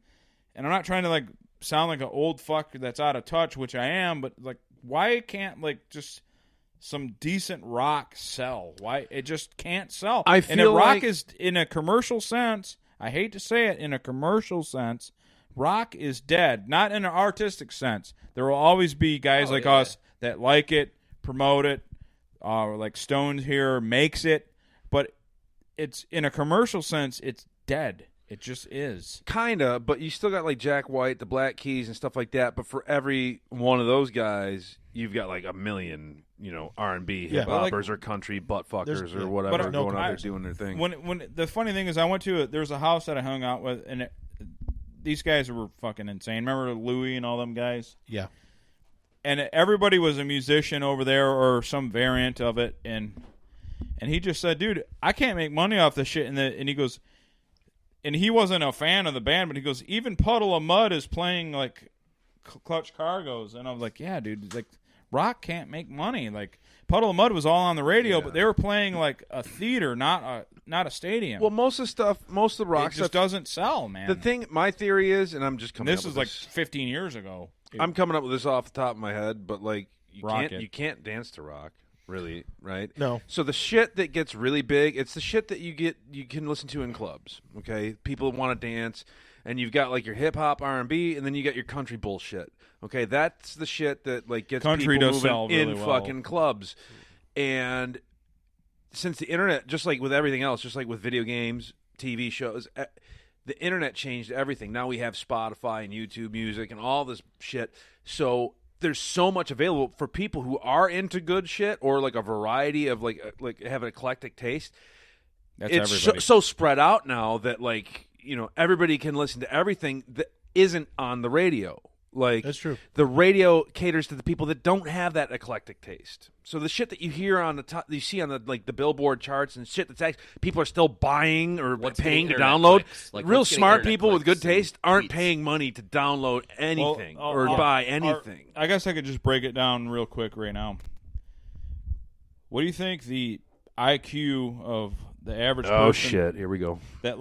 not trying to like sound like an old fuck that's out of touch, which I am, but like why can't like just some decent rock sell? Why it just can't sell? I feel rock like is in a commercial sense. I hate to say it, in a commercial sense, rock is dead. Not in an artistic sense. There will always be guys like us that like it, promote it. Like Stones here makes it, but it's in a commercial sense, it's dead. It just is. Kinda, but you still got like Jack White, the Black Keys, and stuff like that. But for every one of those guys, you've got like a million, R&B hip hoppers or country butt fuckers or whatever going out there doing their thing. When the funny thing is, I went to there's a house that I hung out with, and these guys were fucking insane. Remember Louis and all them guys? Yeah. And everybody was a musician over there or some variant of it, and he just said, "Dude, I can't make money off this shit." And he goes. And he wasn't a fan of the band, but he goes, even Puddle of Mud is playing like Clutch Cargos. And I was like, yeah, dude, like rock can't make money. Like Puddle of Mud was all on the radio, but they were playing like a theater, not a stadium. Well, most of the rock stuff just doesn't sell, man. My theory is, and I'm just coming. This is like 15 years ago. I'm coming up with this off the top of my head, but like you can't dance to rock. Really, right? No. So the shit that gets really big, it's the shit that you can listen to in clubs. Okay, people want to dance, and you've got like your hip hop, R&B, and then you got your country bullshit. Okay, that's the shit that like gets country people does moving sell really in well. fucking clubs. And since the internet, just like with everything else, just like with video games, TV shows, the internet changed everything. Now we have Spotify and YouTube Music and all this shit. So there's so much available for people who are into good shit or like a variety of like have an eclectic taste. It's so spread out now that like everybody can listen to everything that isn't on the radio. Like that's true. The radio caters to the people that don't have that eclectic taste. So the shit that you hear on the top, you see on the Billboard charts and shit that's actually people are still buying or paying to download. Like real smart people with good taste aren't paying money to download anything or buy anything. I guess I could just break it down real quick right now. What do you think the IQ of the average person? Oh shit! Here we go. That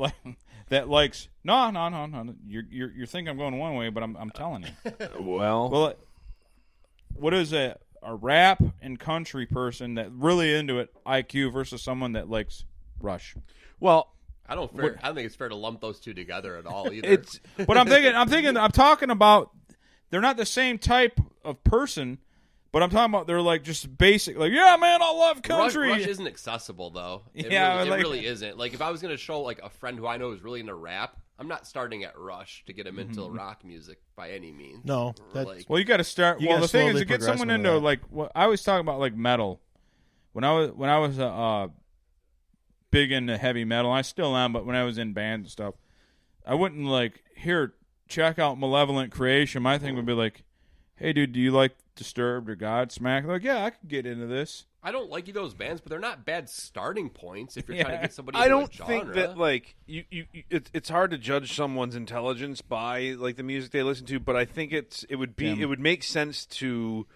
likes no. You think I'm going one way, but I'm telling you. well, what is a rap and country person that really into it IQ versus someone that likes Rush? Well, I don't think it's fair to lump those two together at all either. But I'm talking about they're not the same type of person. But I'm talking about they're like just basic, like, yeah, man, I love country. Rush isn't accessible, though. It really isn't. Like, if I was going to show, like, a friend who I know is really into rap, I'm not starting at Rush to get him into rock music by any means. No. Well, you got to start. Well, the thing is to get someone into, like, I always talk about, like, metal. When I was big into heavy metal, I still am, but when I was in bands and stuff, I wouldn't, like, here, check out Malevolent Creation. My thing would be like, hey, dude, do you like Disturbed or Godsmack? Like, yeah, I could get into this. I don't like those bands, but they're not bad starting points if you're trying to get somebody I into don't a genre. think that, like, it's hard to judge someone's intelligence by, like, the music they listen to, but I think it would make sense to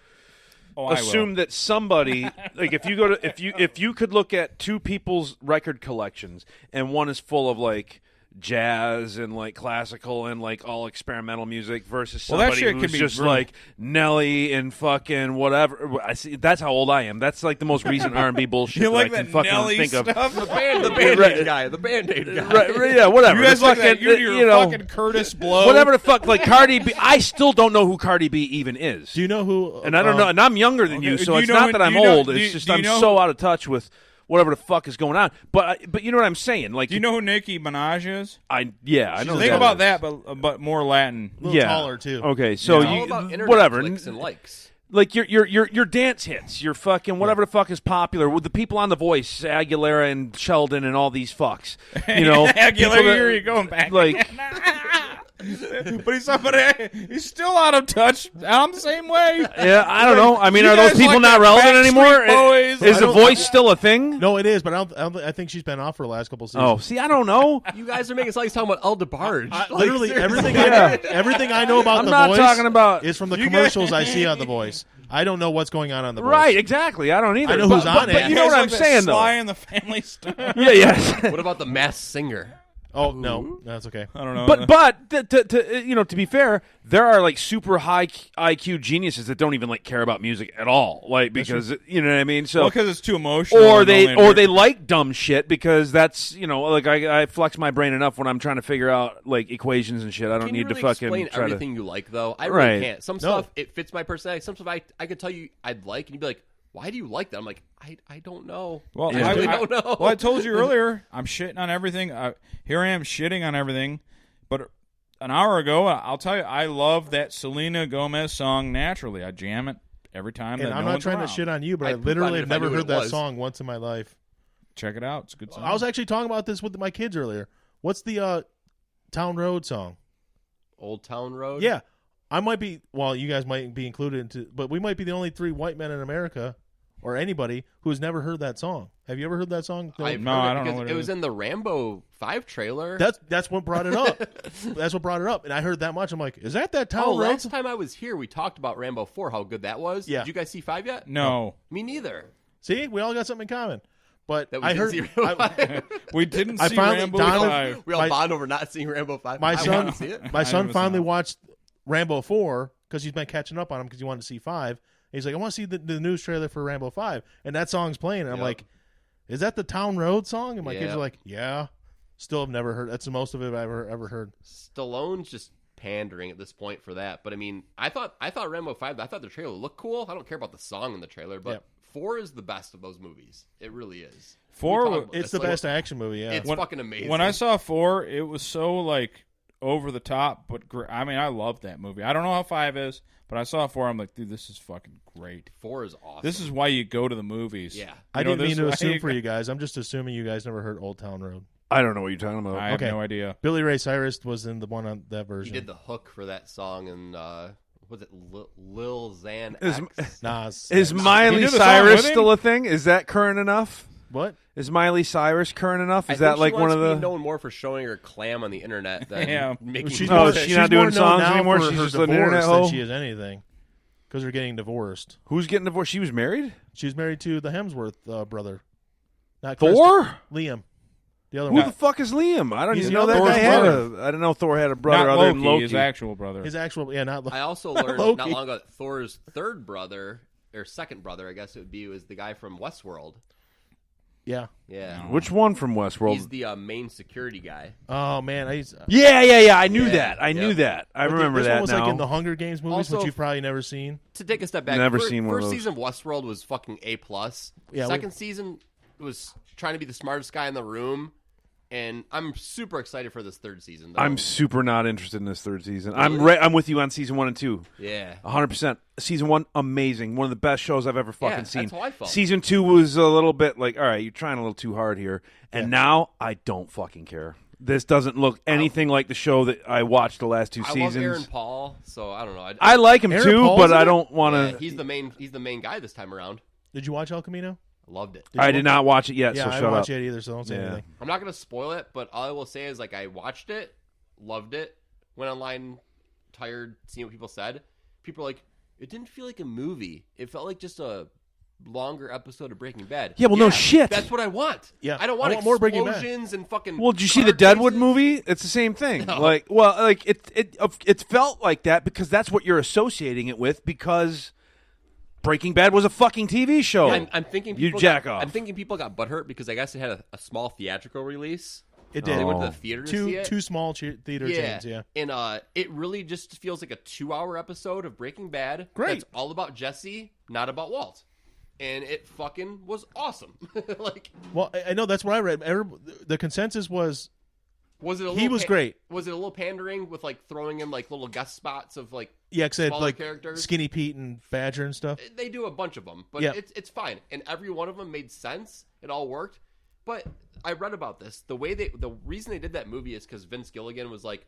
assume that somebody, like, if you could look at two people's record collections and one is full of, like, jazz and like classical and like all experimental music versus somebody who's just like Nelly and fucking whatever. I see. That's how old I am. That's like the most recent R&B bullshit you like that I can that fucking Nelly think stuff? of. The Band-Aid guy. The Band-Aid guy. Right, yeah, whatever. You guys like that? You're know, fucking Curtis Blow. Whatever the fuck. Like Cardi B. I still don't know who Cardi B even is. Do you know who? And I don't know. And I'm younger than you, so it's not that I'm old. It's just I'm so out of touch with whatever the fuck is going on. But you know what I'm saying? Like, Do you know who Nicki Minaj is? I know. Think about that, but more Latin. A little taller too. Okay, so It's all about internet whatever. clicks and likes. Like your dance hits, your fucking whatever the fuck is popular with the people on The Voice, Aguilera and Sheldon and all these fucks. You know, Aguilera, here you going back. like. But he's still out of touch. I'm the same way. Yeah, I don't know. I mean, You are those guys people like not that relevant Backstreet anymore? Boys? Is The Voice still a thing? No, it is, but I think she's been off for the last couple seasons. Oh, see, I don't know. You guys are making it sound like he's talking about El DeBarge. Literally everything. Yeah. Everything I know about I'm The not Voice talking about is from the commercials I see on The Voice. I don't know what's going on The Voice. Right, exactly. I don't either. I know who's on but it. you know guys what I'm like that saying, Sly though. and the Family Stone. Yeah, yes. What about the Masked Singer? Oh no, that's okay. I don't know. But to be fair, there are like super high IQ geniuses that don't even like care about music at all, like because you know what I mean. So because it's too emotional. or and they only like dumb shit because that's like I flex my brain enough when I'm trying to figure out like equations and shit. I don't Can need you to really fucking explain try everything you like, though? I Right. really can't. Some stuff, it fits my personality. Some stuff I could tell you I'd like, and you'd be like, why do you like that? I'm like, I don't know. Well, I really don't know. Well, I told you earlier, I'm shitting on everything. Here I am shitting on everything. But an hour ago, I'll tell you, I love that Selena Gomez song, Naturally. I jam it every time. And that I'm no not one's trying around. to shit on you, but I I'd poop on literally it have if I never knew heard it that was. song once in my life. Check it out. It's a good song. I was actually talking about this with my kids earlier. What's the Town Road song? Old Town Road? Yeah, I might be. Well, you guys might be included into, but we might be the only 3 white men in America, or anybody who has never heard that song. Have you ever heard that song? I've No, heard I it don't know because what it it was is. in the Rambo 5 trailer. That's what brought it up. That's what brought it up, and I heard that much. I'm like, is that Town Oh, Road? last time I was here, we talked about Rambo 4, how good that was. Yeah. Did you guys see 5 yet? No. Me neither. See, we all got something in common. But That we I didn't heard see Rambo 5. We didn't I see finally- Rambo Donovan- 5. We all My- bond over not seeing Rambo 5. my I son, want to see it. my son was finally not. watched Rambo 4 because he's been catching up on him because he wanted to see 5. He's like, I want to see the news trailer for Rambo 5, and that song's playing. And I'm Yep. like, is that the Town Road song? And my kids Yep. are like, yeah. Still have never heard. That's the most of it I've ever heard. Stallone's just pandering at this point for that. But I mean, I thought Rambo 5, I thought the trailer looked cool. I don't care about the song in the trailer, but Yep. 4 is the best of those movies. It really is. 4 We talk about It's this, the like, best action movie. Yeah, It's fucking amazing. When I saw 4, it was so like over the top, but I mean, I love that movie. I don't know how 5 is, but I saw 4. I'm like, dude, this is fucking great. 4 is awesome. This is why you go to the movies. Yeah. I You know, didn't mean this to is why assume you for go- you guys. I'm just assuming you guys never heard Old Town Road. I don't know what you're talking about. I have Okay. no idea. Billy Ray Cyrus was in the one on that He version. did the hook for that song, and was it Lil Xan Is- X? Nas. Is He Miley did the song Cyrus with him? still a thing? Is that current enough? What? Is Miley Cyrus current enough? I Is that think like she one wants of to the? be known more for showing her clam on the internet than Yeah. making She's Oh, more, is she she's not doing more known songs now anymore? for She's her just an internet divorce hoe? than she is anything. Because they're getting divorced. Who's getting divorced? She was married. She's married to the Hemsworth brother. Not Thor? Chris, Liam. The other Who one. the fuck is Liam? I don't He's even the know that other guy had brother. a. I didn't know Thor had a brother Not other than Loki, Loki. his actual brother. His actual, yeah, not I also learned Loki. not long ago that Thor's third brother, or second brother, I guess it would be, was the guy from Westworld. Yeah. Yeah. Which one from Westworld? He's the main security guy. Oh, man. Yeah. I knew Yeah, that. I knew yeah. that. I remember this that one was now. like in the Hunger Games movies, Also- which you've probably never seen. To take a step back, Never seen one of first those. season of Westworld was fucking A+. Yeah, Second season was trying to be the smartest guy in the room, and I'm super excited for this third season, though. I'm super not interested in this third season. Really? I'm with you on season 1 and 2. Yeah. 100%. Season 1, amazing. One of the best shows I've ever fucking that's seen. how I felt. Season 2 was a little bit like, all right, you're trying a little too hard here. And now I don't fucking care. This doesn't look anything like the show that I watched the last 2 I seasons. love Aaron Paul, so I don't know. I like him Aaron too, Paul's but in I it? don't want Yeah, to. he's the main guy this time around. Did you watch El Camino? Loved it. I did not watch it yet, Yeah, so I shut didn't up. watch it either, so don't say Yeah. anything. I'm not going to spoil it, but all I will say is, like, I watched it, loved it, went online, tired, seeing what people said. People were like, it didn't feel like a movie. It felt like just a longer episode of Breaking Bad. Yeah, well, no shit. That's what I want. Yeah, I don't want, I want more Breaking Bad. explosions and fucking. Well, did you see car the Deadwood chases. movie? It's the same thing. No. It felt like that because that's what you're associating it with because Breaking Bad was a fucking TV show. I'm thinking You people jack off. I'm thinking people got butthurt because I guess it had a small theatrical release. It They did. went to Oh. the theater to see it. Two small theater chains, yeah. And it really just feels like a 2-hour episode of Breaking Bad. Great. That's all about Jesse, not about Walt. and it fucking was awesome. Like, well, I know that's what I read. The consensus was was it a little he was great. Was it a little pandering with like throwing in like little guest spots of like Yeah, because smaller like characters? Skinny Pete and Badger and stuff. They do a bunch of them, but Yeah. it's fine, and every one of them made sense. It all worked. But I read about this. The reason they did that movie is because Vince Gilligan was like,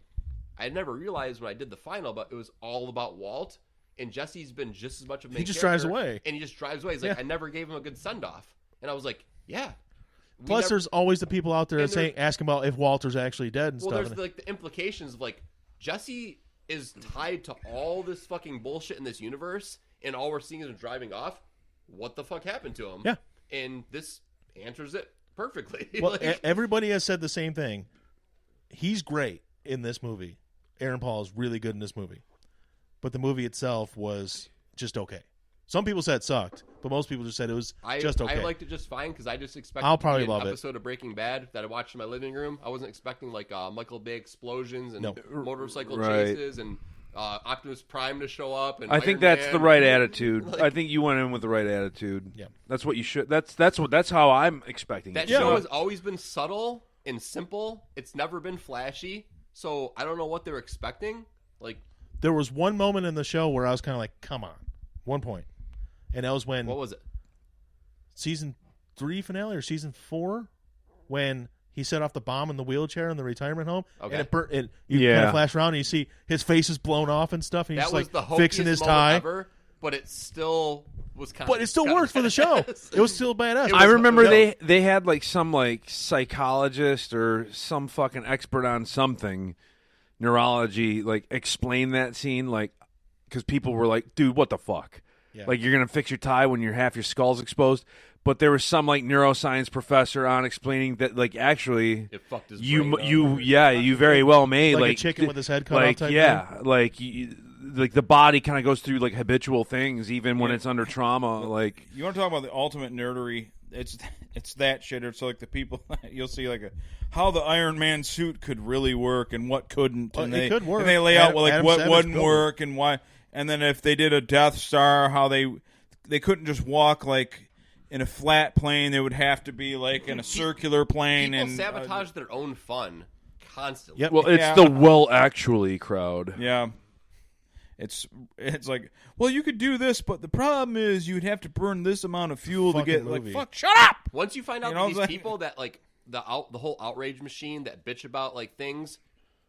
I never realized when I did the final, but it was all about Walt, and Jesse's been just as much of a main He just drives character, away. and he just drives away. He's like, Yeah. I never gave him a good send off, and I was like, yeah. Plus, there's always the people out there And asking about if Walter's actually dead and well, stuff. there's like the implications of like Jesse is tied to all this fucking bullshit in this universe, and all we're seeing is him driving off. What the fuck happened to him? Yeah. And this answers it perfectly. Well, Like, everybody has said the same thing. He's great in this movie. Aaron Paul is really good in this movie. But the movie itself was just okay. Some people said it sucked, but most people just said it was just okay. I liked it just fine because I just expected I'll probably an love it. episode of Breaking Bad that I watched in my living room. I wasn't expecting like Michael Bay explosions and No. motorcycle Right. chases and Optimus Prime to show up. And I think Iron that's Man. the right attitude. Like, I think you went in with the right attitude. Yeah. That's what you should. That's how I'm expecting that it. show has always been subtle and simple. It's never been flashy. So I don't know what they're expecting. Like, There was one moment in the show where I was kind of like, come on. One point. And that was when what was it? season 3 finale or season 4 when he set off the bomb in the wheelchair in the retirement home. Okay. And it burnt. And you Yeah. kind of flash around and you see his face is blown off and stuff. And he's That just was like the fixing hokiest his moment tie. ever, but it still was kind But it still worked for the show. It was still badass. I remember No. they had like some like psychologist or some fucking expert on something neurology like explain that scene like because people were like, dude, what the fuck? Yeah. Like you're gonna fix your tie when half your skull's exposed. But there was some like neuroscience professor on explaining that like actually It fucked his you brain up. you very well may Like a like chicken with his head cut like off type yeah like like the body kind of goes through like habitual things even when it's under trauma like You want to talk about the ultimate nerdery? It's that shit. It's like the people you'll see like how the Iron Man suit could really work and what couldn't. Well, And it they could work. And they lay out like Adam what Savage wouldn't built it. work and why. And then if they did a Death Star, how they couldn't just walk like in a flat plane. They would have to be like in a circular plane. People and sabotage their own fun constantly. Yep. well it's Yeah. the well actually crowd. Yeah. It's like, well, you could do this, but the problem is you'd have to burn this amount of fuel to Fucking get movie. like fuck. Shut up. Once you find out You that know these what I'm people that like the whole outrage machine that bitch about like things,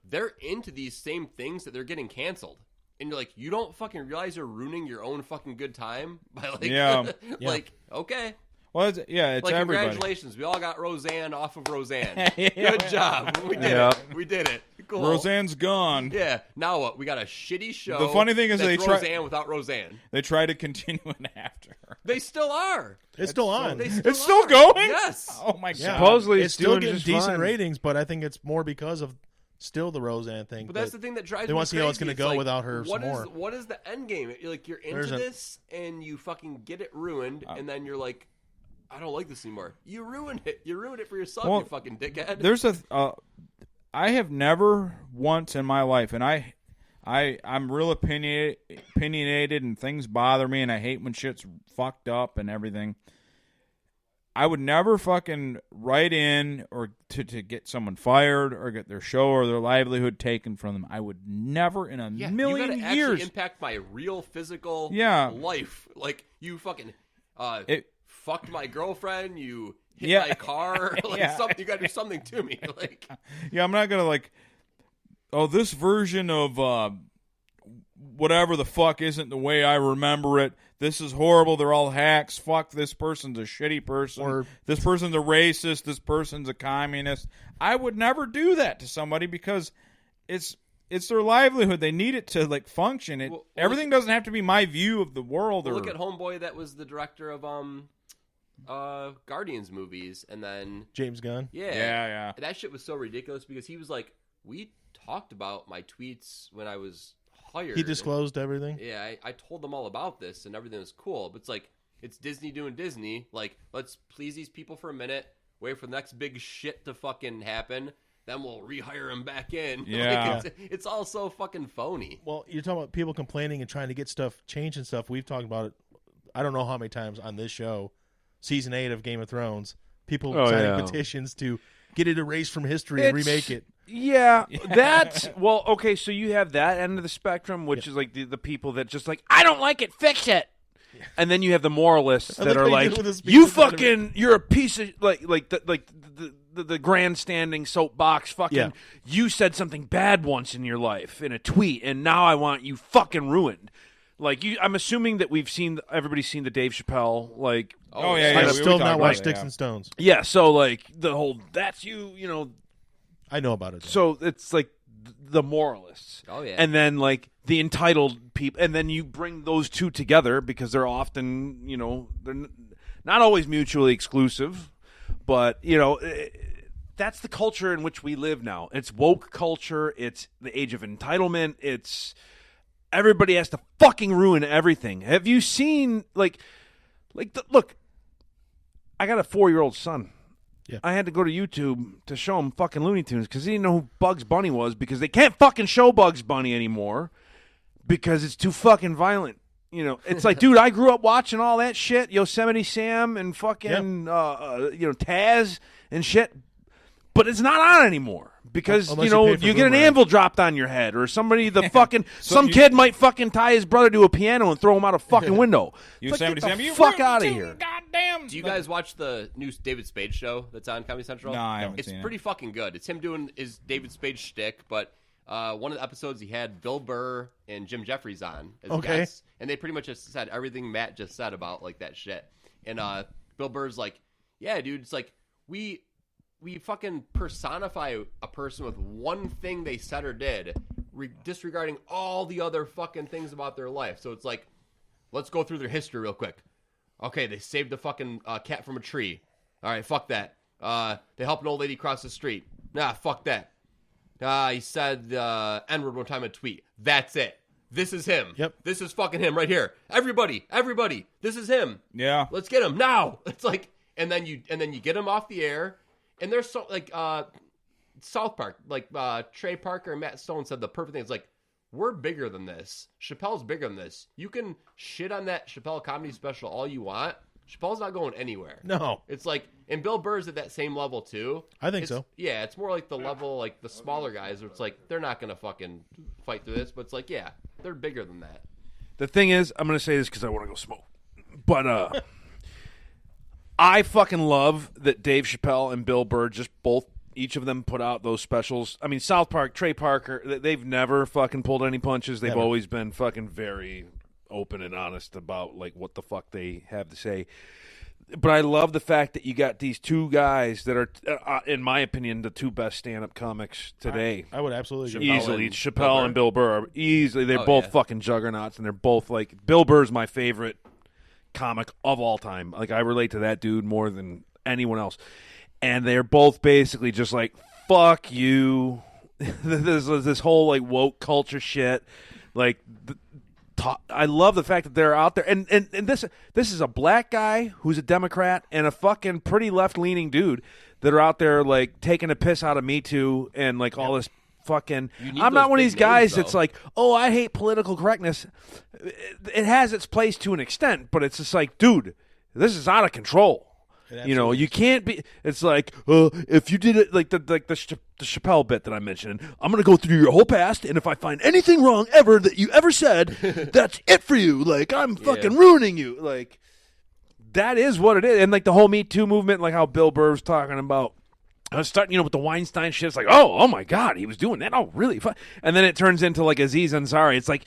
they're into these same things that they're getting canceled. And you're like, you don't fucking realize you're ruining your own fucking good time by like, Yeah. like okay, Well, it's like everybody. congratulations, we all got Roseanne off of Roseanne. Yeah. Good job, we did Yeah. it, we did it. Cool. Roseanne's gone. Yeah. Now what? We got a shitty show. The funny thing is that's they try- Roseanne without Roseanne. They try to continue it after her. They still are. It's still on. They It's still are. going? Yes. Oh my god! Yeah. Supposedly it's it's still doing getting just decent fine. ratings, but I think it's more because of still the Roseanne thing. But that's the thing that drives they me want to see how it's crazy. going to go like, without her what some is- more. What is the end game? Like you're into There's a- this and you fucking get it ruined, and then you're like, I don't like this anymore. You ruined it. You ruined it for yourself, Well, you fucking dickhead. There's I have never once in my life, and I'm real opinionated, and things bother me, and I hate when shit's fucked up and everything. I would never fucking write in or to get someone fired or get their show or their livelihood taken from them. I would never in a million you gotta years. actually impact my real physical Yeah. life. Like you fucking fucked my girlfriend. You hit Yeah. my car. Like Yeah. something. You gotta do something to me. Like Yeah, I'm not gonna like. Oh, this version of whatever the fuck isn't the way I remember it. This is horrible. They're all hacks. Fuck, this person's a shitty person. Or- this person's a racist. This person's a communist. I would never do that to somebody because it's their livelihood. They need it to like function. Well, Everything doesn't have to be my view of the world. Or look at Homeboy that was the director of Guardians movies, and then James Gunn. yeah. that shit was so ridiculous because he was like, we talked about my tweets when I was hired. He disclosed everything. Yeah, I told them all about this and everything was cool. But it's like, it's Disney doing Disney. Like, let's please these people for a minute, wait for the next big shit to fucking happen, then we'll rehire them back in. Yeah. Like, it's all so fucking phony. Well, you're talking about people complaining and trying to get stuff changed and stuff. We've talked about it. I don't know how many times on this show, season 8 of Game of Thrones, people Oh, signing yeah. petitions to get it erased from history and remake it. Yeah, that's well. Okay, so you have that end of the spectrum, which is like the people that just like, I don't like it, fix it. And then you have the moralists that are like, you fucking, you're a piece of like the grandstanding soapbox fucking. Yeah. You said something bad once in your life in a tweet, and now I want you fucking ruined. Like I'm assuming that everybody's seen the Dave Chappelle like. Oh yeah, I yeah. still we not talked watched about it, Sticks yeah. and Stones. Yeah, so like the whole that's you know. I know about it. So it's like the moralists. Oh, yeah. And then like the entitled people, and then you bring those two together because they're often, they're not always mutually exclusive, but that's the culture in which we live now. It's woke culture. It's the age of entitlement. It's everybody has to fucking ruin everything. Have you seen look? I got a 4-year-old son. Yeah. I had to go to YouTube to show him fucking Looney Tunes because he didn't know who Bugs Bunny was because they can't fucking show Bugs Bunny anymore because it's too fucking violent. It's like, dude, I grew up watching all that shit, Yosemite Sam and fucking, Taz and shit, but it's not on anymore because, Unless you pay for you get an Boomerang. anvil dropped on your head or somebody, some kid might fucking tie his brother to a piano and throw him out a fucking window. It's like, Yosemite get Sam, the you fuck out of rude here. Goddamn. Do you guys watch the new David Spade show that's on Comedy Central? No, I haven't It's seen it. pretty fucking good. It's him doing his David Spade shtick, but one of the episodes he had Bill Burr and Jim Jeffries on as Okay. guests, and they pretty much just said everything Matt just said about like that shit. And Bill Burr's like, yeah, dude, it's like we fucking personify a person with one thing they said or did, disregarding all the other fucking things about their life. So it's like, let's go through their history real quick. Okay, they saved a fucking cat from a tree. All right, fuck that. They helped an old lady cross the street. Nah, fuck that. He said N-word one time in a tweet. That's it. This is him. Yep. This is fucking him right here. Everybody, this is him. Yeah. Let's get him now. It's like, and then you get him off the air. And there's so like South Park, like Trey Parker and Matt Stone said the perfect thing. It's like, we're bigger than this. Chappelle's bigger than this. You can shit on that Chappelle comedy special all you want. Chappelle's not going anywhere. No. It's like, and Bill Burr's at that same level too. I think It's- so. Yeah, it's more like the level, like the smaller guys, where it's like they're not gonna fucking fight through this, but it's like, yeah, they're bigger than that. The thing is, I'm going to say this because I want to go smoke. But I fucking love that Dave Chappelle and Bill Burr each of them put out those specials. I mean, South Park, Trey Parker, they've never fucking pulled any punches. They've Never. always been fucking very open and honest about like what the fuck they have to say. But I love the fact that you got these two guys that are, in my opinion, the two best stand-up comics today. I would absolutely agree. Easily, and Chappelle and Bill Burr are easily. They're Oh, both yeah. fucking juggernauts, and they're both like Bill Burr's my favorite comic of all time. Like I relate to that dude more than anyone else, and they're both basically just like fuck you. this whole like woke culture shit. Like I love the fact that they're out there, and this is a black guy who's a Democrat and a fucking pretty left leaning dude that are out there like taking a piss out of Me Too and like all this fucking. You need I'm not those one of big these guys names, that's though. like, oh, I hate political correctness. It has its place to an extent, but it's just like, dude, this is out of control. You can't be. It's like, if you did it like the Chappelle bit that I mentioned, I'm gonna go through your whole past, and if I find anything wrong ever that you ever said, that's it for you. Like I'm fucking ruining you. Like that is what it is. And like the whole Me Too movement, like how Bill Burr was talking about. I was starting, with the Weinstein shit. It's like, oh my God, he was doing that. Oh, really? And then it turns into like Aziz Ansari. It's like.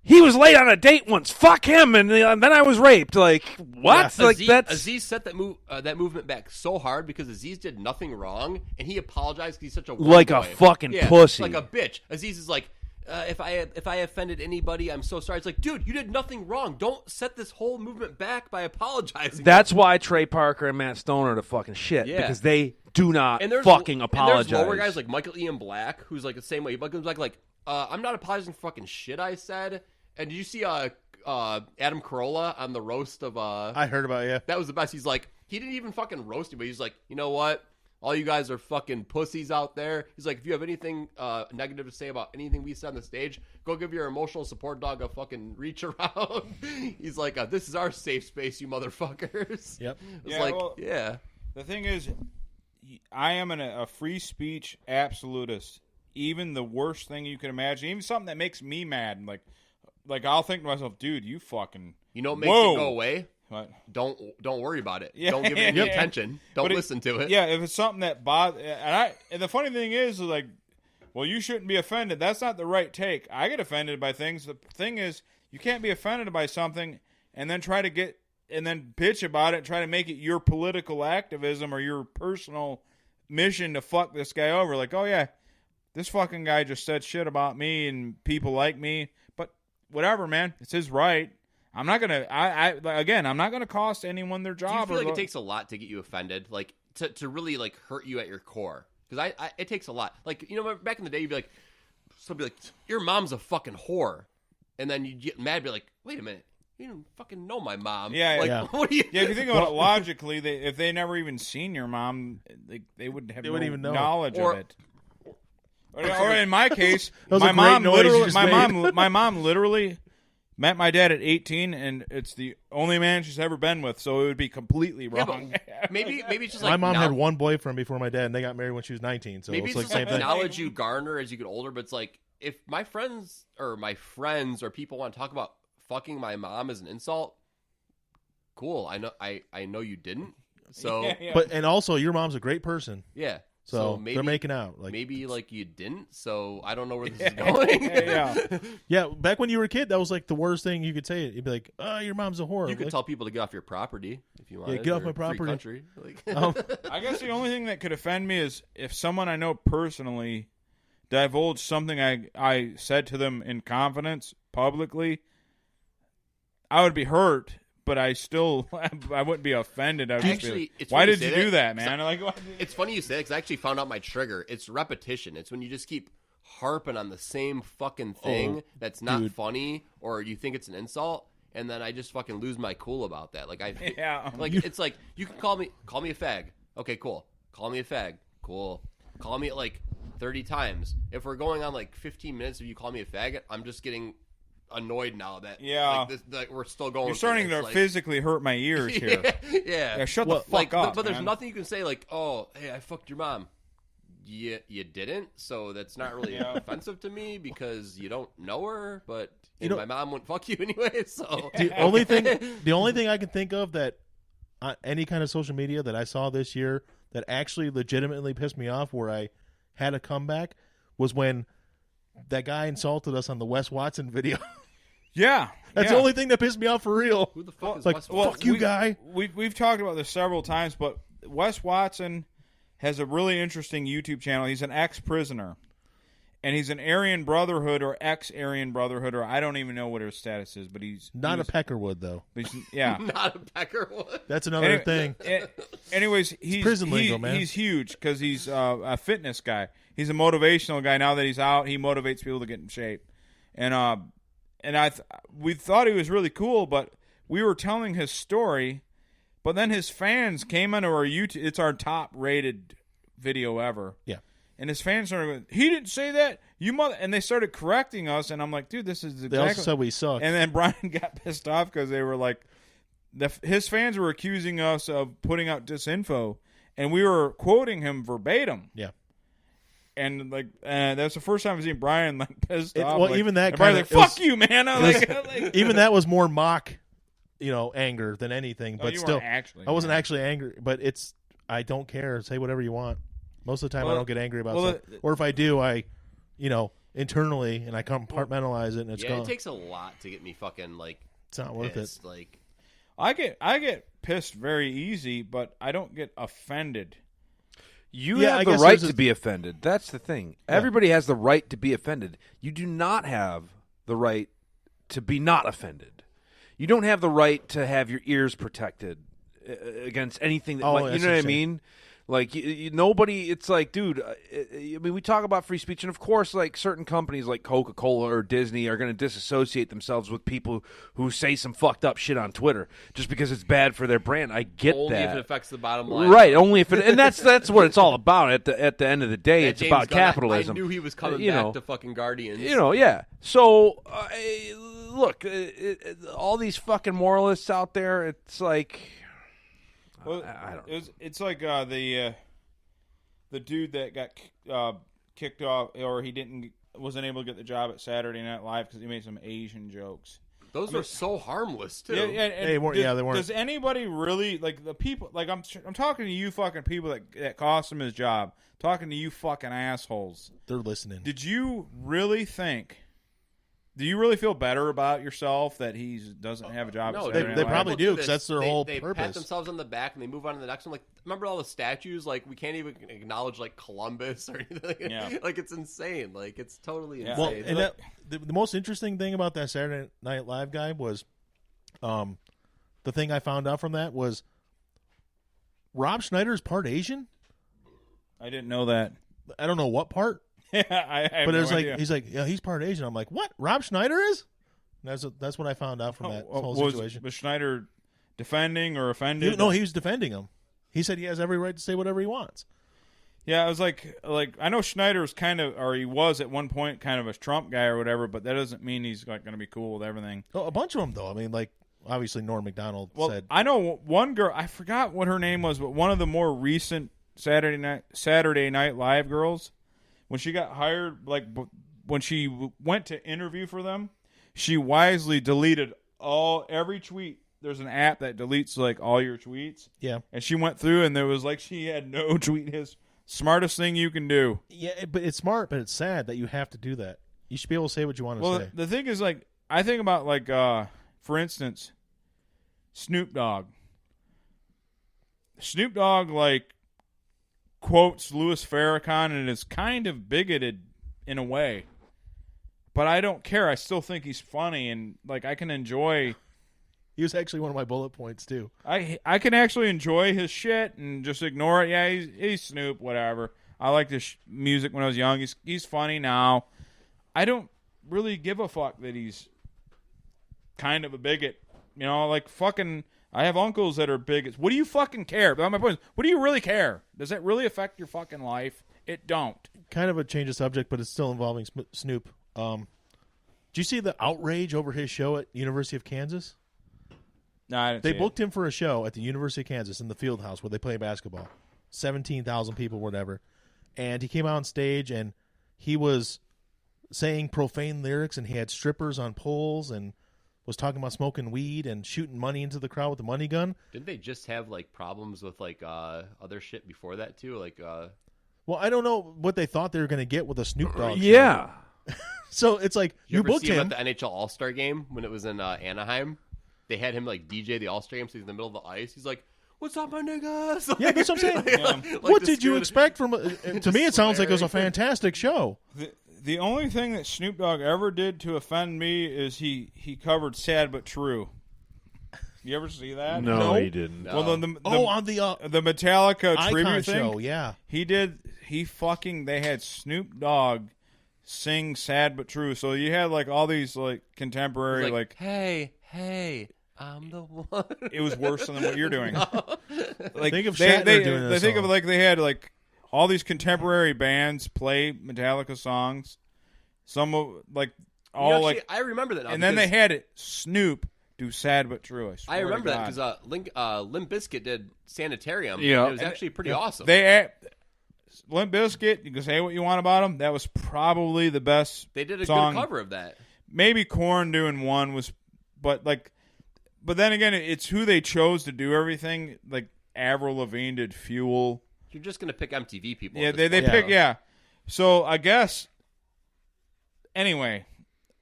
He was late on a date once. Fuck him, and then I was raped. Like what? Yeah. Like that's Aziz set that movement back so hard because Aziz did nothing wrong, and he apologized because he's such a Like a boy. fucking pussy. like a bitch. Aziz is like, if I offended anybody, I'm so sorry. It's like, dude, you did nothing wrong. Don't set this whole movement back by apologizing. That's why Trey Parker and Matt Stone are the fucking shit because they do not fucking apologize. And there's lower guys like Michael Ian Black, who's like the same way. Michael Black, like, I'm not apologizing for fucking shit I said. And did you see Adam Carolla on the roast of? I heard about it, yeah. That was the best. He's like, he didn't even fucking roast him, but he's like, you know what? All you guys are fucking pussies out there. He's like, if you have anything negative to say about anything we said on the stage, go give your emotional support dog a fucking reach around. He's like, this is our safe space, you motherfuckers. Yep. Yeah. The thing is, I am a free speech absolutist. Even the worst thing you can imagine, even something that makes me mad, like I'll think to myself, dude, you fucking. You know what makes it go away? What? Don't worry about it. Yeah. Don't give it any attention. Don't listen to it. Yeah, if it's something that bothers, and the funny thing is, like, well, you shouldn't be offended. That's not the right take. I get offended by things. The thing is, you can't be offended by something and then then bitch about it and try to make it your political activism or your personal mission to fuck this guy over. Like, oh yeah, this fucking guy just said shit about me and people like me, but whatever, man, it's his right. I'm not gonna. I'm not gonna cost anyone their job. Do you feel like it takes a lot to get you offended, like to really like hurt you at your core? Because it takes a lot. Like, you know, back in the day, you'd be like, somebody like, your mom's a fucking whore, and then you get mad, be like, wait a minute, you don't fucking know my mom. Yeah, like, yeah. What do you? Yeah, if you think about it logically, if they never even seen your mom, they wouldn't have wouldn't even know. knowledge Or- of it. Or in my case, That was my a great mom noise you literally, just my mom literally met my dad at 18, and it's the only man she's ever been with, so it would be completely Yeah, wrong. but maybe it's just like My mom now, had one boyfriend before my dad, and they got married when she was 19. So maybe it's it's like just the same like thing. knowledge you garner as you get older. But it's like, if my friends or people want to talk about fucking my mom as an insult, cool. I know you didn't. So Yeah. But and also, your mom's a great person, yeah. so maybe they're making out. Like maybe like you didn't. So I don't know where this is going. Yeah. yeah, back when you were a kid, that was like the worst thing you could say. You'd be like, "Oh, your mom's a whore." You could Like, tell people to get off your property if you want. get off my property. Country. Like, I guess the only thing that could offend me is if someone I know personally divulged something I said to them in confidence publicly. I would be hurt, but I wouldn't be offended. I would just Actually, be like, it's why funny did you you say do that, that, man? Like, why did it's funny you say that because I actually found out my trigger. It's repetition. It's when you just keep harping on the same fucking thing that's not dude. funny, or you think it's an insult, and then I just fucking lose my cool about that. Like Yeah. like it's like you can call me a fag. Okay, cool. Call me a fag. Cool. Call me like 30 times. If we're going on like 15 minutes, if you call me a faggot, I'm just getting annoyed now that we're still going. You're starting to physically hurt my ears here. Yeah. Shut the fuck like, up. But there's man. nothing you can say like, oh, hey, I fucked your mom. You didn't, so that's not really offensive to me because you don't know her. But my mom wouldn't fuck you anyway. So the only thing I can think of that on any kind of social media that I saw this year that actually legitimately pissed me off, where I had a comeback, was when that guy insulted us on the Wes Watson video. Yeah. That's the only thing that pissed me off for real. who the fuck is Like, Wes fuck Watson? you, guy. We've talked about this several times, but Wes Watson has a really interesting YouTube channel. He's an ex-prisoner, and he's an Aryan Brotherhood or ex-Aryan Brotherhood, or I don't even know what his status is, but he's Not a Peckerwood, though. yeah. Not a Peckerwood. That's another thing. Anyways, he's prison lingo, man. He's huge because he's a fitness guy. He's a motivational guy. Now that he's out, he motivates people to get in shape. And we thought he was really cool, but we were telling his story. But then his fans came onto our YouTube. It's our top rated video ever. Yeah. And his fans started going, he didn't say that, you mother. And they started correcting us. And I'm like, dude, this is exactly. They also said we suck. And then Brian got pissed off because they were like, his fans were accusing us of putting out disinfo, and we were quoting him verbatim. Yeah. And that's the first time I've seen Brian like pissed off. Well, like, even that and Brian's kinda- like, it fuck was- you, man. I'm like, Even that was more mock, anger than anything. But you still, weren't actually, I wasn't man. actually angry. But I don't care. Say whatever you want. Most of the time, I don't get angry about stuff. Or if I do, I, internally, and I compartmentalize it, and it's gone. It takes a lot to get me fucking like. It's not worth it. Like, I get pissed very easy, but I don't get offended. You Yeah, I have the guess right there's to be offended. That's the thing. Everybody has the right to be offended. You do not have the right to be not offended. You don't have the right to have your ears protected against anything that Oh, might, you that's know what I what you're mean? Like nobody, it's like, dude. I mean, we talk about free speech, and of course, like certain companies like Coca-Cola or Disney are going to disassociate themselves with people who say some fucked up shit on Twitter just because it's bad for their brand. I get Only that. if it affects the bottom line, right? Only if it, and that's what it's all about. At the end of the day, it's James about Gunn, capitalism. I knew he was coming back to fucking Guardians. Yeah. So look, all these fucking moralists out there. It's like. Well, I don't know. It's like the dude that got kicked off, or he wasn't able to get the job at Saturday Night Live because he made some Asian jokes. Those were so harmless too. Yeah, They weren't. Does anybody really like the people? Like I'm talking to you fucking people that cost him his job. Talking to you fucking assholes. They're listening. Did you really think? Do you really feel better about yourself that he doesn't have a job? No, at they Saturday Night Live? probably do, because that's their whole they purpose. pat themselves on the back and they move on to the next one. Like, remember all the statues? Like, we can't even acknowledge like Columbus or anything. Yeah. Like, it's insane. Like, it's totally Yeah. insane. Well, and the most interesting thing about that Saturday Night Live guy was, the thing I found out from that was, Rob Schneider's part Asian. I didn't know that. I don't know what part, Yeah, I have but no it was like idea. he's like, yeah, he's part Asian. I'm like, what? Rob Schneider is? And that's what I found out from that whole situation. Was Schneider defending or offended? No, he was defending him. He said he has every right to say whatever he wants. Yeah, I was like I know Schneider was kind of, or he was at one point kind of a Trump guy or whatever, but that doesn't mean he's like going to be cool with everything. Oh, a bunch of them, though. I mean, like, obviously Norm Macdonald said. I know one girl, I forgot what her name was, but one of the more recent Saturday Night Live girls, when she got hired, like when she went to interview for them, she wisely deleted every tweet. There's an app that deletes like all your tweets. Yeah. And she went through and there was like she had no tweet. His smartest thing you can do. Yeah, but it's smart, but it's sad that you have to do that. You should be able to say what you want to say. The thing is, like, I think about like for instance, Snoop Dogg. Snoop Dogg like quotes Louis Farrakhan and is kind of bigoted in a way. But I don't care. I still think he's funny, and like I can enjoy. He was actually one of my bullet points too. I can actually enjoy his shit and just ignore it. Yeah, he's Snoop, whatever. I liked his music when I was young. He's funny now. I don't really give a fuck that he's kind of a bigot. You know, like fucking. I have uncles that are bigots. What do you fucking care? But my point is, what do you really care? Does that really affect your fucking life? It don't. Kind of a change of subject, but it's still involving Snoop. Do you see the outrage over his show at University of Kansas? No, I didn't They see booked him for a show at the University of Kansas in the field house where they play basketball. 17,000 people, whatever. And he came out on stage and he was saying profane lyrics, and he had strippers on poles and was talking about smoking weed and shooting money into the crowd with a money gun. Didn't they just have like problems with like other shit before that too? Like, well, I don't know what they thought they were going to get with a Snoop Dogg show. Yeah. So it's like you ever booked see him him. at the NHL All-Star game when it was in Anaheim? They had him like DJ the All-Star game, so he's in the middle of the ice. He's like, "What's up, my niggas?" Like, Yeah, that's what I'm saying. like What this did you dude- expect from? To me, it sounds like it was a fantastic show. The only thing that Snoop Dogg ever did to offend me is he covered "Sad but True." You ever see that? No, he didn't. No. Well, on the Metallica Icon tribute show, thing. yeah. They had Snoop Dogg sing "Sad but True." So you had like all these like contemporary like hey, I'm the one. it was worse than what you're doing. Like Think of they Shatner doing this think of song. like they had like all these contemporary bands play Metallica songs. Some of like all Actually, like, I remember that now. and then they because had it Snoop do "Sad but True." I remember that because Limp Bizkit did Sanitarium. Yeah. and it was actually pretty awesome. Limp Bizkit, you can say what you want about them. That was probably the best. They did a song. good cover of that. Maybe Korn doing one was, but then again, it's who they chose to do everything. Like Avril Lavigne did "Fuel." You're just gonna pick MTV people. Yeah, at this they point. pick. Yeah, so I guess anyway,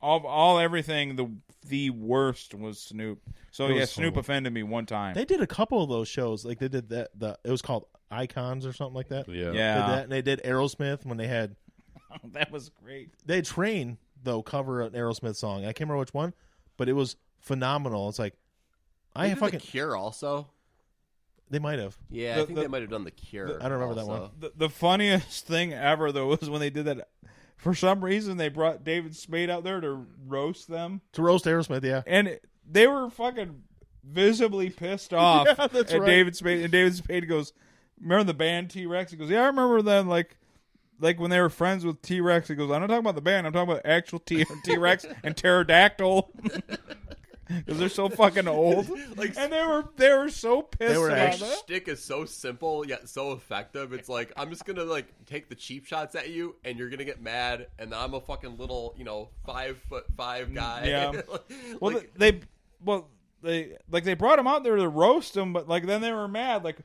all everything the worst was Snoop. So It yeah, was Snoop horrible. offended me one time. They did a couple of those shows. Like they did that. It was called Icons or something like that. Yeah. They did yeah, that, and they did Aerosmith when they had that was great. they had Train though cover an Aerosmith song. I can't remember which one, but it was phenomenal. It's like They did fucking The Cure also. They might have. Yeah, The- I think the- they might have done The Cure. I don't remember that also. one. The funniest thing ever though was when they did that. For some reason, they brought David Spade out there to roast them, To roast Aerosmith, yeah. and they were fucking visibly pissed off Yeah, that's at right. David Spade. And David Spade goes, "Remember the band T-Rex?" He goes, "Yeah, I remember them. Like when they were friends with T-Rex." He goes, "I'm not talking about the band. I'm talking about actual T-Rex and Pterodactyl." Because they're so fucking old, and they were so pissed They were about actually- that. Shtick is so simple yet so effective. It's like, I'm just gonna like take the cheap shots at you, and you're gonna get mad, and I'm a fucking little 5'5" guy. Yeah. Well, Like, they brought him out there to roast him, but like then they were mad. Like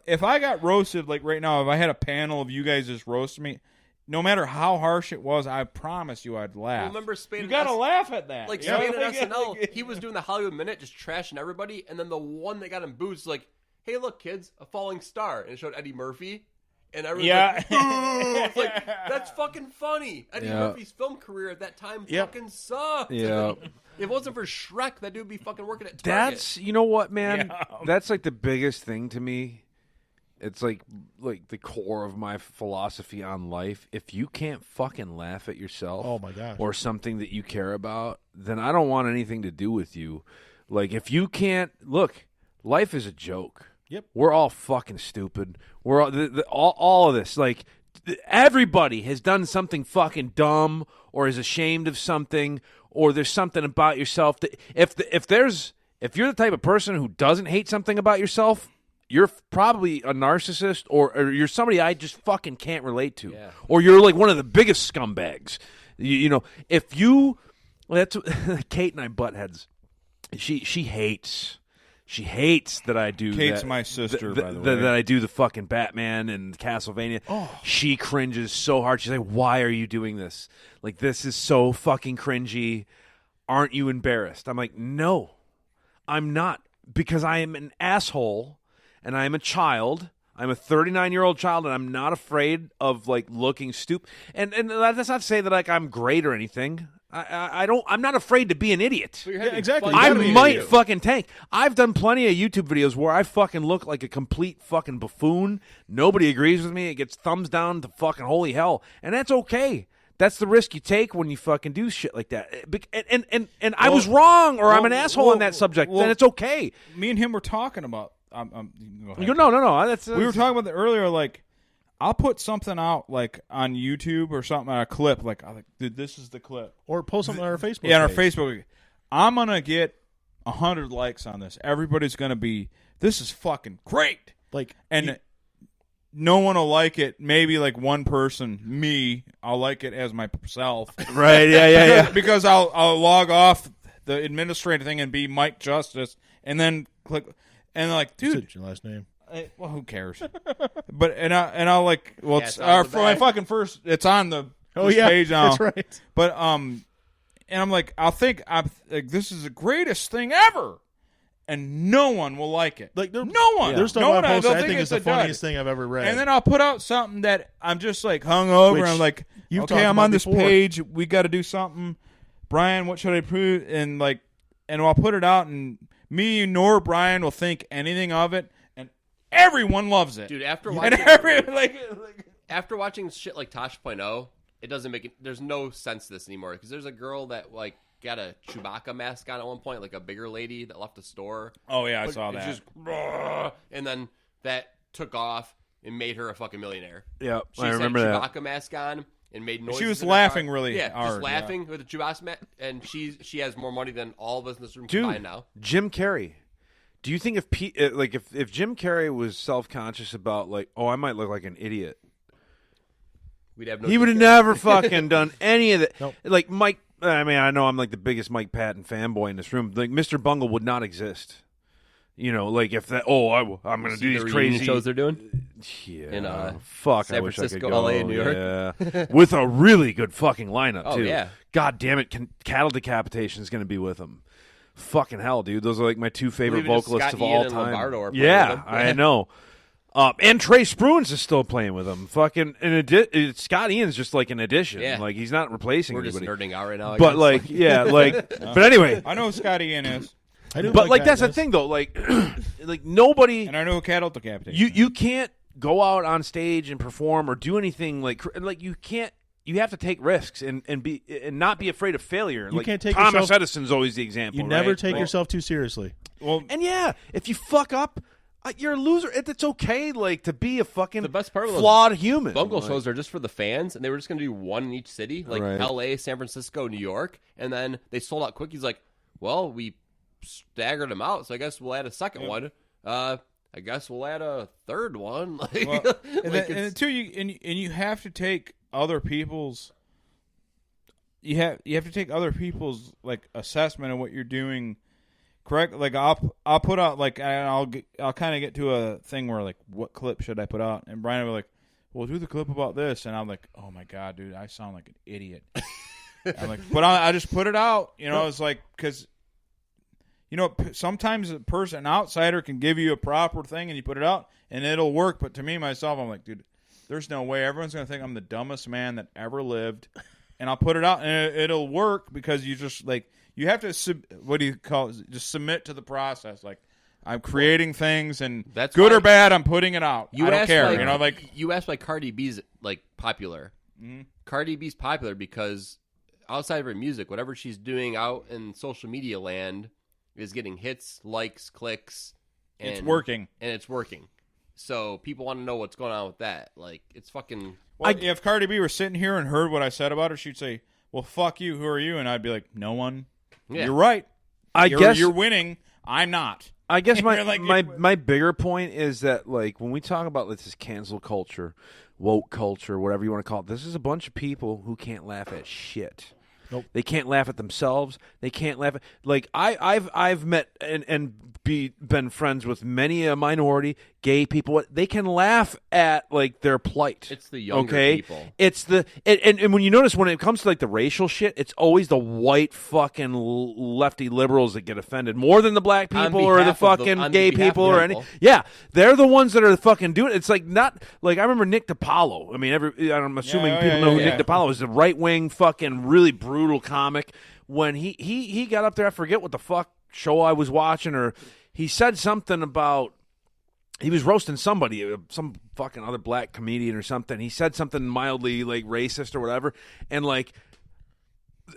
if I got roasted like right now, if I had a panel of you guys just roast me, no matter how harsh it was, I promise you I'd laugh. remember Spade You and gotta S- laugh at that. like you know? Spade and Like, SNL, he was doing the Hollywood Minute, just trashing everybody, and then the one that got him booed was like, "Hey, look, kids, a falling star," and it showed Eddie Murphy, and everyone's Yeah. like, "Boo!" It's like, that's fucking funny. Eddie Yeah. Murphy's film career at that time Yep. fucking sucked. Yeah. If it wasn't for Shrek, that dude would be fucking working at Target. That's, you know what, man? Yeah. That's like the biggest thing to me. It's like the core of my philosophy on life. If you can't fucking laugh at yourself, Oh, my gosh. or something that you care about, then I don't want anything to do with you. Like if you can't look, life is a joke. Yep. We're all fucking stupid. We're all of this. Like everybody has done something fucking dumb, or is ashamed of something, or there's something about yourself that if you're the type of person who doesn't hate something about yourself, you're probably a narcissist, or you're somebody I just fucking can't relate to, Yeah. or you're like one of the biggest scumbags. You know, if you that's Kate and I butt heads. She hates that I do. Kate's that, my sister, by the way. That I do the fucking Batman and Castlevania. She cringes so hard. She's like, "Why are you doing this? Like, this is so fucking cringy. Aren't you embarrassed?" I'm like, "No, I'm not, because I am an asshole, and I am a child. I'm a 39-year-old child, and I'm not afraid of like looking stupid. And that's not to say that like I'm great or anything. I'm not afraid to be an idiot. But you're having exactly. fun You I gotta be doing might it. fucking tank. I've done plenty of YouTube videos where I fucking look like a complete fucking buffoon. Nobody agrees with me. It gets thumbs down to fucking holy hell, and that's okay. That's the risk you take when you fucking do shit like that. And I was wrong, or I'm an asshole on that subject. Then it's okay. Me and him were talking about. Go ahead. No. That's We were talking about that earlier. Like, I'll put something out like on YouTube or something, a clip. Like, I'm like, dude, this is the clip. Or post something on our Facebook Yeah, on our page. Facebook. I'm gonna get 100 likes on this. Everybody's gonna be. This is fucking great. Like, And no one will like it. Maybe like one person, me. I'll like it as myself. right. Yeah. Because I'll log off the administrative thing and be Mike Justice, and then click. And like, dude, what's your last name? well, who cares? But I'll like, well, Yeah, it's it's on the for my back. fucking first. It's on the Oh this yeah, page now. that's right. But and I'm like, I'm like, this is the greatest thing ever, and no one will like it. Like, no one. There's stuff no I one. post they'll I think it's is the a dud. funniest thing I've ever read. And then I'll put out something that I'm just like hungover. Which And I'm like, you've okay, talked I'm about on this before. page. We got to do something. Brian, what should I put? And like, and I'll put it out, and me nor Brian will think anything of it, and everyone loves it. Dude, after and watching like after watching shit like Tosh.0, it doesn't make it. There's no sense to this anymore, because there's a girl that like got a Chewbacca mask on at one point, like a bigger lady that left the store. oh yeah, I But saw it's that. Just, and then that took off and made her a fucking millionaire. Yeah. She I had remember a that. Chewbacca mask on and made noises. She was in her laughing car. really yeah, hard, just laughing with the Chewbacca mask, and she has more money than all of us in this room combined Dude, now. Jim Carrey. Do you think if Jim Carrey was self-conscious about like, oh, I might look like an idiot, We'd have no. he would have Jim Carrey. never fucking done any of that. Nope. Like Mike, I mean, I know I'm like the biggest Mike Patton fanboy in this room. Like Mr. Bungle would not exist. You know, like if that. Oh, I'm going to See do the these reunion crazy shows they're doing. Yeah, in, fuck. San I wish Francisco, I could go. LA, and New York. Yeah, with a really good fucking lineup Oh, too. yeah. God damn it, Cattle Decapitation is going to be with them. Fucking hell, dude. Those are like my two favorite Even if vocalists Scott of Ian all and time. Lombardo are playing Yeah, with them. I know. And Trey Spruance is still playing with them. Fucking Scott Ian's just like an addition. Yeah. Like he's not replacing We're just anybody. nerding out right now. I But guess. like, yeah, like. But anyway, I know who Scotty Ian is. I do But like that, that's the guys. thing though. Like, like nobody. And I know cattle decapitation. You can't go out on stage and perform or do anything like you can't. You have to take risks and not be afraid of failure. You like, can't take Thomas yourself- Edison's always the example. You never right? take Like, yourself too seriously. well, And yeah, if you fuck up, you're a loser. It's okay, like to be a fucking The best part of those flawed human. Bungle Like, shows are just for the fans, and they were just going to do one in each city, like Right. L.A., San Francisco, New York, and then they sold out quick. He's like, well, we staggered them out, so I guess we'll add a second one. I guess we'll add a third one. Like, well, and, like then, and two, you have to take other people's. You have to take other people's like assessment of what you're doing. Correct. Like I'll put out like I'll kind of get to a thing where like what clip should I put out, and Brian will be like, "Well, do the clip about this," and I'm like, "Oh my god, dude, I sound like an idiot." I'm like, but I just put it out. It's like because sometimes an outsider can give you a proper thing, and you put it out, and it'll work. But to me, myself, I'm like, dude, there's no way. Everyone's gonna think I'm the dumbest man that ever lived. And I'll put it out, and it'll work because you just like you have to what do you call it? Just submit to the process. Like I'm creating things, and That's good why- or bad, I'm putting it out. I don't asked care. why- you asked why Cardi B's like popular. Mhm. Cardi B's popular because outside of her music, whatever she's doing out in social media land is getting hits, likes, clicks, and It's working. and it's working. So people want to know what's going on with that. Like it's fucking. Well, if Cardi B were sitting here and heard what I said about her, she'd say, "Well, fuck you. Who are you?" And I'd be like, "No one. Yeah. You're right. I guess you're winning. I'm not." I guess my You're like- my bigger point is that like when we talk about like, this cancel culture, woke culture, whatever you want to call it, this is a bunch of people who can't laugh at shit. Nope. They can't laugh at themselves. They can't laugh at like I've met and been friends with many a minority, gay people. They can laugh at like their plight. It's the younger okay? people. It's the and when you notice when it comes to like the racial shit, it's always the white fucking lefty liberals that get offended more than the black On people or the behalf of the- fucking on gay behalf of people the or any. people. Yeah, they're the ones that are fucking doing it. It's like not like I remember Nick DiPaolo. I mean, I'm assuming Yeah, people yeah, know who yeah. Nick DiPaolo is. The right wing fucking really brutal comic. When he got up there, I forget what the fuck show I was watching, or he said something about he was roasting somebody, some fucking other black comedian or something. He said something mildly like racist or whatever, and like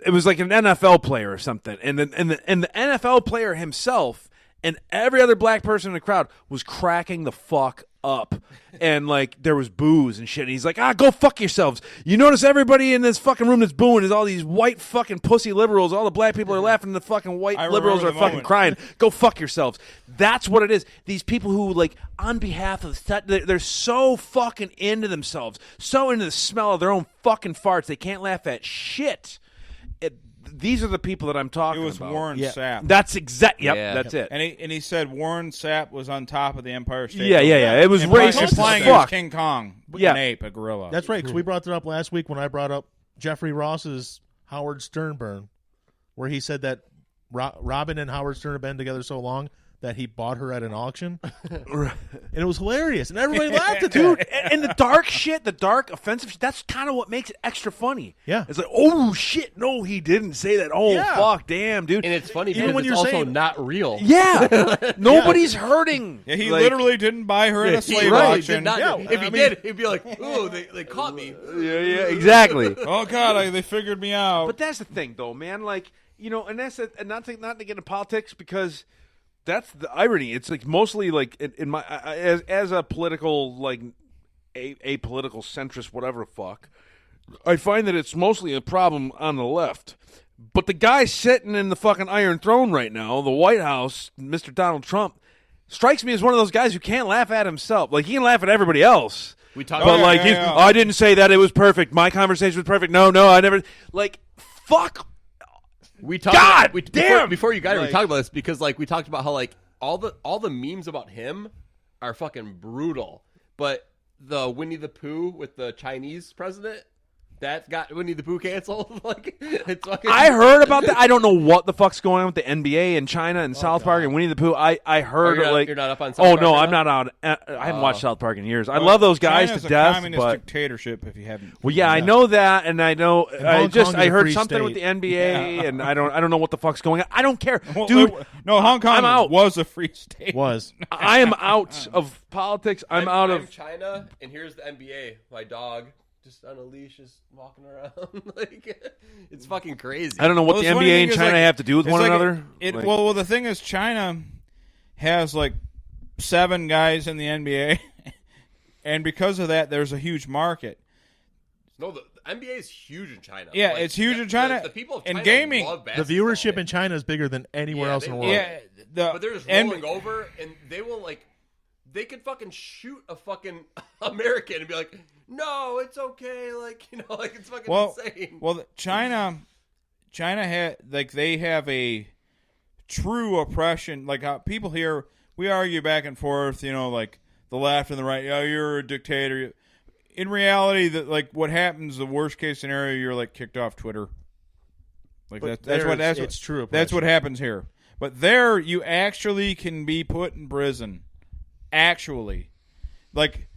it was like an NFL player or something, and the NFL player himself and every other black person in the crowd was cracking the fuck up, and like there was boos and shit. And he's like, go fuck yourselves. You notice everybody in this fucking room that's booing is all these white fucking pussy liberals. All the black people are laughing, and the fucking white I liberals are remember the fucking moment. crying. Go fuck yourselves. That's what it is. These people who like on behalf of they're so fucking into themselves, so into the smell of their own fucking farts, they can't laugh at shit. These are the people that I'm talking It was about. Warren Yeah. Sapp. That's exact. Yep, Yeah. that's it. And he said Warren Sapp was on top of the Empire State Yeah, Building. yeah. It was Implying- racist implying as he was fuck. King Kong, Yeah. an ape, a gorilla. That's right, because we brought that up last week when I brought up Jeffrey Ross's Howard Stern burn, where he said that Robin and Howard Stern have been together so long that he bought her at an auction. And it was hilarious, and everybody laughed at Dude, that. and the dark shit, the dark offensive shit, that's kind of what makes it extra funny. Yeah. It's like, oh, shit, no, he didn't say that. Oh, Yeah. fuck, damn, dude. And it's funny Even because when it's you're also saying- not real. Yeah. Nobody's hurting. Yeah, he Like, literally didn't buy her at a Yeah, slave right. auction. Did not, Yeah, if he I mean- did, he'd be like, "Ooh, they caught me." Yeah, exactly. Oh God, they figured me out. But that's the thing, though, man. Like, and that's and not to get into politics because that's the irony. It's like mostly like in my as a political like a political centrist, whatever the fuck. I find that it's mostly a problem on the left. But the guy sitting in the fucking Iron Throne right now, the White House, Mr. Donald Trump, strikes me as one of those guys who can't laugh at himself. Like he can laugh at everybody else. We talked But about like, yeah. I didn't say that it was perfect. My conversation was perfect. No, I never. Like, fuck. We talked God about, damn! before you got here, we Like- talked about this because like we talked about how like all the memes about him are fucking brutal. But the Winnie the Pooh with the Chinese president, That got Winnie the Pooh canceled. Like, it's fucking. I heard about that. I don't know what the fuck's going on with the NBA and China and South Park and Winnie the Pooh. I heard you're not up on South oh Park no, right I'm now? not out. I haven't watched South Park in years. I love those guys China's to a death, communist but dictatorship. If you haven't, well, yeah, I know that, and I know Hong Kong is I a heard free something state. with the NBA, and I don't know what the fuck's going on. I don't care, Well, dude. no, Hong Kong I'm out. was a free state. Was. I am out of politics. I'm out I'm of. China, and here's the NBA. My dog just on a leash is walking around. Like, it's fucking crazy. I don't know what Well, the the funny NBA thing and is, China like, have to do with it's one like another. It, Like- well, the thing is, China has like 7 guys in the NBA, and because of that, there's a huge market. No, the NBA is huge in China. Yeah, Like, it's huge in China. The people of And China gaming. love The basketball. viewership in China is bigger than anywhere Yeah, else they in the love world. it. Yeah, But they're just and- rolling over, and they will like. They could fucking shoot a fucking American and be like, "No, it's okay." Like, you know, like it's fucking insane. Well, China had like they have a true oppression. Like how people here, we argue back and forth. You know, like the left and the right. Yeah, you're a dictator. In reality, that like what happens, the worst case scenario, you're like kicked off Twitter. Like But that's true. That's what happens here. But there, you actually can be put in prison. Actually, like,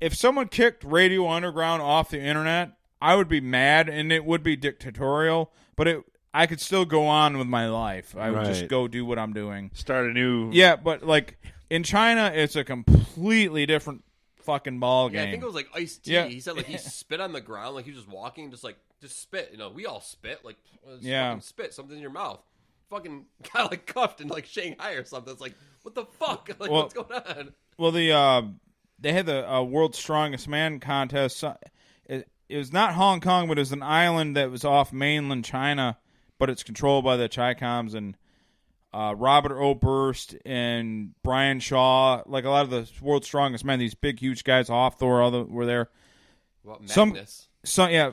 if someone kicked Radio Underground off the internet, I would be mad, and it would be dictatorial. But I could still go on with my life. I would just Right. go do what I'm doing. Start a new. Yeah, but like in China, it's a completely different fucking ball Yeah, game. I think it was like Ice-T. Yeah. He said like he spit on the ground, like he was just walking, just spit. You know, we all spit. Like, just Yeah. fucking spit something in your mouth. Fucking got like cuffed in like Shanghai or something. It's like, what the fuck? Like, Well- what's going on? Well, they had the World's Strongest Man contest. It was not Hong Kong, but it was an island that was off mainland China, but it's controlled by the Chi-Coms, and Robert Oberst and Brian Shaw, like a lot of the World's Strongest Men, these big, huge guys, Thor, all were there. What, Some- Magnus? Yeah,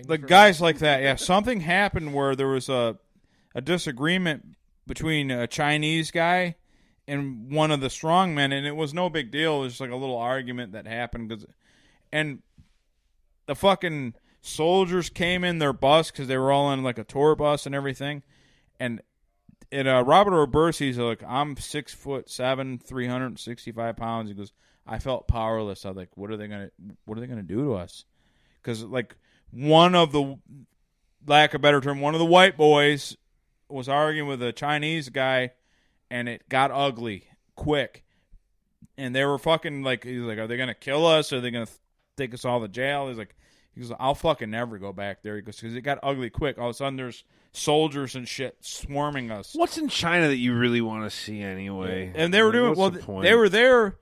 like guys like that. Yeah, something happened where there was a disagreement between a Chinese guy and one of the strongmen, and it was no big deal. It was just like a little argument that happened, and the fucking soldiers came in their bus because they were all in like a tour bus and everything, and Robert Oberst, he's like, I'm 6'7", 365 pounds. He goes, I felt powerless. I was like, what are they gonna do to us? Because like one of the, lack of a better term, one of the white boys was arguing with a Chinese guy, and it got ugly quick. And they were fucking like, he's like, are they gonna kill us? Are they gonna take us all to jail? He goes, I'll fucking never go back there. He goes, because it got ugly quick. All of a sudden, there's soldiers and shit swarming us. What's in China that you really want to see anyway? And they were doing What's well. the point? They were there,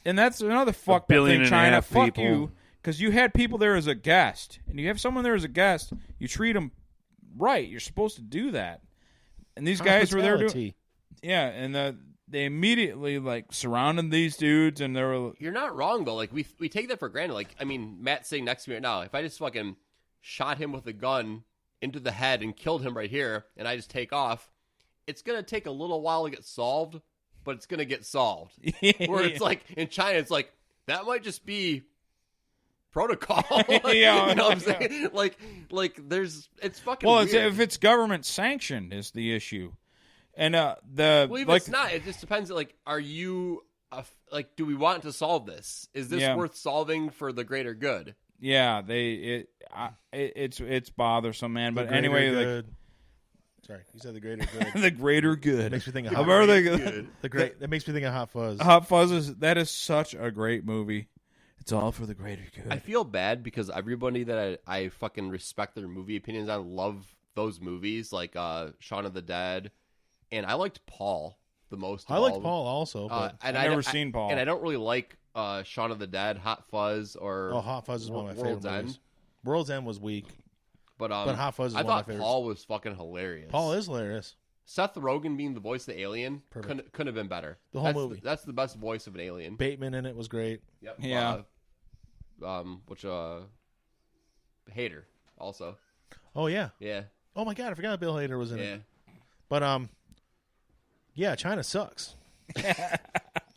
and that's another fucked up billion thing. and a China, half fuck people. you, because you had people there as a guest, and you have someone there as a guest. You treat them right. You're supposed to do that. And these guys were there doing, yeah, and they immediately like surrounded these dudes, and they were. You're not wrong though. Like we take that for granted. Like, I mean, Matt's sitting next to me right now. If I just fucking shot him with a gun into the head and killed him right here, and I just take off, it's gonna take a little while to get solved, but it's gonna get solved. Where it's like in China, it's like that might just be protocol. Yeah, you know what I'm yeah. saying? Like there's it's fucking Well, weird. if it's government sanctioned is the issue, and the Well, even like it's not. It just depends. Like, are you like? Do we want to solve this? Is this Yeah. worth solving for the greater good? yeah, it's bothersome, man. But anyway, like Sorry, you said the greater good. the greater good. Makes me think of How Hot about Fuzz. the That makes me think of Hot Fuzz. Hot Fuzz that is such a great movie. It's all for the greater good. I feel bad because everybody that I fucking respect their movie opinions on love those movies, like Shaun of the Dead, and I liked Paul the most. I liked Paul also. But and I've never seen Paul. and I don't really like Shaun of the Dead, Hot Fuzz, or Hot Fuzz is one of my World's favorite movies. End. World's End was weak. But Hot Fuzz is I one of my thought favorites. Paul was fucking hilarious. Paul is hilarious. Seth Rogen being the voice of the alien Perfect. couldn't have been better. The whole movie. That's the best voice of an alien. Bateman in it was great. Yep. Yeah. Hater also. Oh yeah. Yeah. Oh my god, I forgot Bill Hader was in Yeah. it. But yeah, China sucks.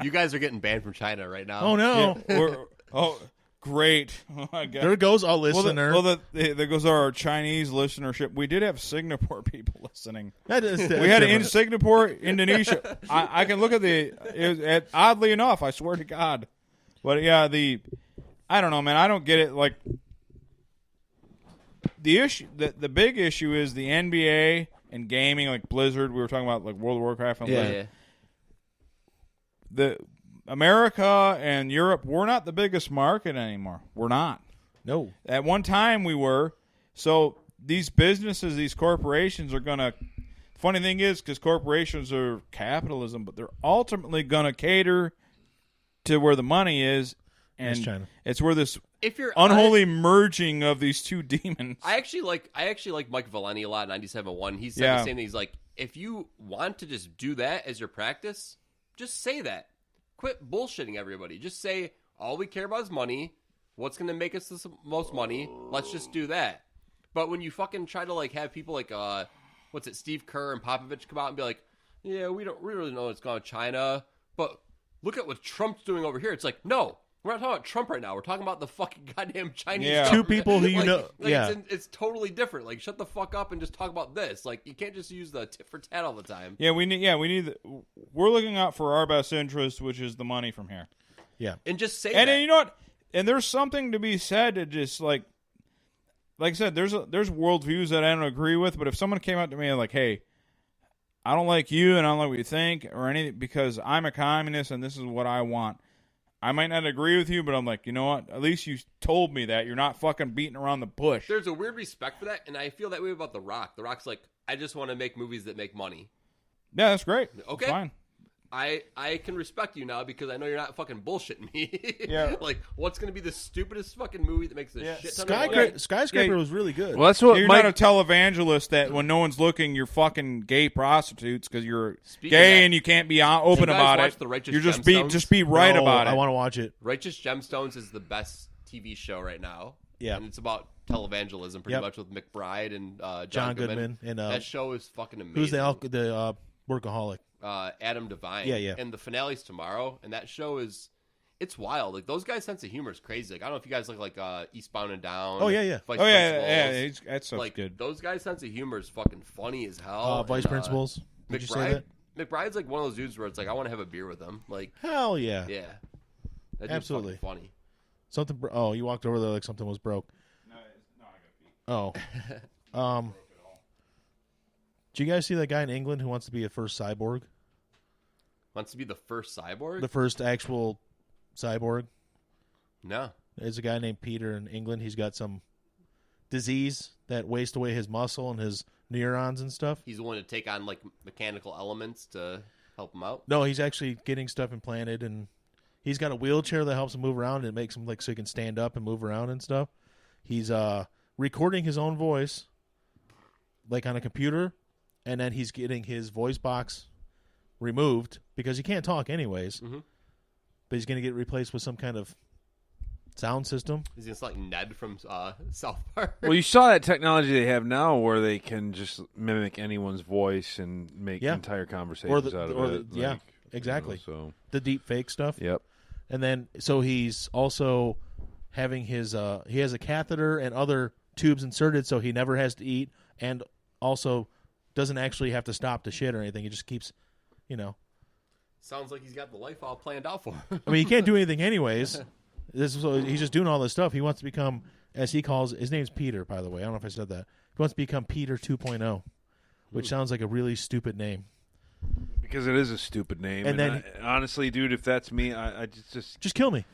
You guys are getting banned from China right now. Oh no. Yeah, Great. Oh my God. There goes a listener. There goes our Chinese listenership. We did have Singapore people listening. That is, We had it in Singapore, Indonesia. I can look at oddly enough, I swear to God. But yeah, I don't know, man. I don't get it. Like the issue, the big issue is the NBA and gaming, like Blizzard. We were talking about like World of Warcraft. And Yeah. The America and Europe, we're not the biggest market anymore. We're not. No. At one time we were. So these businesses, these corporations are going to... Funny thing is, because corporations are capitalism, but they're ultimately going to cater to where the money is. And It's China. it's where this If you're unholy merging of these two demons. I actually like Mike Valeni a lot, 97.1. He said Yeah. the same thing. He's like, if you want to just do that as your practice, just say that. Quit bullshitting everybody. Just say, all we care about is money. What's going to make us the most money? Let's just do that. But when you fucking try to like have people like, Steve Kerr and Popovich come out and be like, yeah, we really know what's going on in China, but look at what Trump's doing over here. It's like, no. We're not talking about Trump right now. We're talking about the fucking goddamn Chinese Yeah. government. Two people who you Like- know- like yeah. it's totally different. Like, shut the fuck up and just talk about this. Like, you can't just use the tit for tat all the time. Yeah, we need. We're looking out for our best interest, which is the money from here. Yeah. And just say And that. then, you know what? And there's something to be said to just like I said, there's worldviews that I don't agree with. But if someone came out to me like, "Hey, I don't like you, and I don't like what you think, or anything, because I'm a communist and this is what I want," I might not agree with you, but I'm like, you know what? At least you told me that. You're not fucking beating around the bush. There's a weird respect for that, and I feel that way about The Rock. The Rock's like, I just want to make movies that make money. Yeah, that's great. Okay. It's fine. I can respect you now because I know you're not fucking bullshitting me. Yeah. Like, what's going to be the stupidest fucking movie that makes a Yeah. shit ton of money? Skyscraper Yeah. was really good. Well, that's what You're Mike. not a televangelist that when no one's looking, you're fucking gay prostitutes because you're Speaking of gay that, and you can't be open guys about watch it. The Righteous You're just Gemstones? be right No, about it. I want to watch it. Righteous Gemstones is the best TV show right now. Yeah. And it's about televangelism pretty Yep. much with McBride and John Goodman and that show is fucking amazing. who's the workaholic? Adam Devine. Yeah. And the finale's tomorrow, and that show it's wild. Like, those guys' sense of humor is crazy. Like, I don't know if you guys like Eastbound and Down. Oh, yeah. Vice Oh yeah, Principals. that stuff's Like, good. those guys' sense of humor is fucking funny as hell. Vice And, Principals. Did you say McBride, that? McBride's like one of those dudes where it's like, I want to have a beer with him. Like, Hell yeah. yeah. That dude's Absolutely. fucking funny. Something. Oh, you walked over there like something was broke. Oh. Did you guys see that guy in England who wants to be a first cyborg? Wants to be the first cyborg? The first actual cyborg? No. There's a guy named Peter in England. He's got some disease that wastes away his muscle and his neurons and stuff. He's the one to take on, like, mechanical elements to help him out? No, he's actually getting stuff implanted, and he's got a wheelchair that helps him move around and makes him like so he can stand up and move around and stuff. He's recording his own voice like on a computer, and then he's getting his voice box removed because he can't talk anyways. Mhm. But he's going to get replaced with some kind of sound system. He's just like Ned from South Park. Well, you saw that technology they have now where they can just mimic anyone's voice and make Yeah. entire conversations out of it. yeah, like, exactly. So, The deep fake stuff. yep. And then, so he's also having his, he has a catheter and other tubes inserted so he never has to eat, and also doesn't actually have to stop to shit or anything. He just keeps, Sounds like he's got the life all planned out for him. I mean, he can't do anything anyways. He's just doing all this stuff. He wants to become, as he calls, his name's Peter, by the way. I don't know if I said that. He wants to become Peter 2.0, which sounds like a really stupid name. Because it is a stupid name. And And then- honestly, dude, if that's me, I just Just kill me.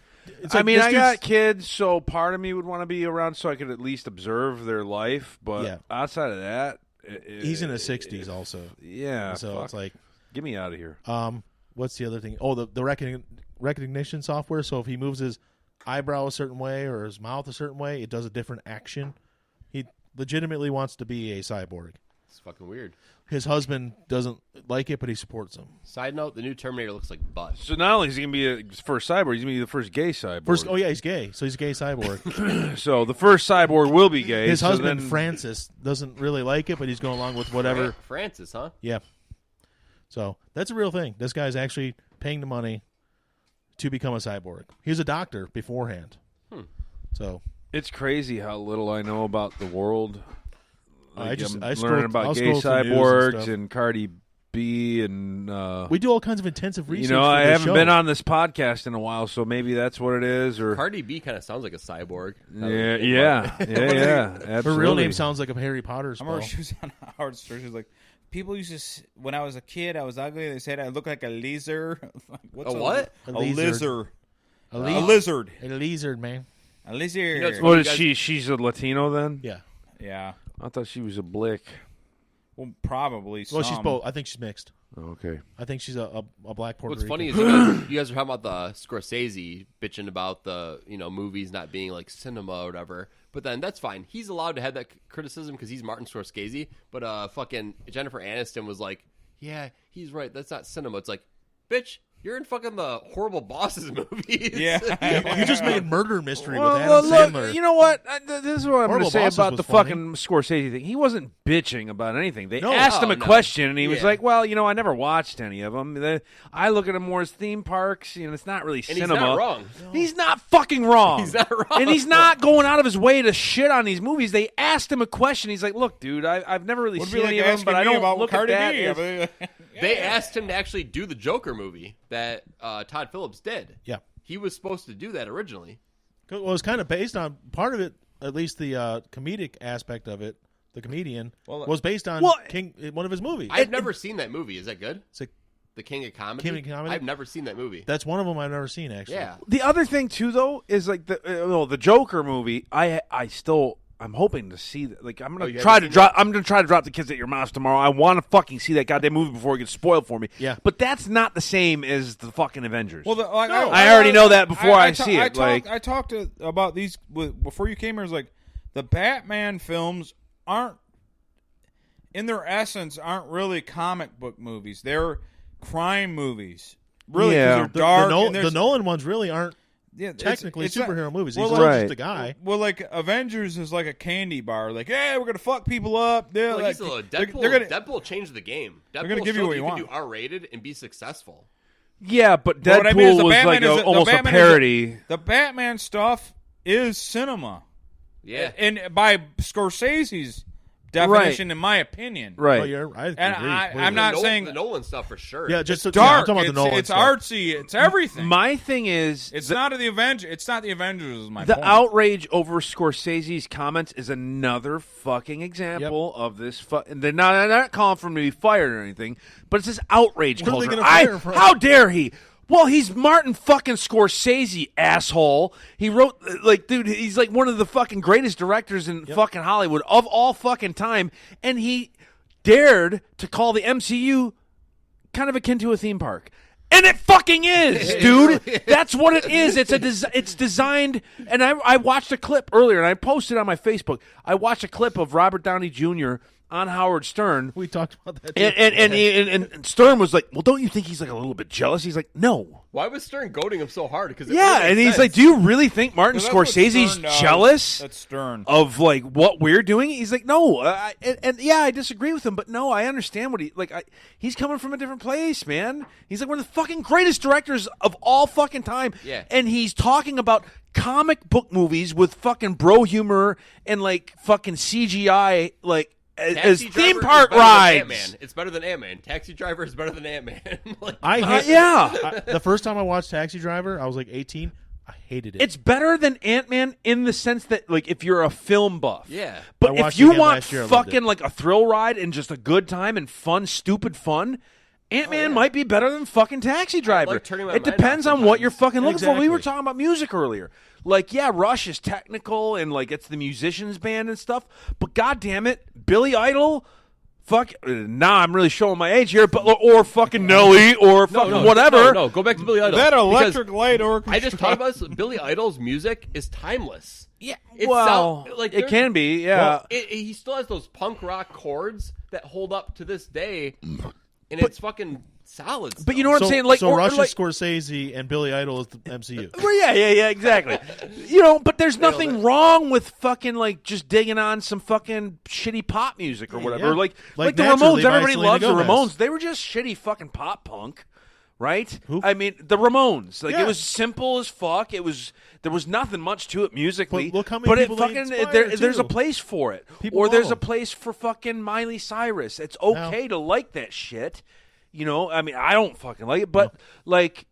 It's I like, mean, this I dude's- got kids, so part of me would want to be around so I could at least observe their life. But Yeah. outside of that, He's in his 60s also. Yeah, So fuck. it's like, Get me out of here. what's the other thing? Oh, the recognition software. So if he moves his eyebrow a certain way or his mouth a certain way, it does a different action. He legitimately wants to be a cyborg. It's fucking weird. His husband doesn't like it, but he supports him. Side note, the new Terminator looks like butt. So not only is he going to be a first cyborg, he's going to be the first gay cyborg. Oh yeah, he's gay, so he's a gay cyborg. So the first cyborg will be gay. His so husband then- Francis doesn't really like it, but he's going along with whatever. Francis, huh? Yeah. So that's a real thing. This guy's actually paying the money to become a cyborg. He was a doctor beforehand. So It's crazy how little I know about the world. I I'm scroll- learning about I'll gay scroll through news and cyborgs stuff. and Cardi B and we do all kinds of intensive research. you know, for I this haven't show. been on this podcast in a while, so maybe that's what it is. Or Cardi B kind of sounds like a cyborg. yeah. Absolutely. Her real name sounds like a Harry Potter I spell. remember she was on Howard Stern. She was like, people used to, when I was a kid, I was ugly. They said I looked like a lizard. Like, what's A what? A lizard. lizard. A A lizard. lizard. A lizard, man. A lizard. know, it's What You is guys- she? She's a Latino then? Yeah. Yeah. I thought she was a blick. Well, probably. Well, she's some. both. I think she's mixed. Okay. I think she's a black Puerto What's Rican. funny is you guys are talking about the Scorsese bitching about the movies not being like cinema or whatever. But then that's fine. He's allowed to have that criticism because he's Martin Scorsese. But fucking Jennifer Aniston was like, yeah, he's right. That's not cinema. It's like, bitch, you're in fucking the Horrible Bosses movies. Yeah. You just made Murder Mystery Well, with Adam look, Sandler. you know what? This is what I'm going Horrible to say Bosses about was the funny. fucking Scorsese thing. He wasn't bitching about anything. They No. asked him Oh, a no. question, and he was Yeah. like, "Well, I never watched any of them. I look at them more as theme parks. It's not really And cinema." he's not wrong. He's not fucking wrong. He's not wrong. And he's not going out of his way to shit on these movies. They asked him a question. He's like, "Look, dude, I've never really Would seen be like any of them, asking but I me don't about look Cardi at that." B. as- They asked him to actually do the Joker movie that Todd Phillips did. Yeah. He was supposed to do that originally. Well, it was kind of based on part of it, at least the comedic aspect of it. The comedian was based on King, one of his movies. I've never seen that movie. Is that good? It's like, The King of Comedy? King of Comedy? I've never seen that movie. that's one of them I've never seen, actually. Yeah. The other thing too, though, is like the Joker movie. I'm hoping to see that. Like, I'm gonna you try haven't to seen drop. I'm gonna try to drop the kids at your mouth tomorrow. I want to fucking see that goddamn movie before it gets spoiled for me. Yeah. But that's not the same as the fucking Avengers. Well, I already know that before I see it, I talked about these before you came here. It was like the Batman films aren't, in their essence, aren't really comic book movies. They're crime movies. Really, 'cause Yeah. they're dark. and The there's- Nolan ones really aren't yeah, technically it's not- superhero movies. well, He's like- just a guy. Well, like Avengers is like a candy bar. Like, hey, we're gonna fuck people up. Yeah, Well, like, he's a little- they're Deadpool, gonna, Deadpool changed the game. Deadpool gonna give you showed what you can want. do R-rated and be successful. yeah, but But what Deadpool I mean is the was Batman like is almost a Batman parody. The Batman stuff is cinema. Yeah. And by Scorsese's definition, in my opinion. Right. Oh, I agree. And I'm not saying the Nolan stuff for sure. Yeah, just dark. I'm talking about the Nolan it's stuff. artsy. It's everything. My thing is, it's not the Avengers. It's not the Avengers. Is my the point. outrage over Scorsese's comments is another fucking example of this. They're not calling for him to be fired or anything, but it's this outrage What are they culture. gonna fire him for? How dare he? Well, he's Martin fucking Scorsese, asshole. He wrote, like, dude, he's like one of the fucking greatest directors in fucking Hollywood of all fucking time, and he dared to call the MCU kind of akin to a theme park. And it fucking is, dude. That's what it is. It's designed. And I watched a clip earlier, and I posted on my Facebook. I watched a clip of Robert Downey Jr. on Howard Stern. We talked about that. Too. And Stern was like, well, don't you think he's like a little bit jealous? He's like, no. Why was Stern goading him so hard? Because Yeah, and he's like, do you really think Martin Well, that's what Scorsese's Stern does. jealous That's Stern. of like what we're doing? He's like, no, and yeah, I disagree with him, but no, I understand what he's coming from a different place, man. He's like one of the fucking greatest directors of all fucking time, Yeah. and he's talking about comic book movies with fucking bro humor and like fucking CGI, like as Taxi theme Driver is park better than rides. Ant-Man. It's better than Ant-Man. Taxi Driver is better than Ant-Man. Like, I hate. Yeah. The first time I watched Taxi Driver, I was like 18. I hated it. It's better than Ant-Man in the sense that, like, if you're a film buff. Yeah. I But if watched it you again want last year, I loved fucking, it. like, a thrill ride and just a good time and fun, stupid fun, Ant-Man might be better than fucking Taxi Driver. like turning my It mind depends off on what you're sometimes. fucking looking for. We were Exactly. talking about music earlier. Like, yeah, Rush is technical and, like, it's the musicians band and stuff. But, goddamn it, Billy Idol... now I'm really showing my age here, but or fucking Nelly or fucking whatever. No, go back to Billy Idol. That Because electric light orchestra. I just talked about this. Billy Idol's music is timeless. Yeah, It well, sound- like, it there's- can be, yeah. He still has those punk rock chords that hold up to this day, and it's fucking solid. But you know what I'm saying? Like, so or Rush like, is Scorsese and Billy Idol is the MCU. Well, yeah, exactly. But there's nothing wrong with fucking like just digging on some fucking shitty pop music or whatever. Yeah. Like the Like Naturally Ramones. by Everybody Selena loves the Gomez. Ramones. They were just shitty fucking pop punk. right? Who? I mean, the Ramones. Like Yeah. it was simple as fuck. There was nothing much to it musically. But look how many people they inspired, there's a too. place for it. People or there's love a 'em. place for fucking Miley Cyrus. It's okay to like that shit. You know, I mean, I don't fucking like it, but like,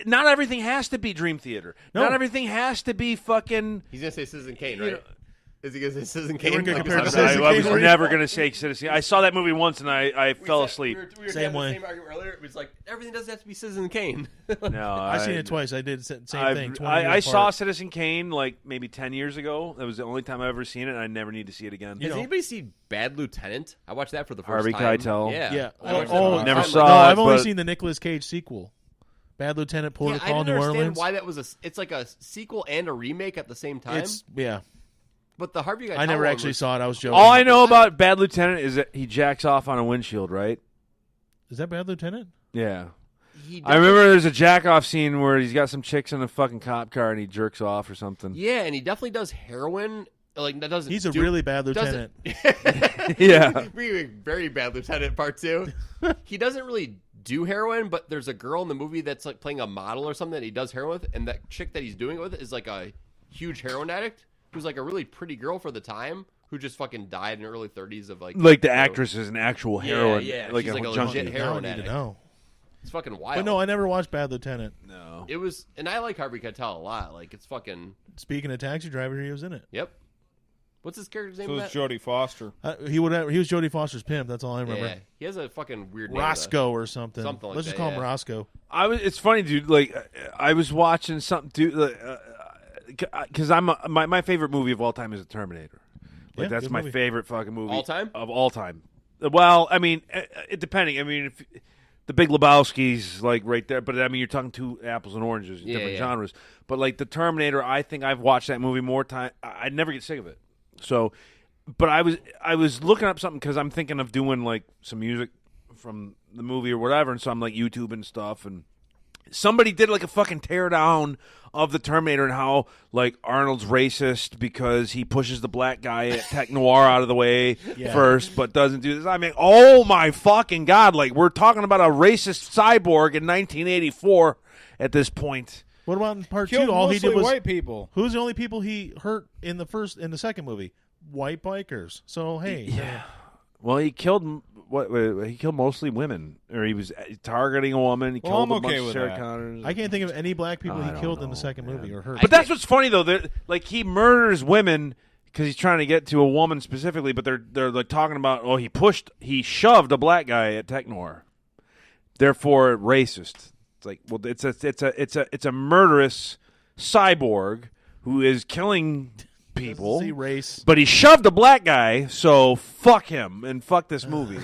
not everything has to be Dream Theater. No. Not everything has to be fucking. He's gonna say Citizen Kane, You right? know- Is he gonna say Citizen You Kane? weren't gonna Like, compare it to I'm Citizen I Kane, was were you? never going to say Citizen. I saw that movie once and I fell asleep. We were Same having way. the same argument earlier. It was like everything doesn't have to be Citizen Kane. No, I've seen it twice. I did the same thing. 20 I years saw apart. Citizen Kane like maybe 10 years ago. That was the only time I've ever seen it, and I never need to see it again. You Has know. anybody seen Bad Lieutenant? I watched that for the first Harvey time. Keitel. Yeah. Yeah. I watched that Oh, for the never first saw time. No, it, I've only but- seen the Nicolas Cage sequel, Bad Lieutenant, Port Yeah, of I Call, didn't New understand Orleans. why that was it's like a sequel and a remake at the same time. But the Harvey Keitel I never one actually was- saw it. I was joking. All I know about Bad Lieutenant is that he jacks off on a windshield, right? Is that Bad Lieutenant? Yeah. he I remember there's a jack off scene where he's got some chicks in a fucking cop car and he jerks off or something. Yeah, and he definitely does heroin. Like that doesn't. He's a do- really bad doesn't- lieutenant. Yeah. Very bad lieutenant part 2. He doesn't really do heroin, but there's a girl in the movie that's like playing a model or something that he does heroin with, and that chick that he's doing it with is like a huge heroin addict who's like a really pretty girl for the time who just fucking died in her early 30s of like Like the actress is an actual heroin. Yeah, Like she's a like a junkie. legit Now I heroin need to addict. know. It's fucking wild. But no, I never watched Bad Lieutenant. No. It was, and I like Harvey Keitel a lot. Like it's fucking. Speaking of Taxi Driver, he was in it. Yep. What's his character's name? So in it's that? Jodie Foster. He was Jodie Foster's pimp. That's all I remember. Yeah, he has a fucking weird name. Roscoe or something. Something like Let's just that, call him yeah. Roscoe. It's funny, dude. Like I was watching something, dude. Because my favorite movie of all time is The Terminator. Like Yeah, that's good my movie. favorite fucking movie All time? of all time. Well, I mean, it depending. I mean, if the Big Lebowski's like right there, but I mean, you're talking two apples and oranges, Yeah, different yeah. genres. But like The Terminator, I think I've watched that movie more time. I never get sick of it. So, but I was looking up something because I'm thinking of doing like some music from the movie or whatever, and so I'm like YouTube and stuff, and somebody did like a fucking tear down of the Terminator and how like Arnold's racist because he pushes the black guy at Tech Noir out of the way first, but doesn't do this. I mean, oh my fucking god! Like we're talking about a racist cyborg in 1984 at this point. What about in part Killed 2? All he mostly did was white people. Who's the only people he hurt in the second movie? White bikers. So hey, Well, he killed he killed mostly women, or he was targeting a woman. He Well, killed I'm a okay bunch of with Sarah that. Connors. I can't think of any black people I he don't killed in the know, second man. movie or hurt. But that's what's funny though. Like he murders women because he's trying to get to a woman specifically. But they're like talking about he shoved a black guy at Tech Noir, therefore racist. It's like well, it's a murderous cyborg who is killing people. See race. But he shoved a black guy, so fuck him and fuck this movie.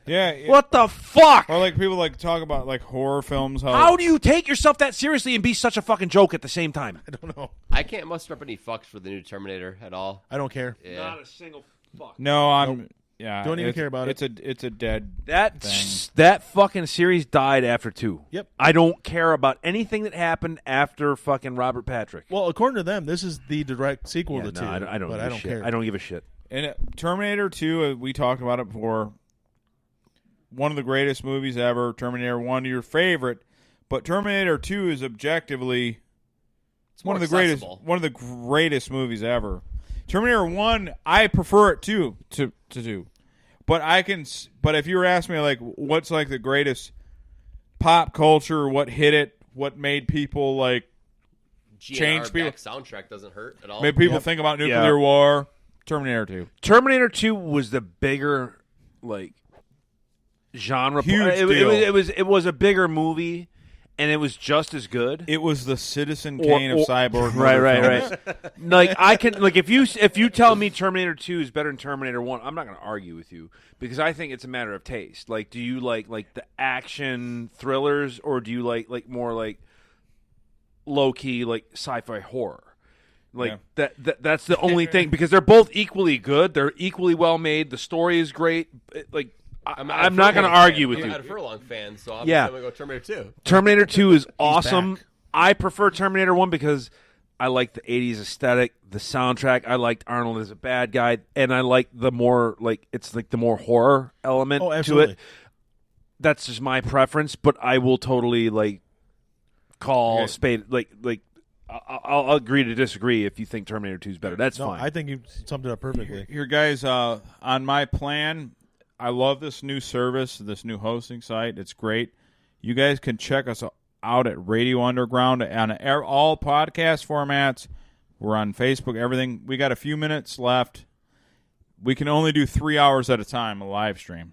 Yeah. What the fuck? Or like people like talk about like horror films. How do you take yourself that seriously and be such a fucking joke at the same time? I don't know. I can't muster up any fucks for the new Terminator at all. I don't care. Yeah. Not a single fuck. No, I'm. Yeah, Don't even it's- care about it. It's a dead. That fucking series died after 2. Yep. I don't care about anything that happened after fucking Robert Patrick. Well, according to them, this is the direct sequel Yeah, to 2. no, I don't. But give I a don't shit. care. I don't give a shit. And Terminator 2, we talked about it before. One of the greatest movies ever. Terminator 1, your favorite, but Terminator 2 is objectively It's one more of the accessible. greatest movies ever. Terminator 1, I prefer it too to 2. But if you were asking me like what's like the greatest pop culture, what hit it, what made people like change GNR people, back soundtrack doesn't hurt at all. made people think about nuclear war, Terminator 2. Terminator 2 was the bigger like genre. Huge it, deal. it was a bigger movie, and it was just as good. It was the Citizen Kane of cyborg. Right. Like I can like if you tell me Terminator 2 is better than Terminator 1, I'm not going to argue with you because I think it's a matter of taste. Like, do you like the action thrillers or do you like more like low key like sci-fi horror? Like that's the only thing because they're both equally good. They're equally well made. The story is great. Like I'm not going to argue with I'm you. a Furlong fan, so I'm Yeah. going to go Terminator 2. Terminator 2 is awesome. back. I prefer Terminator 1 because I like the 80s aesthetic, the soundtrack. I liked Arnold as a bad guy, and I like the more like it's like the more horror element Oh, to absolutely. it. that's just my preference, but I will totally call spade I'll agree to disagree if you think Terminator 2 is better. That's fine. I think you summed it up perfectly. Here, guys, on my plan, I love this new service, this new hosting site. It's great. You guys can check us out at Radio Underground on all podcast formats. We're on Facebook, everything. We got a few minutes left. We can only do 3 hours at a time, a live stream.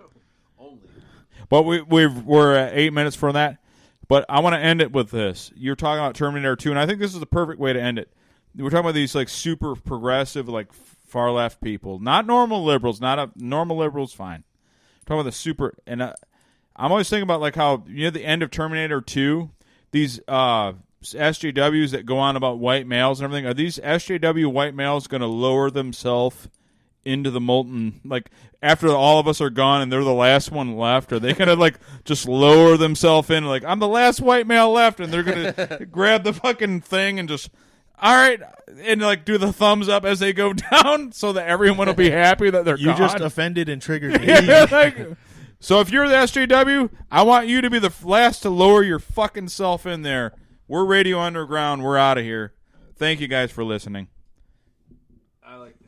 But we're at 8 minutes from that. But I want to end it with this. You're talking about Terminator 2, and I think this is the perfect way to end it. We're talking about these super progressive, far left people, not normal liberals. Normal liberals, fine. We're talking about the super, and I'm always thinking about how the end of Terminator 2. These SJWs that go on about white males and everything. Are these SJW white males going to lower themselves into the molten, after all of us are gone and they're the last one left? Are they going to just lower themselves in I'm the last white male left, and they're going to grab the fucking thing and just, all right, and do the thumbs up as they go down so that everyone will be happy that they're you gone? You just offended and triggered me. Yeah, so if you're the SJW, I want you to be the last to lower your fucking self in there. We're Radio Underground. We're out of here. Thank you guys for listening. I like